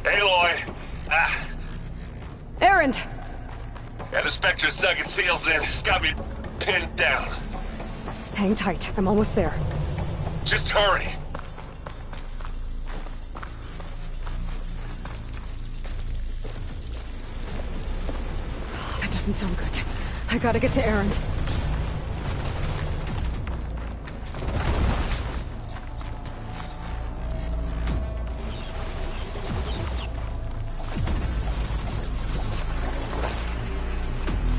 Aloy! Aaron! Yeah, the Spectre's dug its heels in. It's got me pinned down. Hang tight. I'm almost there. Just hurry. Oh, that doesn't sound good. I gotta get to Aaron.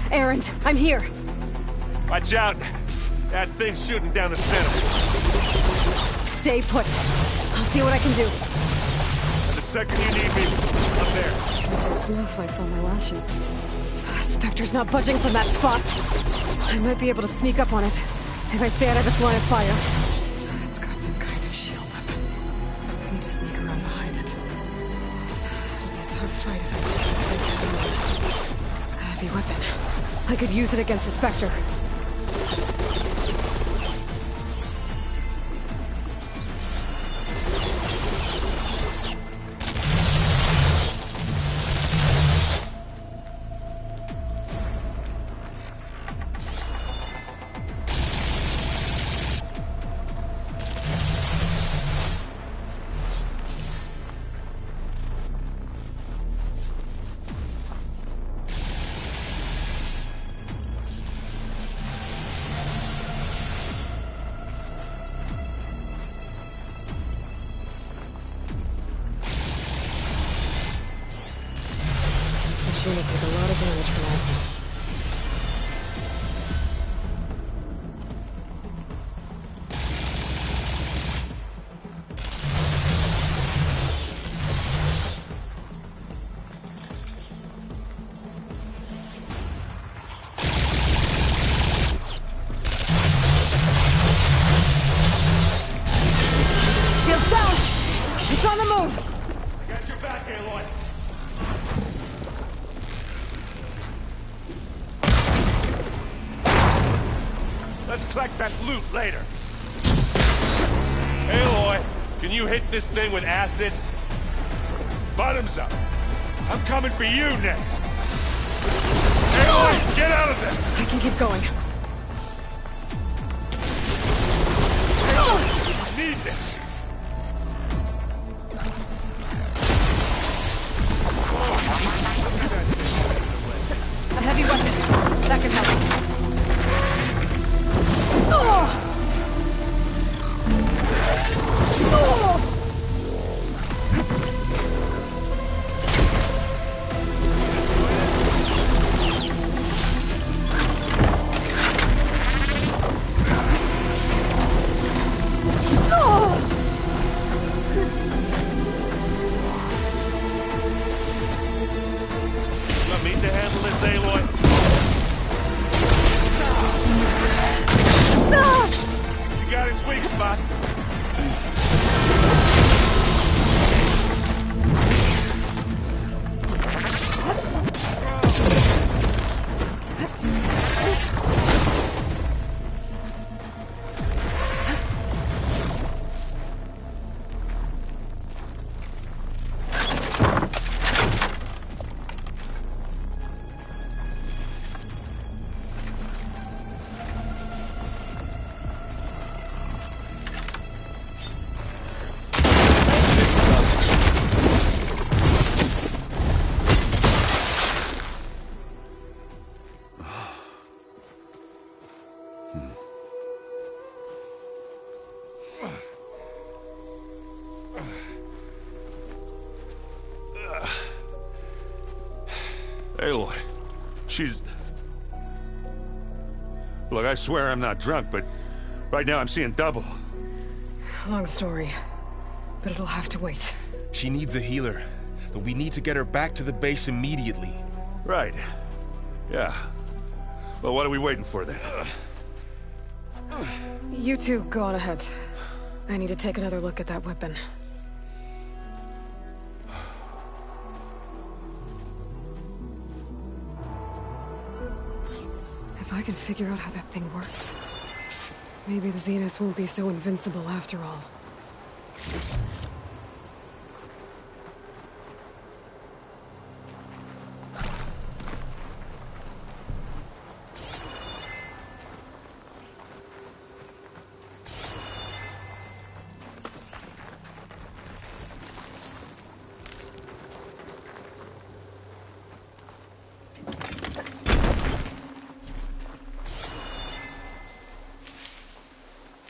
Aaron, I'm here. Watch out. That thing's shooting down the center. Stay put. I'll see what I can do. And the second you need me, I'm there. Smudging snowflakes on my lashes. Spectre's not budging from that spot. I might be able to sneak up on it if I stay out of its line of fire. It's got some kind of shield up. I need to sneak around behind it. It'll be a tough fight if I take it. A heavy weapon. I could use it against the Spectre. Machine will take a lot of damage from acid. Shield's down! It's on the move! I got your back, Aloy. Let's collect that loot later. Aloy, can you hit this thing with acid? Bottoms up. I'm coming for you next! Aloy, get out of there! I can keep going. I need this! A heavy weapon. That can help. Want me to handle this, Aloy? You got its weak spots. Aloy, she's... Look, I swear I'm not drunk, but right now I'm seeing double. Long story, but it'll have to wait. She needs a healer, but we need to get her back to the base immediately. Right. Yeah. Well, what are we waiting for then? You two go on ahead. I need to take another look at that weapon. If I can figure out how that thing works, maybe the Zeniths won't be so invincible after all.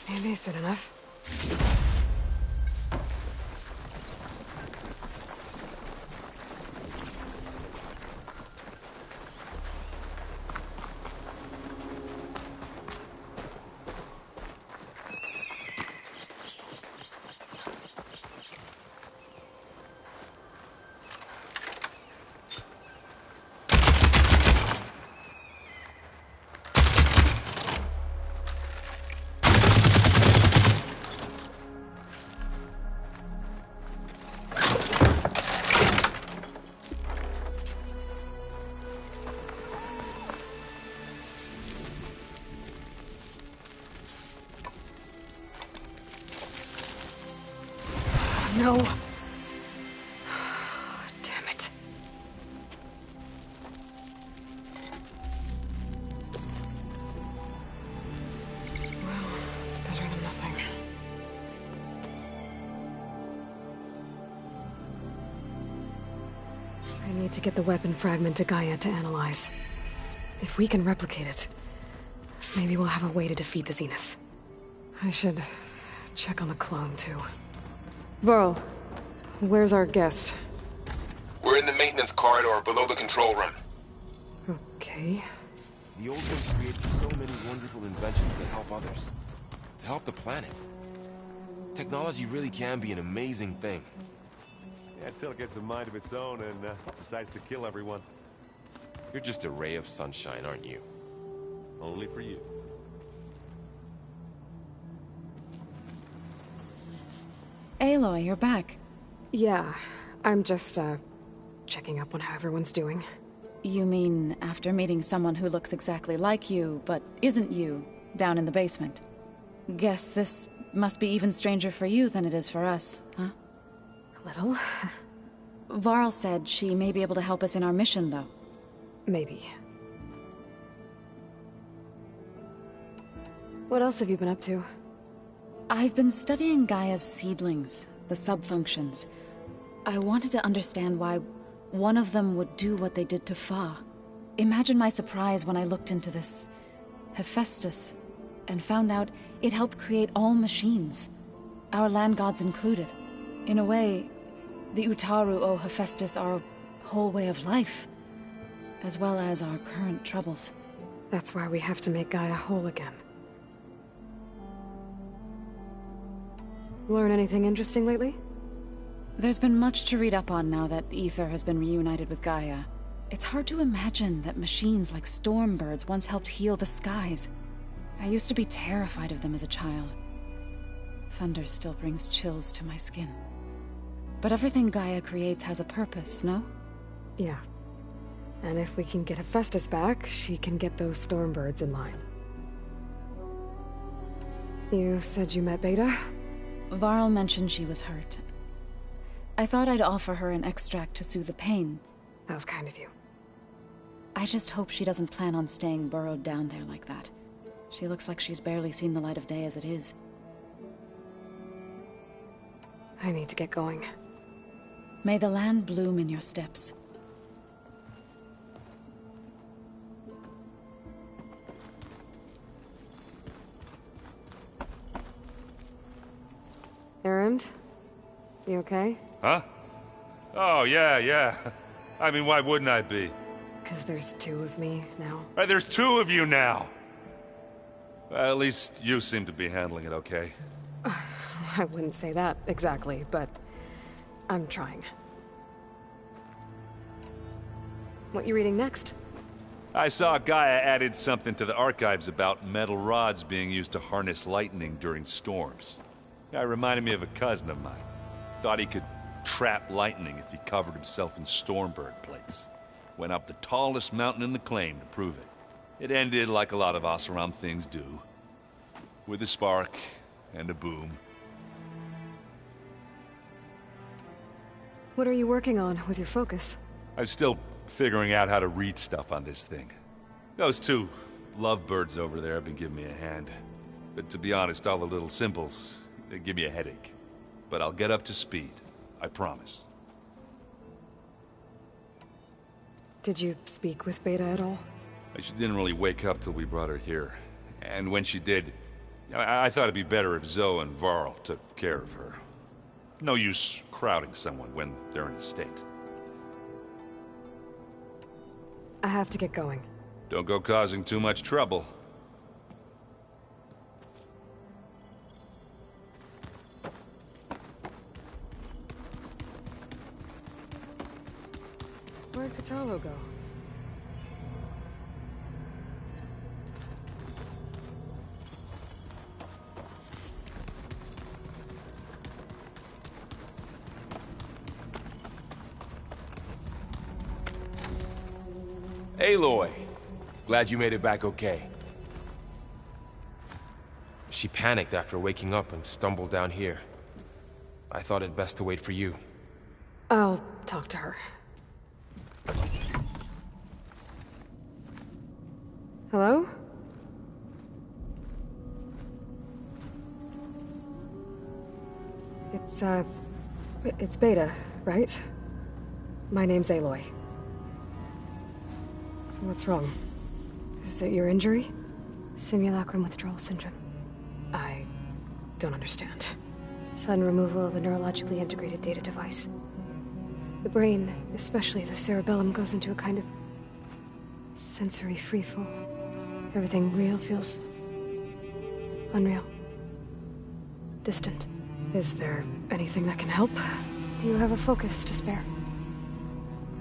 Maybe it's enough. No. Damn it. Well, it's better than nothing. I need to get the weapon fragment to Gaia to analyze. If we can replicate it, maybe we'll have a way to defeat the Zeniths. I should check on the clone, too. Varl, where's our guest? We're in the maintenance corridor below the control room. Okay. The old ones created so many wonderful inventions that help others. To help the planet. Technology really can be an amazing thing. Yeah, until it gets a mind of its own and decides to kill everyone. You're just a ray of sunshine, aren't you? Only for you. Aloy, you're back. Yeah, I'm just, checking up on how everyone's doing. You mean after meeting someone who looks exactly like you, but isn't you, down in the basement? Guess this must be even stranger for you than it is for us, huh? A little. Varl said she may be able to help us in our mission, though. Maybe. What else have you been up to? I've been studying Gaia's seedlings, the subfunctions. I wanted to understand why one of them would do what they did to Fa. Imagine my surprise when I looked into this Hephaestus and found out it helped create all machines, our land gods included. In a way, the Utaru owe Hephaestus our whole way of life, as well as our current troubles. That's why we have to make Gaia whole again. Learn anything interesting lately? There's been much to read up on now that Ether has been reunited with Gaia. It's hard to imagine that machines like Stormbirds once helped heal the skies. I used to be terrified of them as a child. Thunder still brings chills to my skin. But everything Gaia creates has a purpose, no? Yeah. And if we can get Hephaestus back, she can get those Stormbirds in line. You said you met Beta? Varl mentioned she was hurt. I thought I'd offer her an extract to soothe the pain. That was kind of you. I just hope she doesn't plan on staying burrowed down there like that. She looks like she's barely seen the light of day as it is. I need to get going. May the land bloom in your steps. Erend? You okay? Huh? Oh, yeah. I mean, why wouldn't I be? 'Cause there's two of me now. There's two of you now! Well, at least you seem to be handling it okay. I wouldn't say that exactly, but I'm trying. What you reading next? I saw Gaia added something to the archives about metal rods being used to harness lightning during storms. Guy reminded me of a cousin of mine. Thought he could trap lightning if he covered himself in Stormbird plates. Went up the tallest mountain in the claim to prove it. It ended like a lot of Oseram things do. With a spark and a boom. What are you working on with your focus? I'm still figuring out how to read stuff on this thing. Those two lovebirds over there have been giving me a hand. But to be honest, all the little symbols, they give me a headache. But I'll get up to speed. I promise. Did you speak with Beta at all? She didn't really wake up till we brought her here. And when she did, I thought it'd be better if Zoe and Varl took care of her. No use crowding someone when they're in a state. I have to get going. Don't go causing too much trouble. Where'd Patalo go? Aloy! Glad you made it back okay. She panicked after waking up and stumbled down here. I thought it best to wait for you. I'll talk to her. Hello? It's Beta, right? My name's Aloy. What's wrong? Is it your injury? Simulacrum withdrawal syndrome. I don't understand. Sudden removal of a neurologically integrated data device. The brain, especially the cerebellum, goes into a kind of sensory freefall. Everything real feels unreal. Distant. Is there anything that can help? Do you have a focus to spare?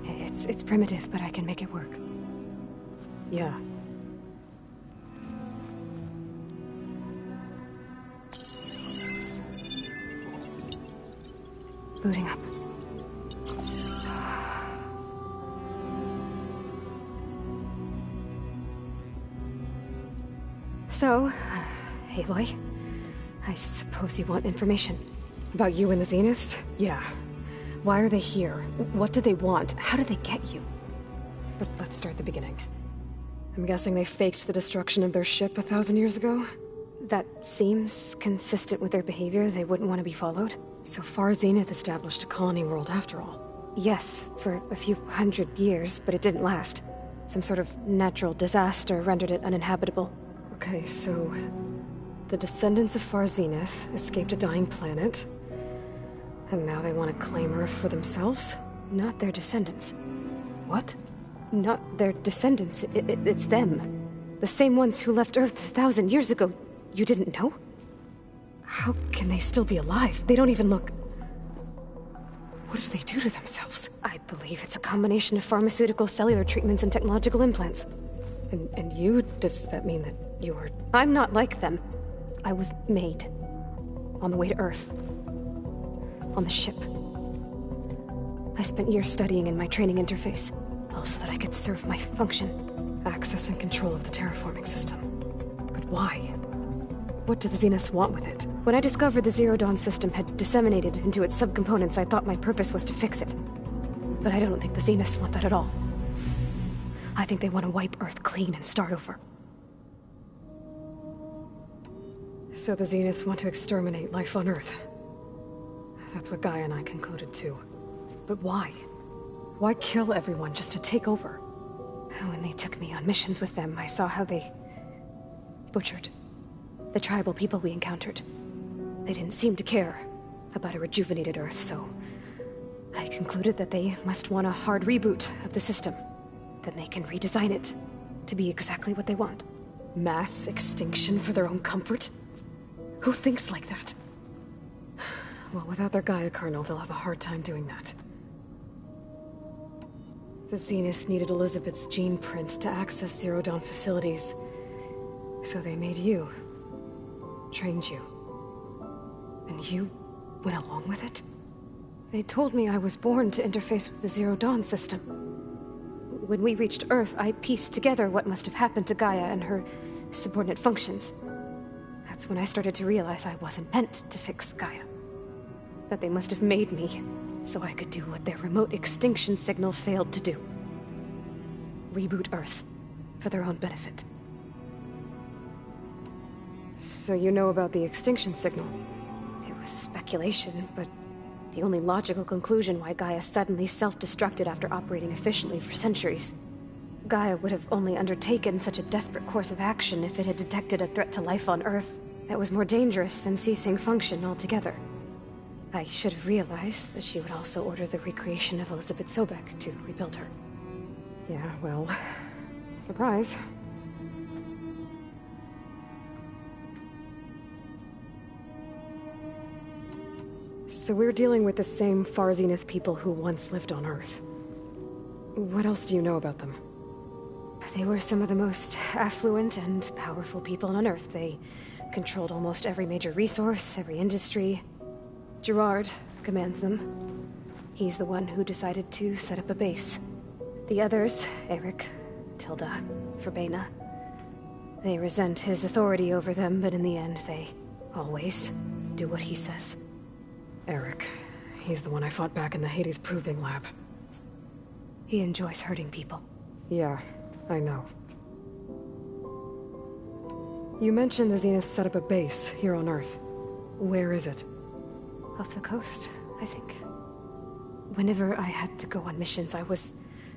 It's primitive, but I can make it work. Yeah. Booting up. So, Aloy, I suppose you want information. About you and the Zeniths? Yeah. Why are they here? What do they want? How did they get you? But let's start at the beginning. I'm guessing they faked the destruction of their ship 1,000 years ago? That seems consistent with their behavior. They wouldn't want to be followed. So Far Zenith established a colony world after all. Yes, for a few hundred years, but it didn't last. Some sort of natural disaster rendered it uninhabitable. Okay, so the descendants of Far Zenith escaped a dying planet, and now they want to claim Earth for themselves? Not their descendants. What? Not their descendants. It's them. The same ones who left Earth 1,000 years ago. You didn't know? How can they still be alive? They don't even look... What did they do to themselves? I believe it's a combination of pharmaceutical, cellular treatments, and technological implants. And you? Does that mean that you are... I'm not like them. I was made. On the way to Earth. On the ship. I spent years studying in my training interface. All so that I could serve my function. Access and control of the terraforming system. But why? What do the Zeniths want with it? When I discovered the Zero Dawn system had disseminated into its subcomponents, I thought my purpose was to fix it. But I don't think the Zeniths want that at all. I think they want to wipe Earth clean and start over. So the Zeniths want to exterminate life on Earth. That's what Gaia and I concluded too. But why? Why kill everyone just to take over? When they took me on missions with them, I saw how they butchered the tribal people we encountered. They didn't seem to care about a rejuvenated Earth, so I concluded that they must want a hard reboot of the system. Then they can redesign it to be exactly what they want. Mass extinction for their own comfort? Who thinks like that? Well, without their Gaia kernel, they'll have a hard time doing that. The Zeniths needed Elizabeth's gene print to access Zero Dawn facilities. So they made you. Trained you. And you went along with it? They told me I was born to interface with the Zero Dawn system. When we reached Earth, I pieced together what must have happened to Gaia and her subordinate functions. That's when I started to realize I wasn't meant to fix Gaia. That they must have made me so I could do what their remote extinction signal failed to do. Reboot Earth, for their own benefit. So you know about the extinction signal? It was speculation, but the only logical conclusion why Gaia suddenly self-destructed after operating efficiently for centuries. Gaia would have only undertaken such a desperate course of action if it had detected a threat to life on Earth that was more dangerous than ceasing function altogether. I should have realized that she would also order the recreation of Elizabeth Sobek to rebuild her. Yeah, well, surprise. So we're dealing with the same Far Zenith people who once lived on Earth. What else do you know about them? They were some of the most affluent and powerful people on Earth. They controlled almost every major resource, every industry. Gerard commands them. He's the one who decided to set up a base. The others, Eric, Tilda, Verbena, they resent his authority over them, but in the end, they always do what he says. Eric, he's the one I fought back in the Hades Proving Lab. He enjoys hurting people. Yeah, I know. You mentioned the Zenith set up a base here on Earth. Where is it? Off the coast, I think. Whenever I had to go on missions, I was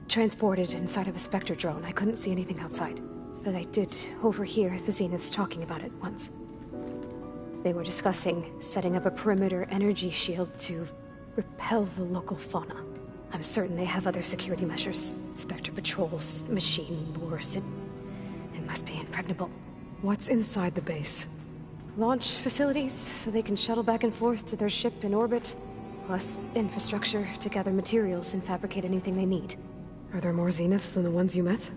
transported inside of a Spectre drone. I couldn't see anything outside. But I did overhear the Zeniths talking about it once. They were discussing setting up a perimeter energy shield to repel the local fauna. I'm certain they have other security measures. Spectre patrols, machine lures. It must be impregnable. What's inside the base? Launch facilities, so they can shuttle back and forth to their ship in orbit. Plus infrastructure to gather materials and fabricate anything they need. Are there more Zeniths than the ones you met?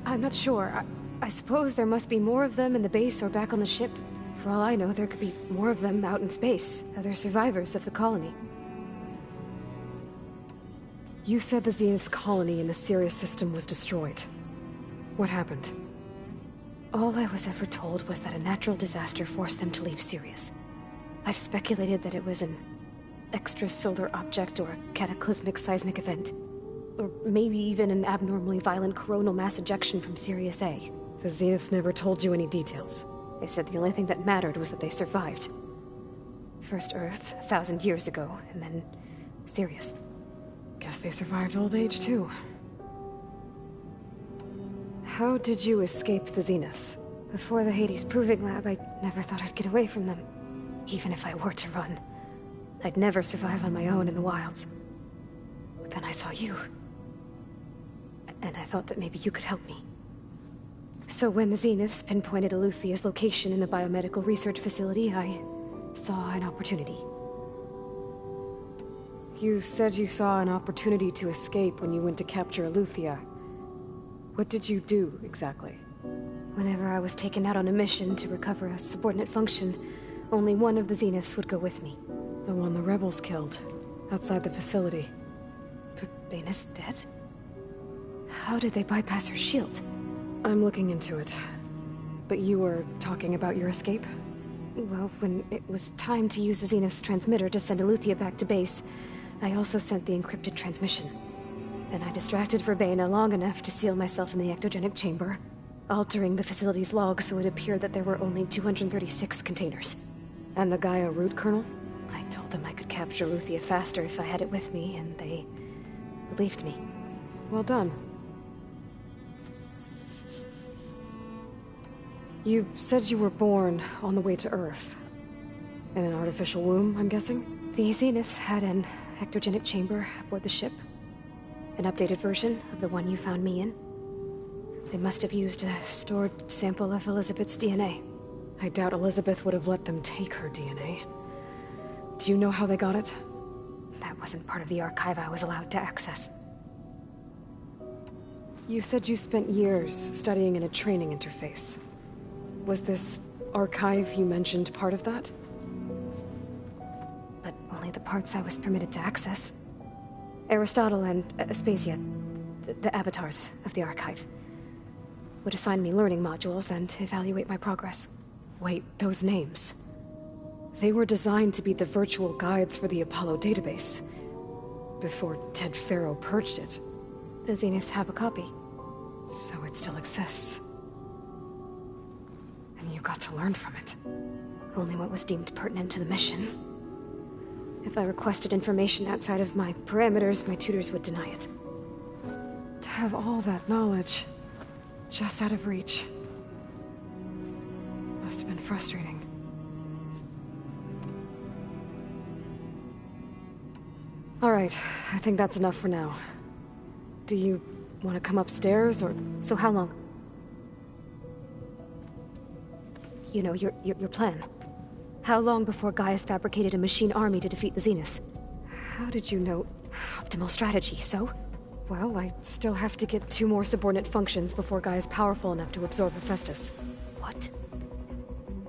I'm not sure. I suppose there must be more of them in the base or back on the ship. For all I know, there could be more of them out in space, other survivors of the colony. You said the Zenith's colony in the Sirius system was destroyed. What happened? All I was ever told was that a natural disaster forced them to leave Sirius. I've speculated that it was an extrasolar object or a cataclysmic seismic event. Or maybe even an abnormally violent coronal mass ejection from Sirius A. The Zeniths never told you any details. They said the only thing that mattered was that they survived. First Earth, 1,000 years ago, and then Sirius. Guess they survived old age, too. How did you escape the Zeniths? Before the Hades Proving Lab, I never thought I'd get away from them. Even if I were to run. I'd never survive on my own in the wilds. But then I saw you. And I thought that maybe you could help me. So when the Zeniths pinpointed Eluthia's location in the biomedical research facility, I saw an opportunity. You said you saw an opportunity to escape when you went to capture Eluthia. What did you do, exactly? Whenever I was taken out on a mission to recover a subordinate function, only one of the Zeniths would go with me. The one the rebels killed, outside the facility. Baina's dead? How did they bypass her shield? I'm looking into it. But you were talking about your escape? Well, when it was time to use the Zenith's transmitter to send Eluthia back to base, I also sent the encrypted transmission. Then I distracted Verbena long enough to seal myself in the ectogenic chamber, altering the facility's log so it appeared that there were only 236 containers. And the Gaia root kernel? I told them I could capture Eluthia faster if I had it with me, and they believed me. Well done. You said you were born on the way to Earth. In an artificial womb, I'm guessing? The Zeniths had an ectogenic chamber aboard the ship. An updated version of the one you found me in. They must have used a stored sample of Elizabeth's DNA. I doubt Elizabeth would have let them take her DNA. Do you know how they got it? That wasn't part of the archive I was allowed to access. You said you spent years studying in a training interface. Was this archive you mentioned part of that? But only the parts I was permitted to access. Aristotle and Aspasia, the avatars of the archive, would assign me learning modules and evaluate my progress. Wait, those names. They were designed to be the virtual guides for the Apollo database. Before Ted Faro purged it. The Zeniths have a copy. So it still exists. And you got to learn from it. Only what was deemed pertinent to the mission. If I requested information outside of my parameters, my tutors would deny it. To have all that knowledge, just out of reach. Must have been frustrating. All right, I think that's enough for now. Do you want to come upstairs, or... So how long? You know, your plan. How long before Gaius fabricated a machine army to defeat the Zeniths? How did you know? Optimal strategy, so? Well, I still have to get 2 more subordinate functions before Gaia's powerful enough to absorb Hephaestus. What?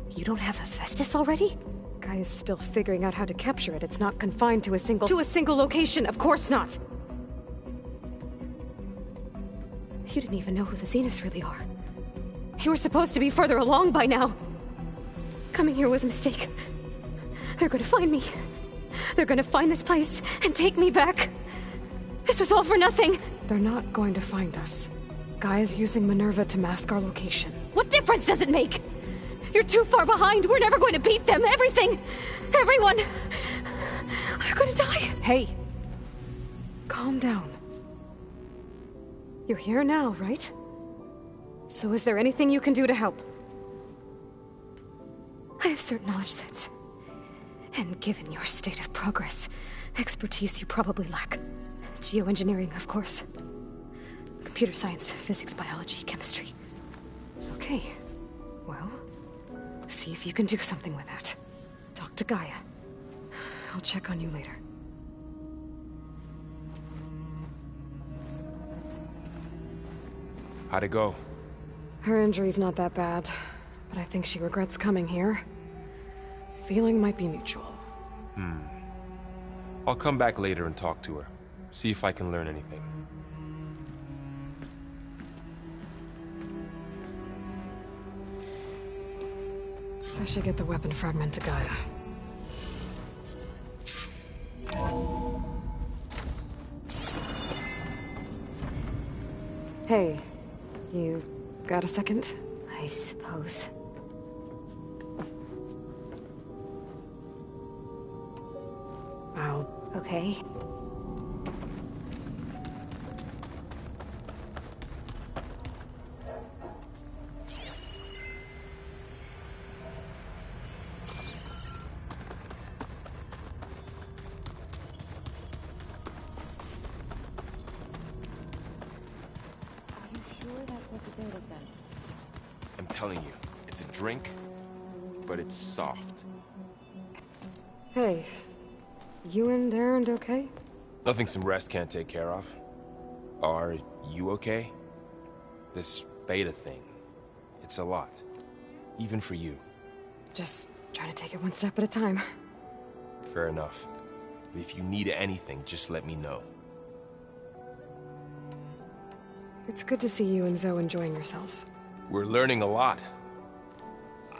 You don't have Hephaestus already? Gaia's still figuring out how to capture it. It's not confined to a single... To a single location, of course not! You didn't even know who the Zeniths really are. You were supposed to be further along by now. Coming here was a mistake. They're gonna find me. They're gonna find this place and take me back. This was all for nothing. They're not going to find us. Gaia's using Minerva to mask our location. What difference does it make? You're too far behind. We're never going to beat them. Everything. Everyone. They're gonna die. Hey. Calm down. You're here now, right? So is there anything you can do to help? I have certain knowledge sets. And given your state of progress, expertise you probably lack. Geoengineering, of course. Computer science, physics, biology, chemistry. Okay. Well, see if you can do something with that. Talk to Gaia. I'll check on you later. How'd it go? Her injury's not that bad, but I think she regrets coming here. Feeling might be mutual. I'll come back later and talk to her. See if I can learn anything. I should get the weapon fragment to Gaia. Hey, you got a second? I suppose. I'll... Okay. I'm telling you, it's a drink, but it's soft. Hey, you and Aaron okay? Nothing some rest can't take care of. Are you okay? This beta thing, it's a lot. Even for you. Just trying to take it one step at a time. Fair enough. But if you need anything, just let me know. It's good to see you and Zoe enjoying yourselves. We're learning a lot.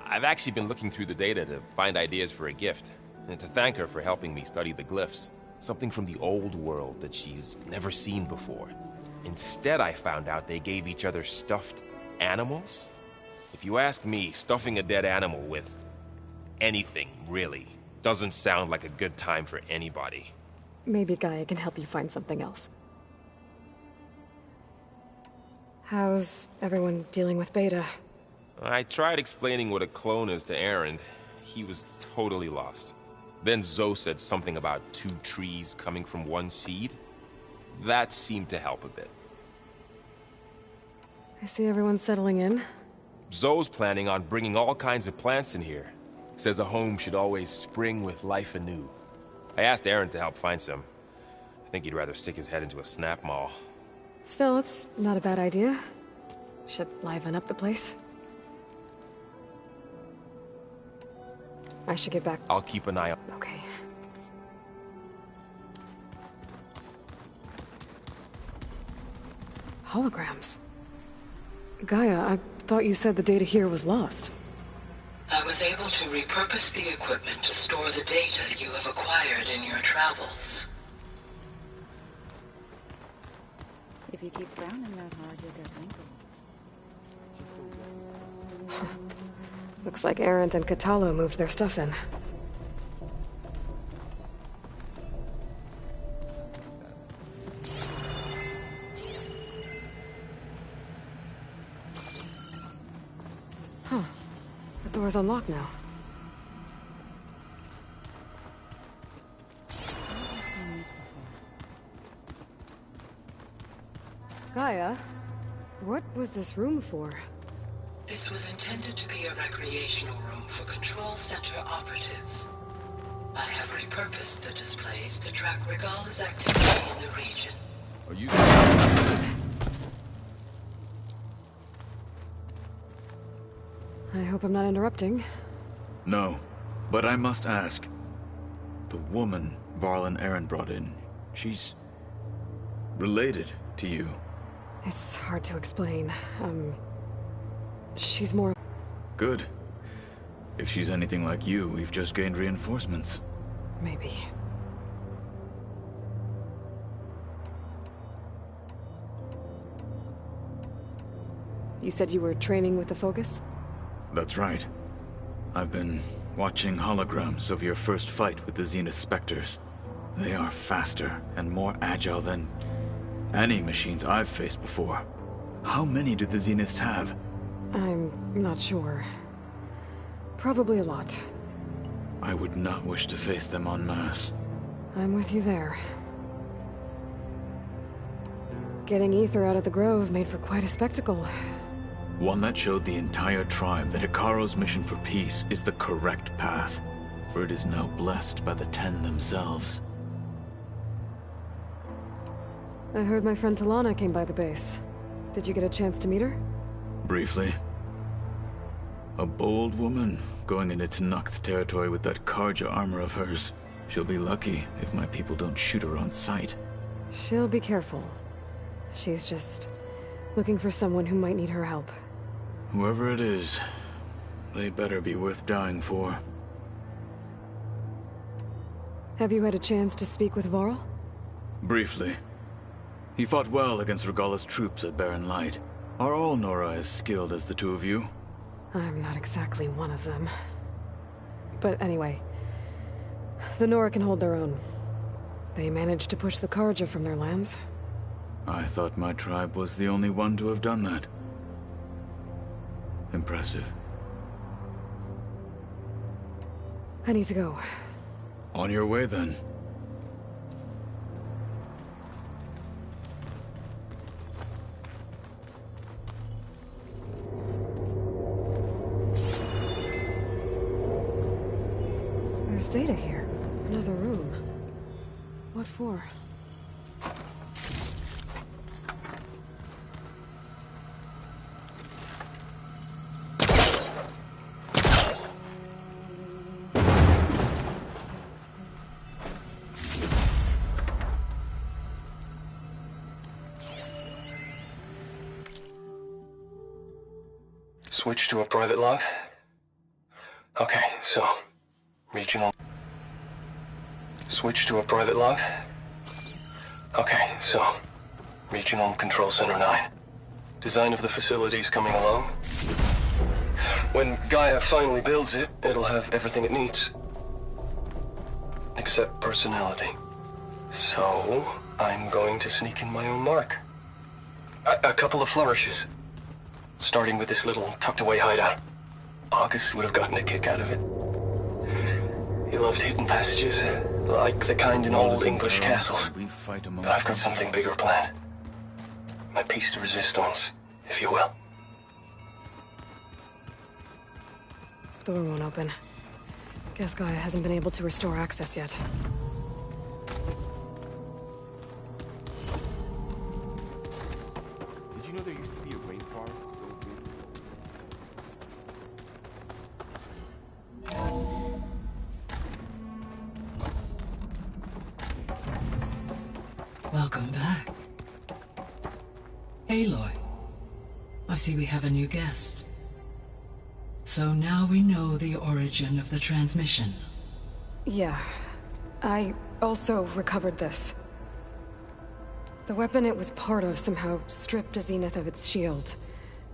I've actually been looking through the data to find ideas for a gift, and to thank her for helping me study the glyphs. Something from the old world that she's never seen before. Instead, I found out they gave each other stuffed animals. If you ask me, stuffing a dead animal with anything, really, doesn't sound like a good time for anybody. Maybe Gaia can help you find something else. How's everyone dealing with Beta? I tried explaining what a clone is to Aaron. He was totally lost. Then Zoe said something about 2 trees coming from 1 seed. That seemed to help a bit. I see everyone's settling in. Zoe's planning on bringing all kinds of plants in here. Says a home should always spring with life anew. I asked Aaron to help find some. I think he'd rather stick his head into a snap mall. Still, it's not a bad idea. Should liven up the place. I should get back. I'll keep an eye on. Okay. Holograms. Gaia, I thought you said the data here was lost. I was able to repurpose the equipment to store the data you have acquired in your travels. If you keep frowning that hard, you'll get wrinkles. Looks like Arendt and Catalo moved their stuff in. Huh. The door's unlocked now. Gaia, what was this room for? This was intended to be a recreational room for Control Center operatives. I have repurposed the displays to track Regala's activity in the region. Are you... I hope I'm not interrupting. No, but I must ask. The woman Varl and Aaron brought in, she's... related to you. It's hard to explain. She's more... Good. If she's anything like you, we've just gained reinforcements. Maybe. You said you were training with the Focus? That's right. I've been watching holograms of your first fight with the Zenith Spectres. They are faster and more agile than any machines I've faced before. How many do the Zeniths have? I'm not sure. Probably a lot. I would not wish to face them en masse. I'm with you there. Getting Ether out of the Grove made for quite a spectacle. One that showed the entire tribe that Ikaro's mission for peace is the correct path, for it is now blessed by the Ten themselves. I heard my friend Talana came by the base. Did you get a chance to meet her? Briefly. A bold woman going into Tenakth territory with that Karja armor of hers. She'll be lucky if my people don't shoot her on sight. She'll be careful. She's just looking for someone who might need her help. Whoever it is, they better be worth dying for. Have you had a chance to speak with Varl? Briefly. He fought well against Regalla's troops at Barren Light. Are all Nora as skilled as the two of you? I'm not exactly one of them. But anyway, the Nora can hold their own. They managed to push the Karja from their lands. I thought my tribe was the only one to have done that. Impressive. I need to go. On your way, then. There's data here. Another room. What for? Switch to a private log? Okay, so... regional... Switch to a private log? Okay, so... Regional Control Center 9. Design of the facility's coming along. When Gaia finally builds it, it'll have everything it needs. Except personality. So, I'm going to sneak in my own mark. A couple of flourishes. Starting with this little tucked-away hideout. August would have gotten a kick out of it. He loved hidden passages, like the kind in old English castles. But I've got something bigger planned. My piece de resistance, if you will. Door won't open. Guess Gaia hasn't been able to restore access yet. Did you know there used to be a rainforest so big? Welcome back. Aloy, I see we have a new guest. So now we know the origin of the transmission. Yeah. I also recovered this. The weapon it was part of somehow stripped Zenith of its shield,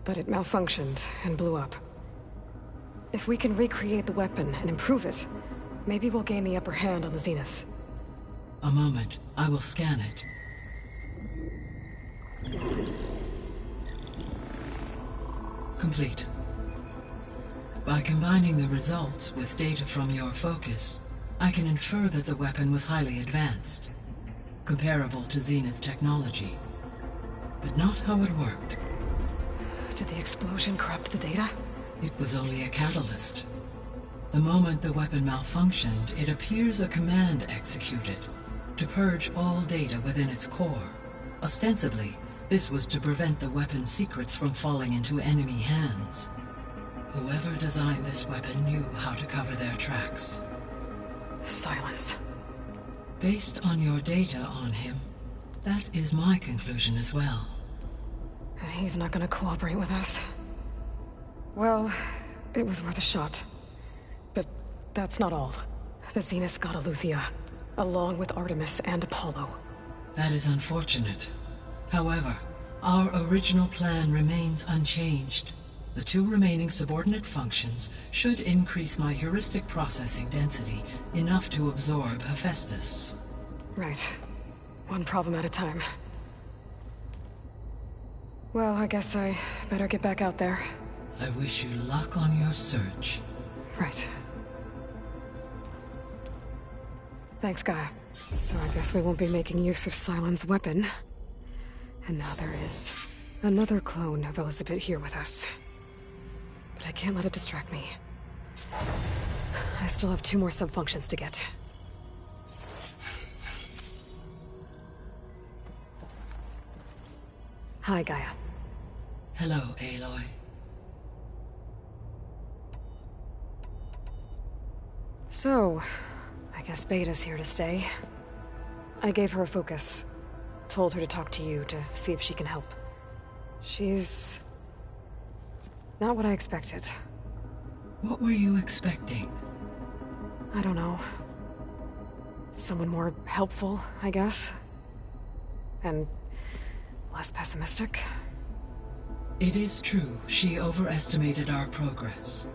but it malfunctioned and blew up. If we can recreate the weapon and improve it, maybe we'll gain the upper hand on the Zeniths. A moment, I will scan it. Complete. By combining the results with data from your focus, I can infer that the weapon was highly advanced, comparable to Zenith technology, but not how it worked. Did the explosion corrupt the data? It was only a catalyst. The moment the weapon malfunctioned, it appears a command executed to purge all data within its core. Ostensibly, this was to prevent the weapon's secrets from falling into enemy hands. Whoever designed this weapon knew how to cover their tracks. Silence. Based on your data on him, that is my conclusion as well. And he's not gonna cooperate with us. Well, it was worth a shot. But that's not all. The Zeniths got Eleuthia, along with Artemis and Apollo. That is unfortunate. However, our original plan remains unchanged. The two remaining subordinate functions should increase my heuristic processing density enough to absorb Hephaestus. Right. One problem at a time. Well, I guess I better get back out there. I wish you luck on your search. Right. Thanks, Gaia. So I guess we won't be making use of Sylens' weapon. And now there is another clone of Elizabeth here with us. But I can't let it distract me. I still have 2 more subfunctions to get. Hi, Gaia. Hello, Aloy. So, I guess Beta's here to stay. I gave her a focus. Told her to talk to you to see if she can help. She's... not what I expected. What were you expecting? I don't know. Someone more helpful, I guess. And less pessimistic. It is true she overestimated our progress.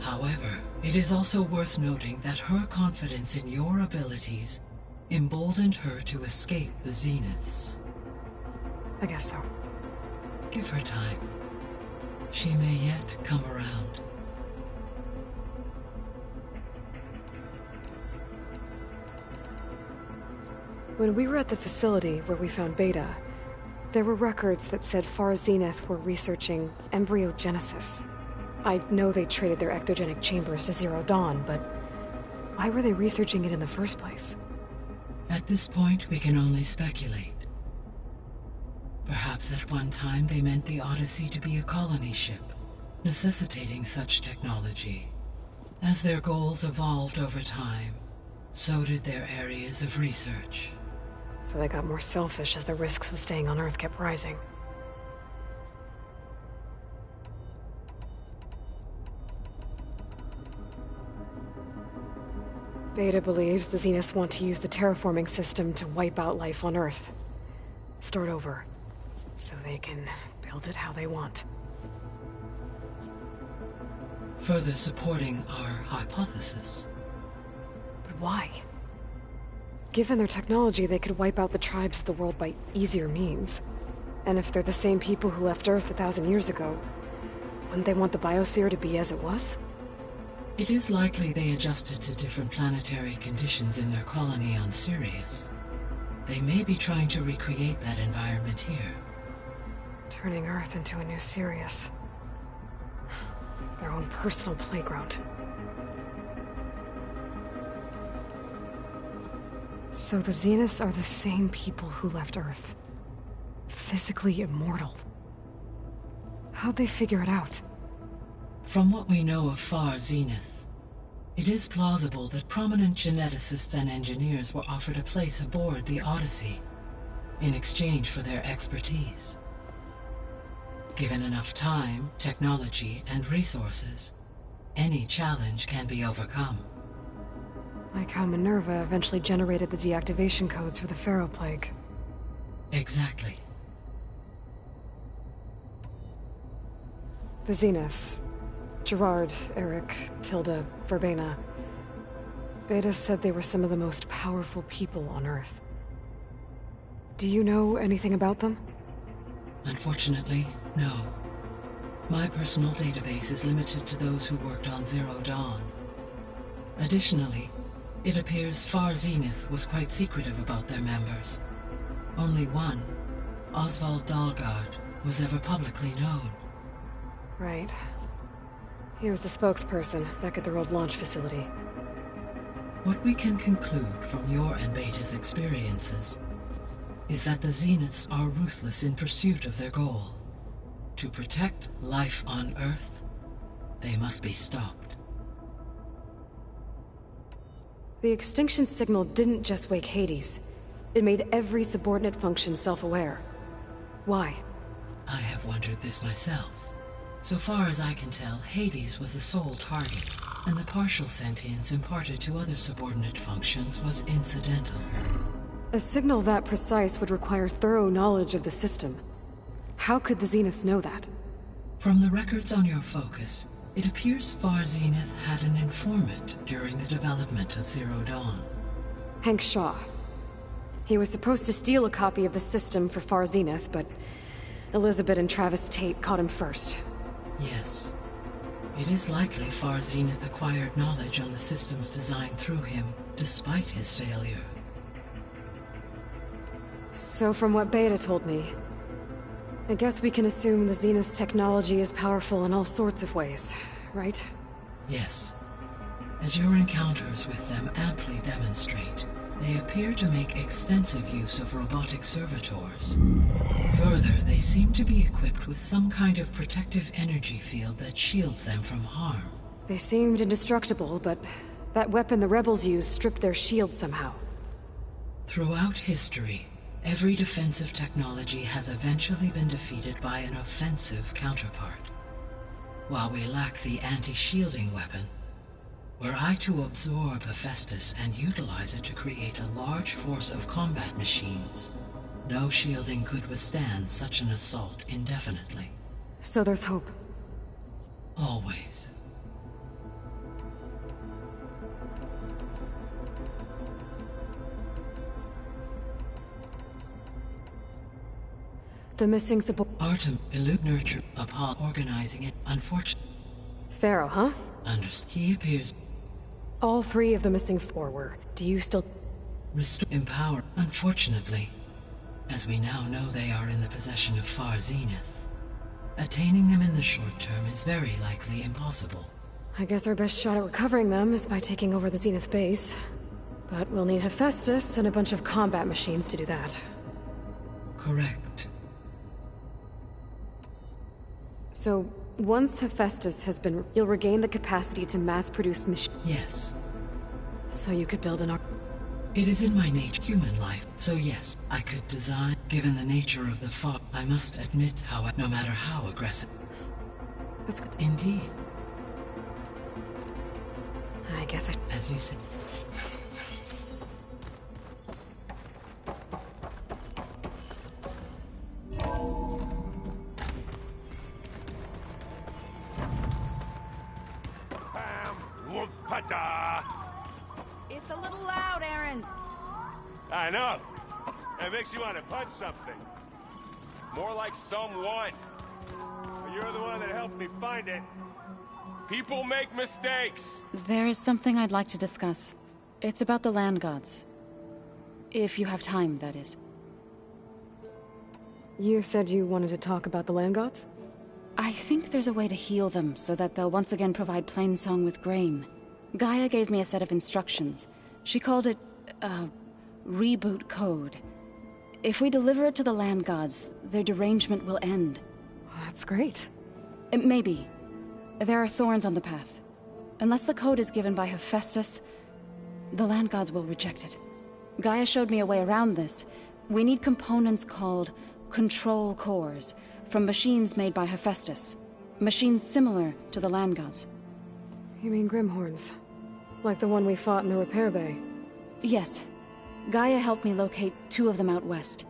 However, it is also worth noting that her confidence in your abilities emboldened her to escape the Zeniths. I guess so. Give her time. She may yet come around. When we were at the facility where we found Beta, there were records that said Far Zenith were researching embryogenesis. I know they traded their ectogenic chambers to Zero Dawn, but why were they researching it in the first place? At this point, we can only speculate. Perhaps at one time they meant the Odyssey to be a colony ship, necessitating such technology. As their goals evolved over time, so did their areas of research. So they got more selfish as the risks of staying on Earth kept rising. Beta believes the Zeniths want to use the terraforming system to wipe out life on Earth. Start over, so they can build it how they want. Further supporting our hypothesis. But why? Given their technology, they could wipe out the tribes of the world by easier means. And if they're the same people who left Earth 1,000 years ago, wouldn't they want the biosphere to be as it was? It is likely they adjusted to different planetary conditions in their colony on Sirius. They may be trying to recreate that environment here. Turning Earth into a new Sirius. Their own personal playground. So the Zeniths are the same people who left Earth. Physically immortal. How'd they figure it out? From what we know of Far Zenith, it is plausible that prominent geneticists and engineers were offered a place aboard the Odyssey in exchange for their expertise. Given enough time, technology, and resources, any challenge can be overcome. Like how Minerva eventually generated the deactivation codes for the Pharaoh Plague. Exactly. The Zeniths. Gerard, Eric, Tilda, Verbena. Beta said they were some of the most powerful people on Earth. Do you know anything about them? Unfortunately, no. My personal database is limited to those who worked on Zero Dawn. Additionally, it appears Far Zenith was quite secretive about their members. Only one, Oswald Dahlgard, was ever publicly known. Right. He was the spokesperson back at their old launch facility. What we can conclude from your and Beta's experiences is that the Zeniths are ruthless in pursuit of their goal. To protect life on Earth, they must be stopped. The extinction signal didn't just wake Hades. It made every subordinate function self-aware. Why? I have wondered this myself. So far as I can tell, Hades was the sole target, and the partial sentience imparted to other subordinate functions was incidental. A signal that precise would require thorough knowledge of the system. How could the Zeniths know that? From the records on your focus, it appears Far Zenith had an informant during the development of Zero Dawn. Hank Shaw. He was supposed to steal a copy of the system for Far Zenith, but Elizabeth and Travis Tate caught him first. Yes. It is likely Far Zenith acquired knowledge on the system's design through him, despite his failure. So from what Beta told me, I guess we can assume the Zenith's technology is powerful in all sorts of ways, right? Yes. As your encounters with them amply demonstrate, they appear to make extensive use of robotic servitors. Further, they seem to be equipped with some kind of protective energy field that shields them from harm. They seemed indestructible, but that weapon the rebels used stripped their shield somehow. Throughout history, every defensive technology has eventually been defeated by an offensive counterpart. While we lack the anti-shielding weapon, were I to absorb Hephaestus and utilize it to create a large force of combat machines, No shielding could withstand such an assault indefinitely. So there's hope. Always. The missing support. Artem, elude nurture, upon organizing it, unfortunately. Pharaoh, huh? Understood. He appears. All three of the missing four were. Do you still... Empower, unfortunately. As we now know, they are in the possession of Far Zenith. Attaining them in the short term is very likely impossible. I guess our best shot at recovering them is by taking over the Zenith base. But we'll need Hephaestus and a bunch of combat machines to do that. Correct. So, once Hephaestus has been... You'll regain the capacity to mass-produce machines. Yes. So you could build an... It is in my nature, human life, so yes, I could design. Given the nature of the fog, I must admit, however, no matter how aggressive. That's good. Indeed. I guess I... As you say. It's a little loud, Aaron. I know. It makes you want to punch something. More like someone. You're the one that helped me find it. People make mistakes. There is something I'd like to discuss. It's about the land gods. If you have time, that is. You said you wanted to talk about the land gods? I think there's a way to heal them so that they'll once again provide Plainsong with grain. Gaia gave me a set of instructions. She called it, reboot code. If we deliver it to the land gods, their derangement will end. That's great. Maybe. There are thorns on the path. Unless the code is given by Hephaestus, the land gods will reject it. Gaia showed me a way around this. We need components called control cores, from machines made by Hephaestus. Machines similar to the land gods. You mean Grimhorns? Like the one we fought in the repair bay? Yes. Gaia helped me locate 2 of them out west.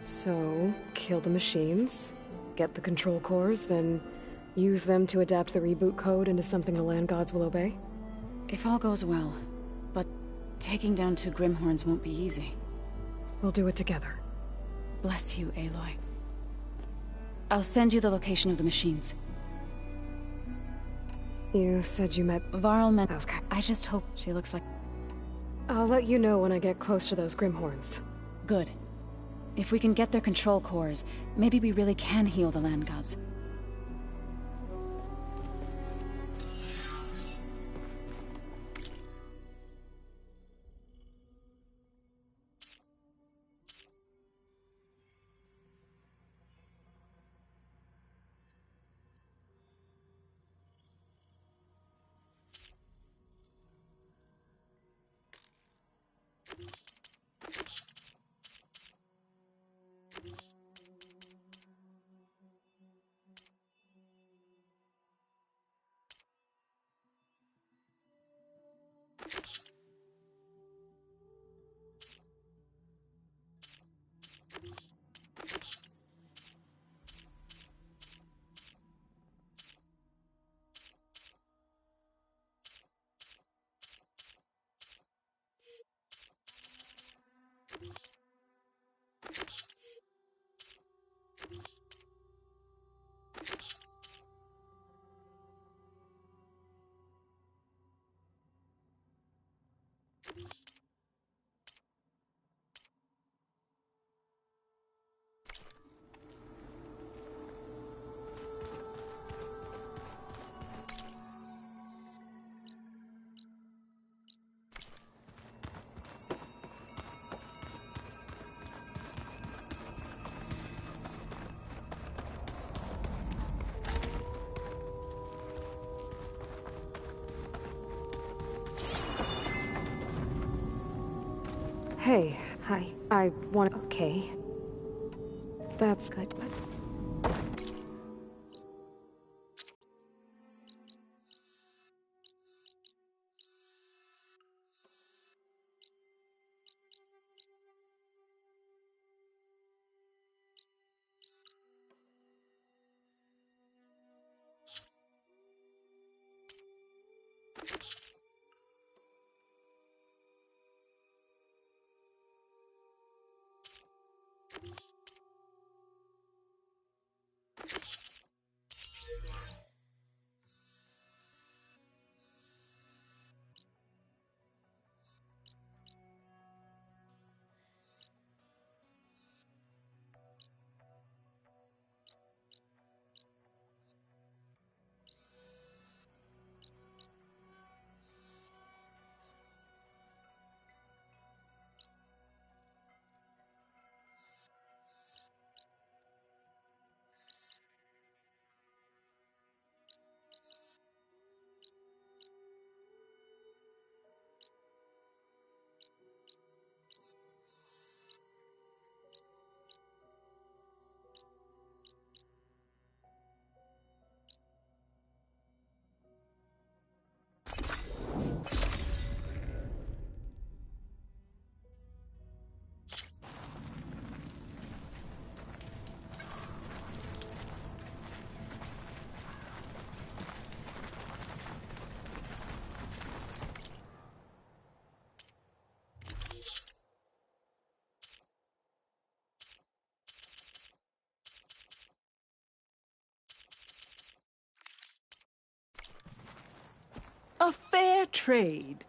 So, kill the machines, get the control cores, then use them to adapt the reboot code into something the land gods will obey? If all goes well. But taking down 2 Grimhorns won't be easy. We'll do it together. Bless you, Aloy. I'll send you the location of the machines. You said you met... Varl met... I just hope she looks like... I'll let you know when I get close to those Grimhorns. Good. If we can get their control cores, maybe we really can heal the land gods. Hey, hi. I want... Okay. That's good, but... A fair trade.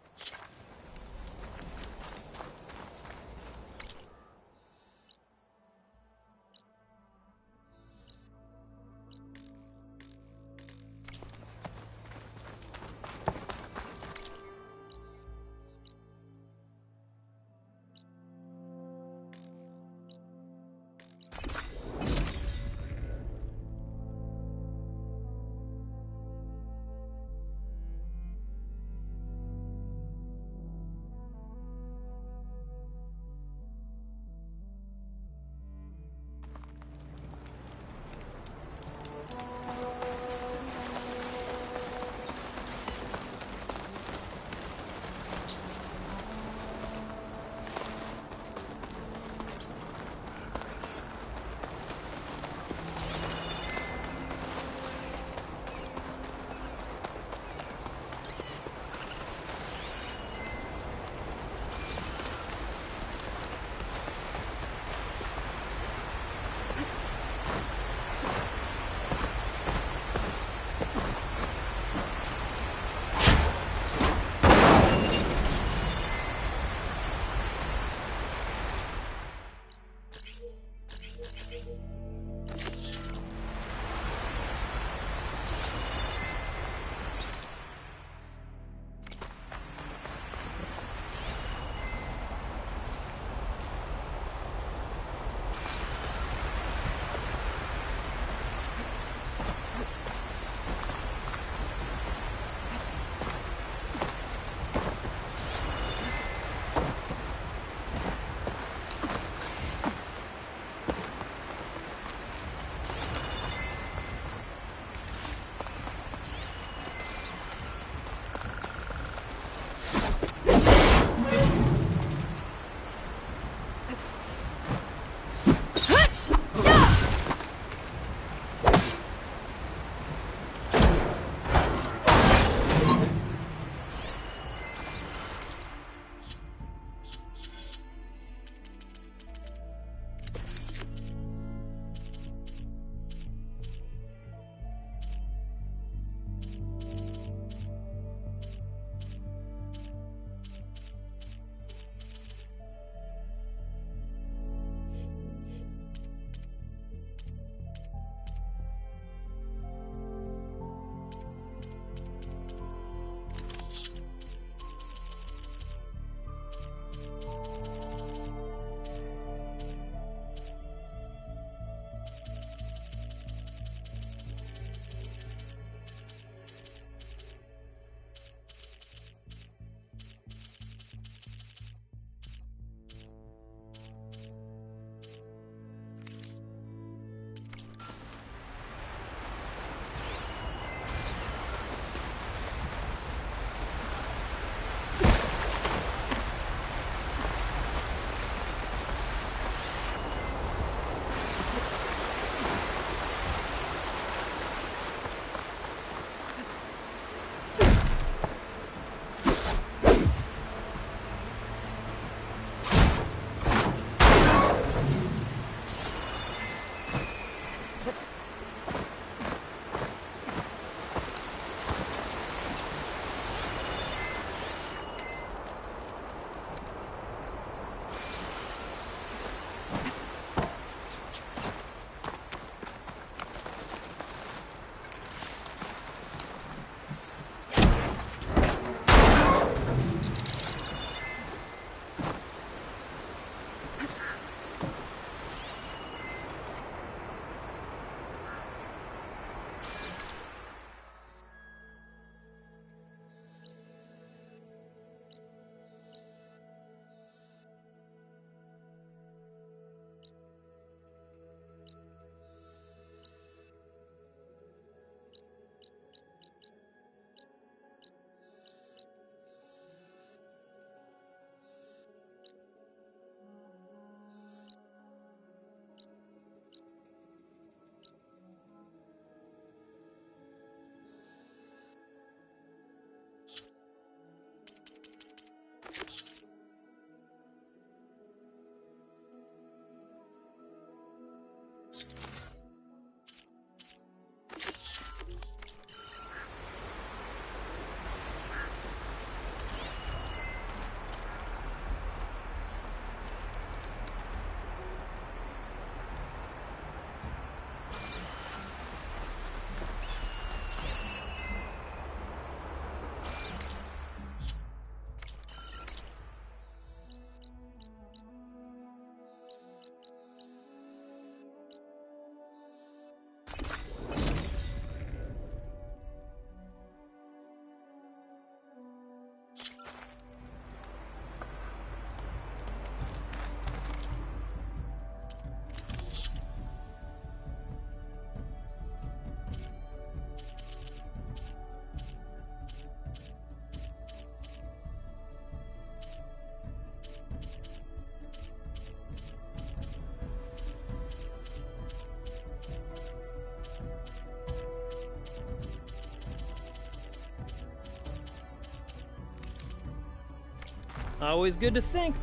Always good to think.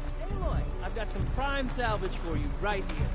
Aloy, I've got some prime salvage for you right here.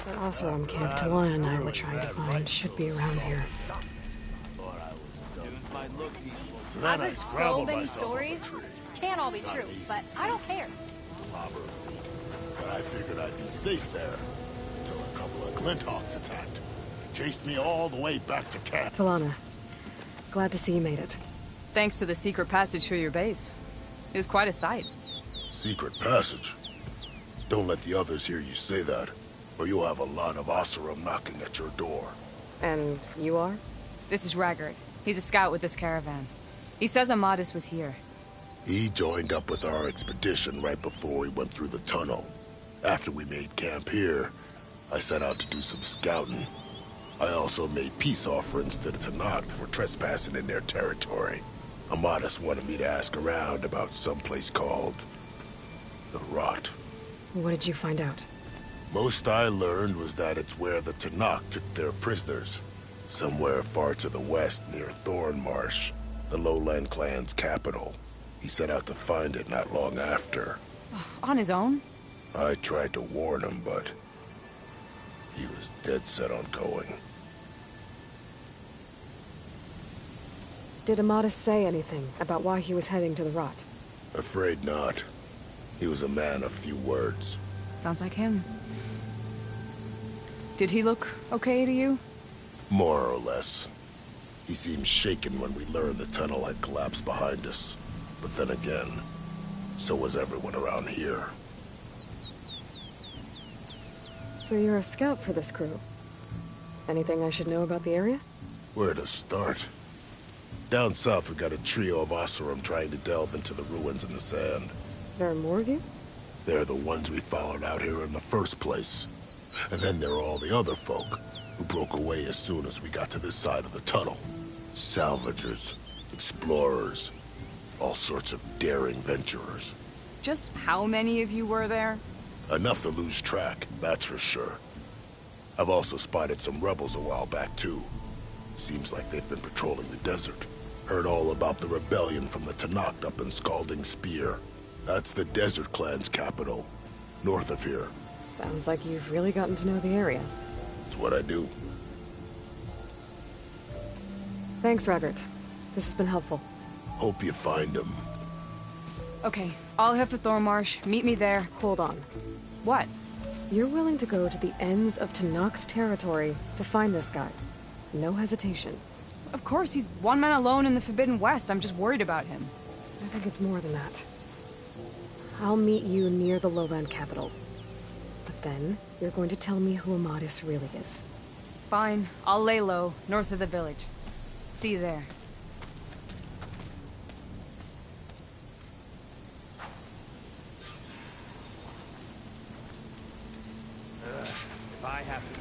That Oseram camp Talana and I were trying to find should be around here. I've heard so many stories. Can't all be true, but I don't care. But I figured I'd be safe there until a couple of Glinthawks attacked. Chased me all the way back to camp. Talana, glad to see you made it. Thanks to the secret passage through your base. It was quite a sight. Secret passage? Don't let the others hear you say that, or you'll have a lot of Oseram knocking at your door. And you are? This is Raggard. He's a scout with this caravan. He says Amadis was here. He joined up with our expedition right before we went through the tunnel. After we made camp here, I set out to do some scouting. I also made peace offerings to the Tanakh for trespassing in their territory. Amadis wanted me to ask around about some place called the Rot. What did you find out? Most I learned was that it's where the Tanakh took their prisoners. Somewhere far to the west near Thornmarsh, the Lowland clan's capital. He set out to find it not long after. On his own? I tried to warn him, but he was dead set on going. Did Amadis say anything about why he was heading to the Rot? Afraid not. He was a man of few words. Sounds like him. Did he look okay to you? More or less. He seemed shaken when we learned the tunnel had collapsed behind us. But then again, so was everyone around here. So you're a scout for this crew? Anything I should know about the area? Where to start? Down south we got a trio of Oseram trying to delve into the ruins in the sand. There are more of you? They're the ones we followed out here in the first place. And then there are all the other folk, who broke away as soon as we got to this side of the tunnel. Salvagers, explorers, all sorts of daring venturers. Just how many of you were there? Enough to lose track, that's for sure. I've also spotted some rebels a while back, too. Seems like they've been patrolling the desert. Heard all about the rebellion from the Tanakh up in Scalding Spear. That's the Desert Clan's capital, north of here. Sounds like you've really gotten to know the area. It's what I do. Thanks, Raggard. This has been helpful. Hope you find him. Okay, I'll head for Thornmarsh. Meet me there. Hold on. What? You're willing to go to the ends of Tanakh's territory to find this guy. No hesitation. Of course, he's one man alone in the Forbidden West. I'm just worried about him. I think it's more than that. I'll meet you near the lowland capital. But then, you're going to tell me who Amadis really is. Fine. I'll lay low, north of the village. See you there. If I have to...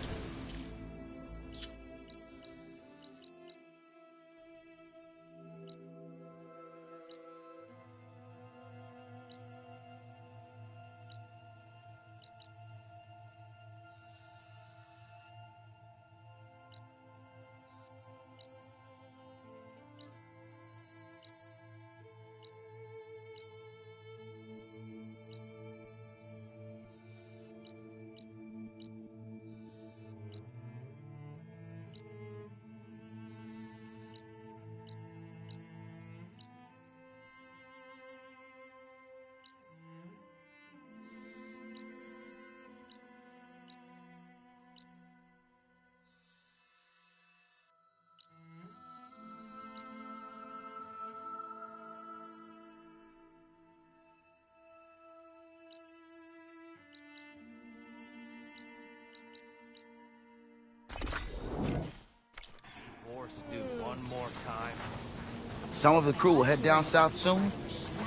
Some of the crew will head down south soon.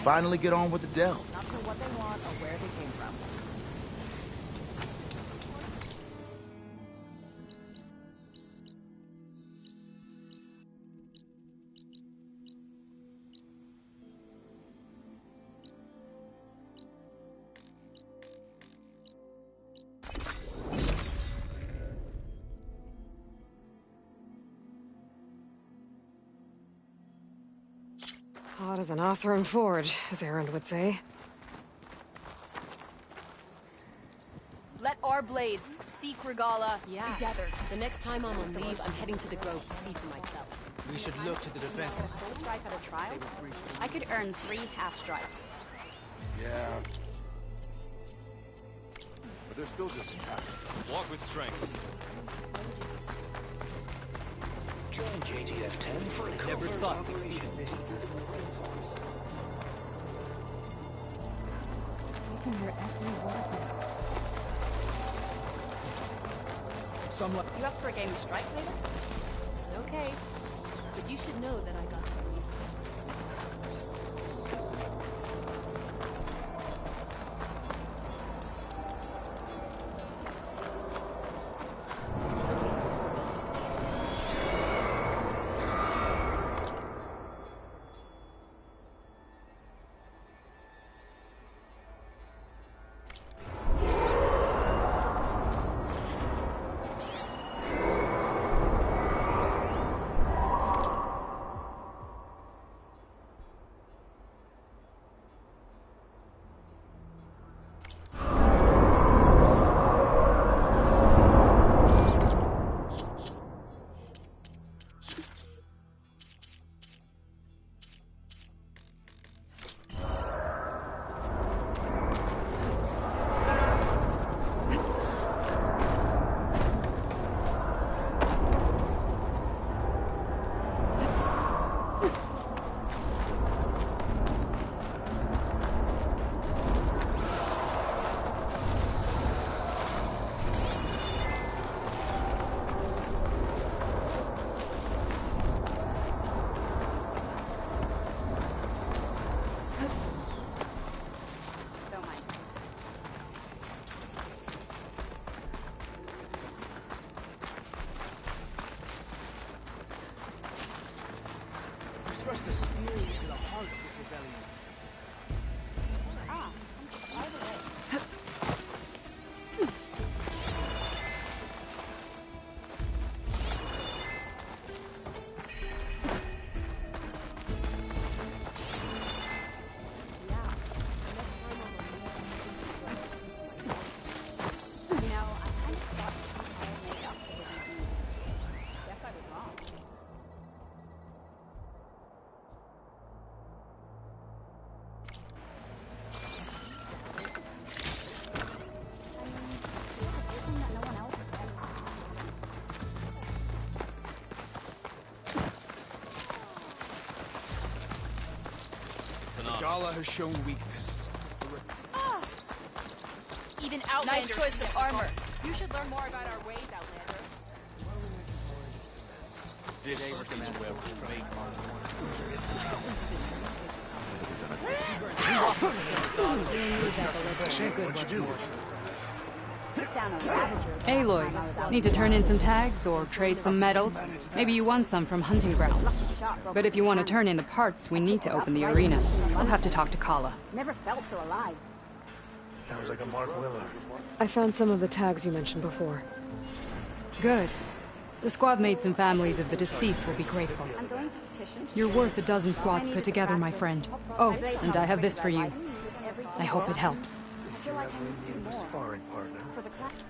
Finally get on with the delve. Not sure what they want or where they came from. Hot as an Oseram forge, as Erend would say. Let our blades seek Regala together. The next time I'm on leave, I'm heading to the Grove to see for myself. We should look to the defenses. Full stripe at a trial? I could earn 3 half stripes. Yeah. But they're still just attacks. Walk with strength. Join JTF-10 for a Never thought we'd see it. Somewhat. You up for a game of strike later? Okay. But you should know that I got some. Thrust a spear into the heart of this rebellion. By the way. Regala has shown weakness. Even Outlander. Nice choice of armor. You should learn more about our ways, Outlander. This is well trained. What'd you do? Aloy, need to turn in some tags or trade some medals? Maybe you won some from hunting grounds. But if you want to turn in the parts, we need to open the arena. I'll have to talk to Kala. Never felt so alive. Sounds like a Mark Willer. I found some of the tags you mentioned before. Good. The squad mates and families of the deceased will be grateful. I'm going to petition. You're worth a dozen squads put together, my friend. Oh, and I have this for you. I hope it helps. I feel like I need to do more. Sparring partner. For the class.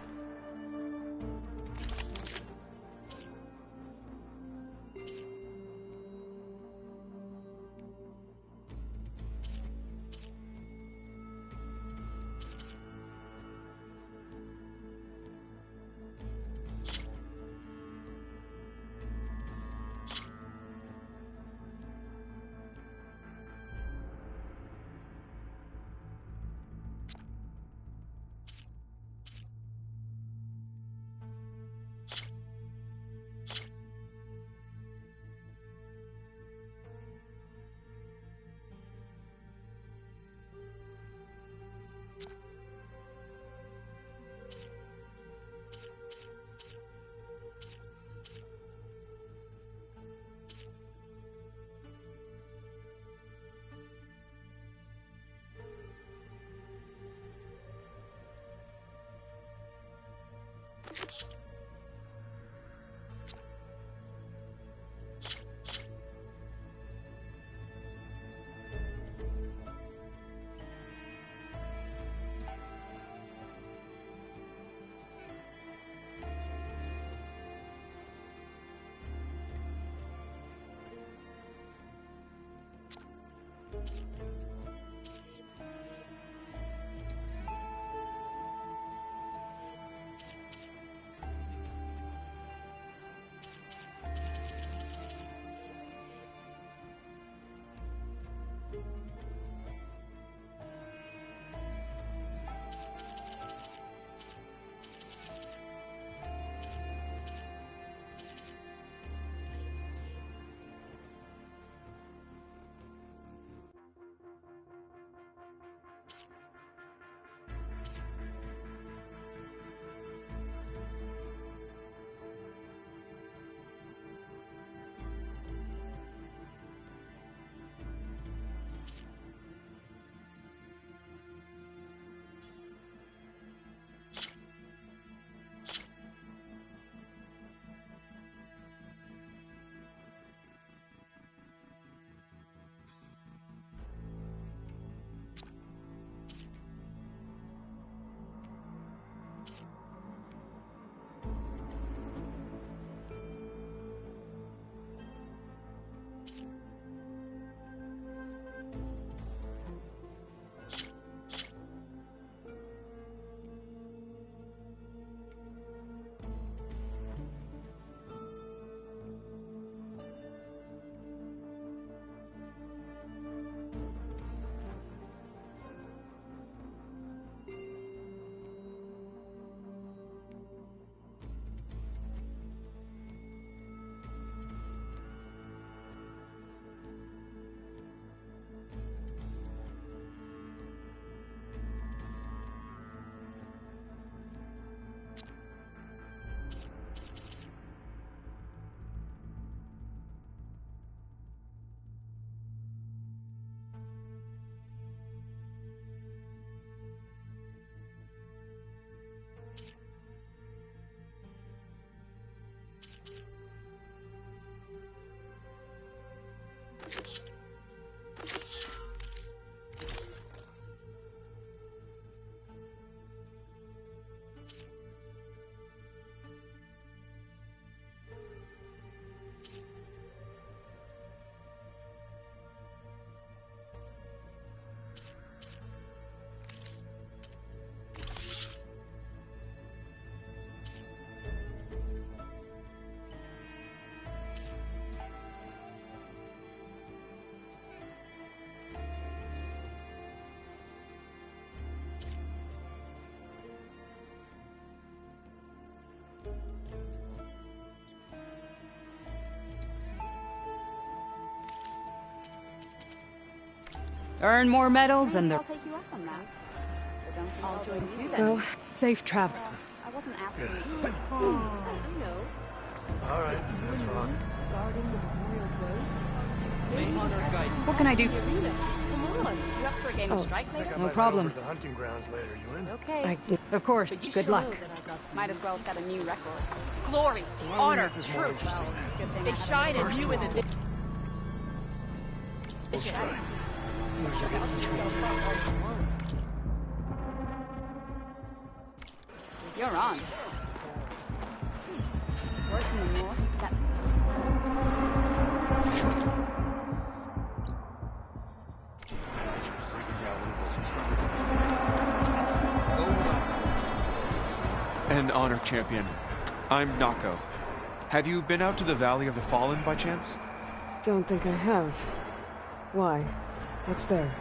Earn more medals and they're... I'll take you up on that. So don't I'll join too then. Well, safe travel. I wasn't asking you to. I know. All right, what's wrong? Guarding the Memorial Road. What can I do? Come on, you up for a game of strike later? No problem. The hunting grounds later, you in? Okay. Of course. But you Good should luck. know that I might as well set a new record. Glory, honor, truth. They shine in you in the... Let's try. You're on. Work in the north, that's... An honor, champion. I'm Nako. Have you been out to the Valley of the Fallen by chance? Don't think I have. Why? What's there?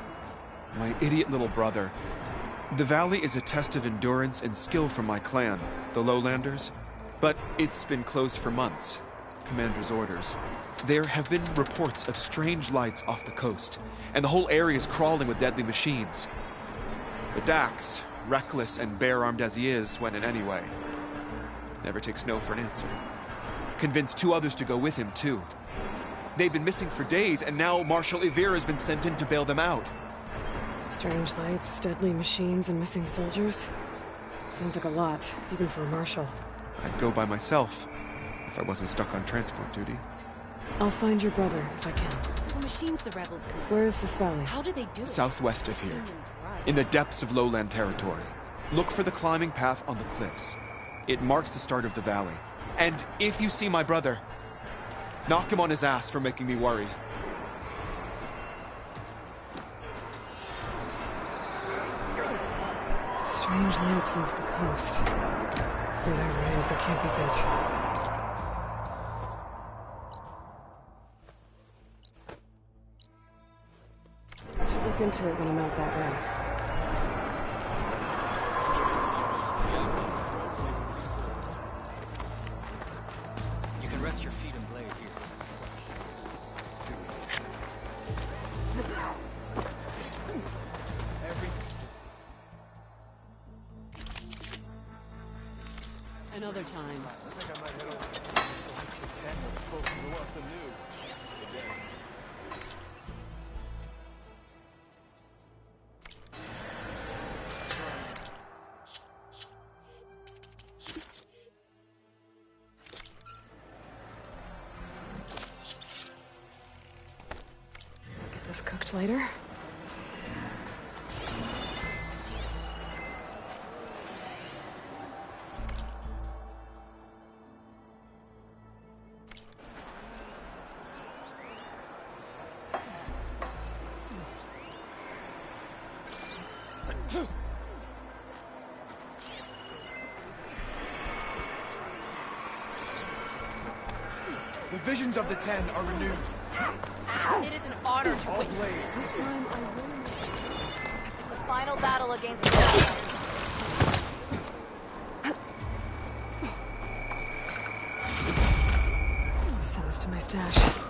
My idiot little brother. The valley is a test of endurance and skill for my clan, the Lowlanders. But it's been closed for months. Commander's orders. There have been reports of strange lights off the coast, and the whole area is crawling with deadly machines. But Dax, reckless and bare-armed as he is, went in anyway. Never takes no for an answer. Convinced 2 others to go with him, too. They've been missing for days, and now Marshal Ivira has been sent in to bail them out. Strange lights, deadly machines, and missing soldiers. Sounds like a lot, even for a marshal. I'd go by myself, if I wasn't stuck on transport duty. I'll find your brother, if I can. So the machines the rebels come. Where is this valley? How do they do it? Southwest of here, in the depths of lowland territory. Look for the climbing path on the cliffs. It marks the start of the valley. And if you see my brother, knock him on his ass for making me worry. Strange lights off the coast. Whatever it is, it can't be good. look into it when I'm out that way. You can rest your feet and blade here. Another time. I think I might head over to select the 10 that's supposed to go up the new. Get this cooked later. The visions of the 10 are renewed. It is an honor to witness. The final battle against the Send this to my stash.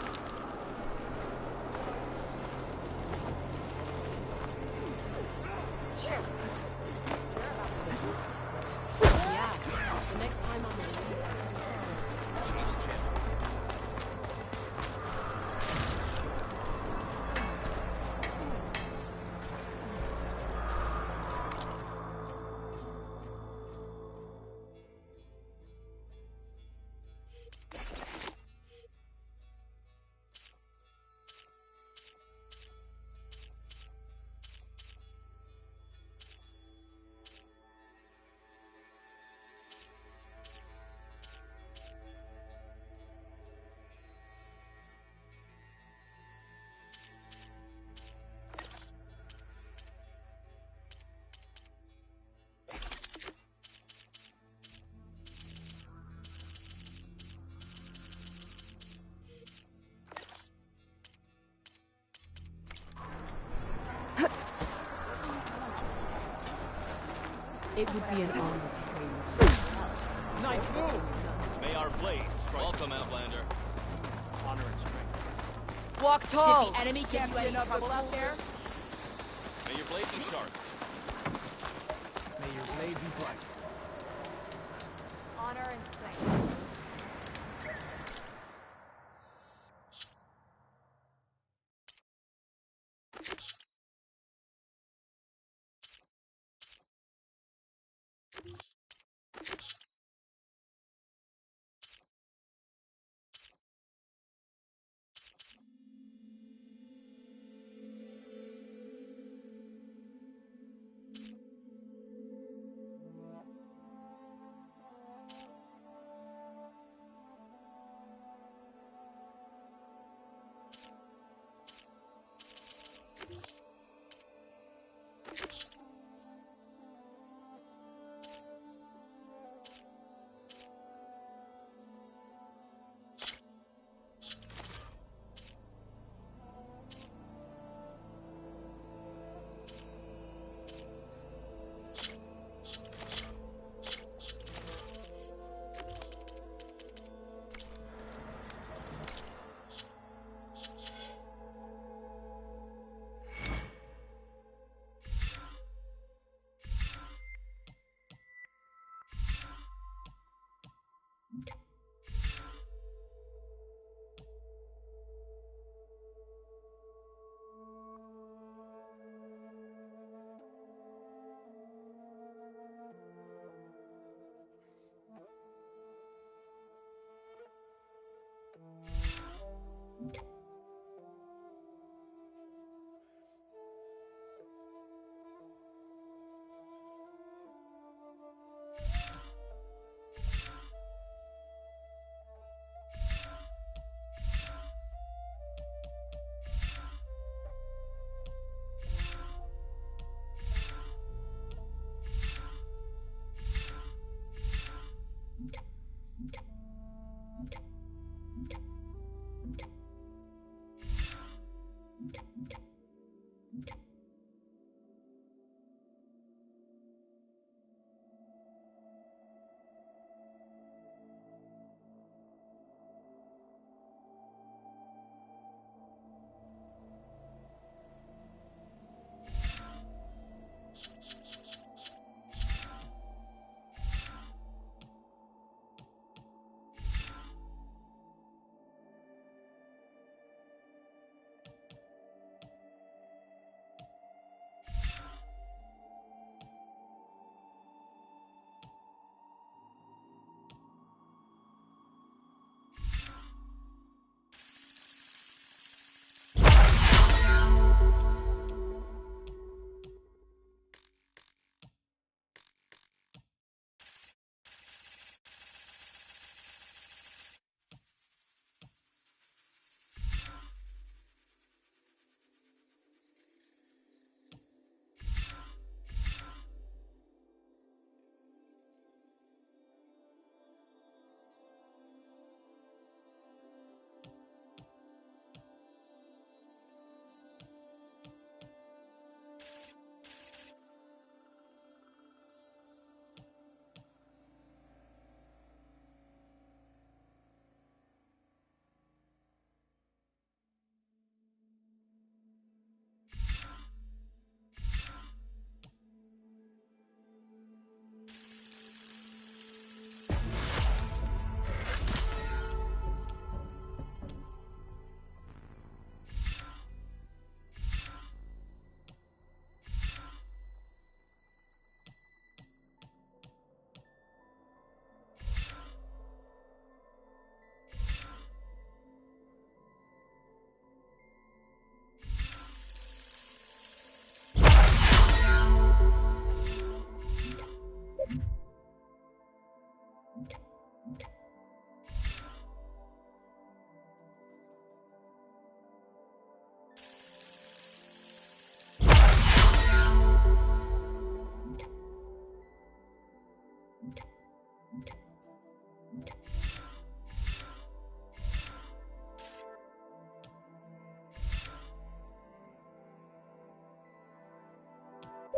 It would be an honor to play with. Nice move! May our blades strike. Welcome, Outlander. Honor and strength. Walk tall! Did the enemy give you any trouble out there? May your blades be sharp. May your blade be bright. honor and strength. You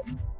you.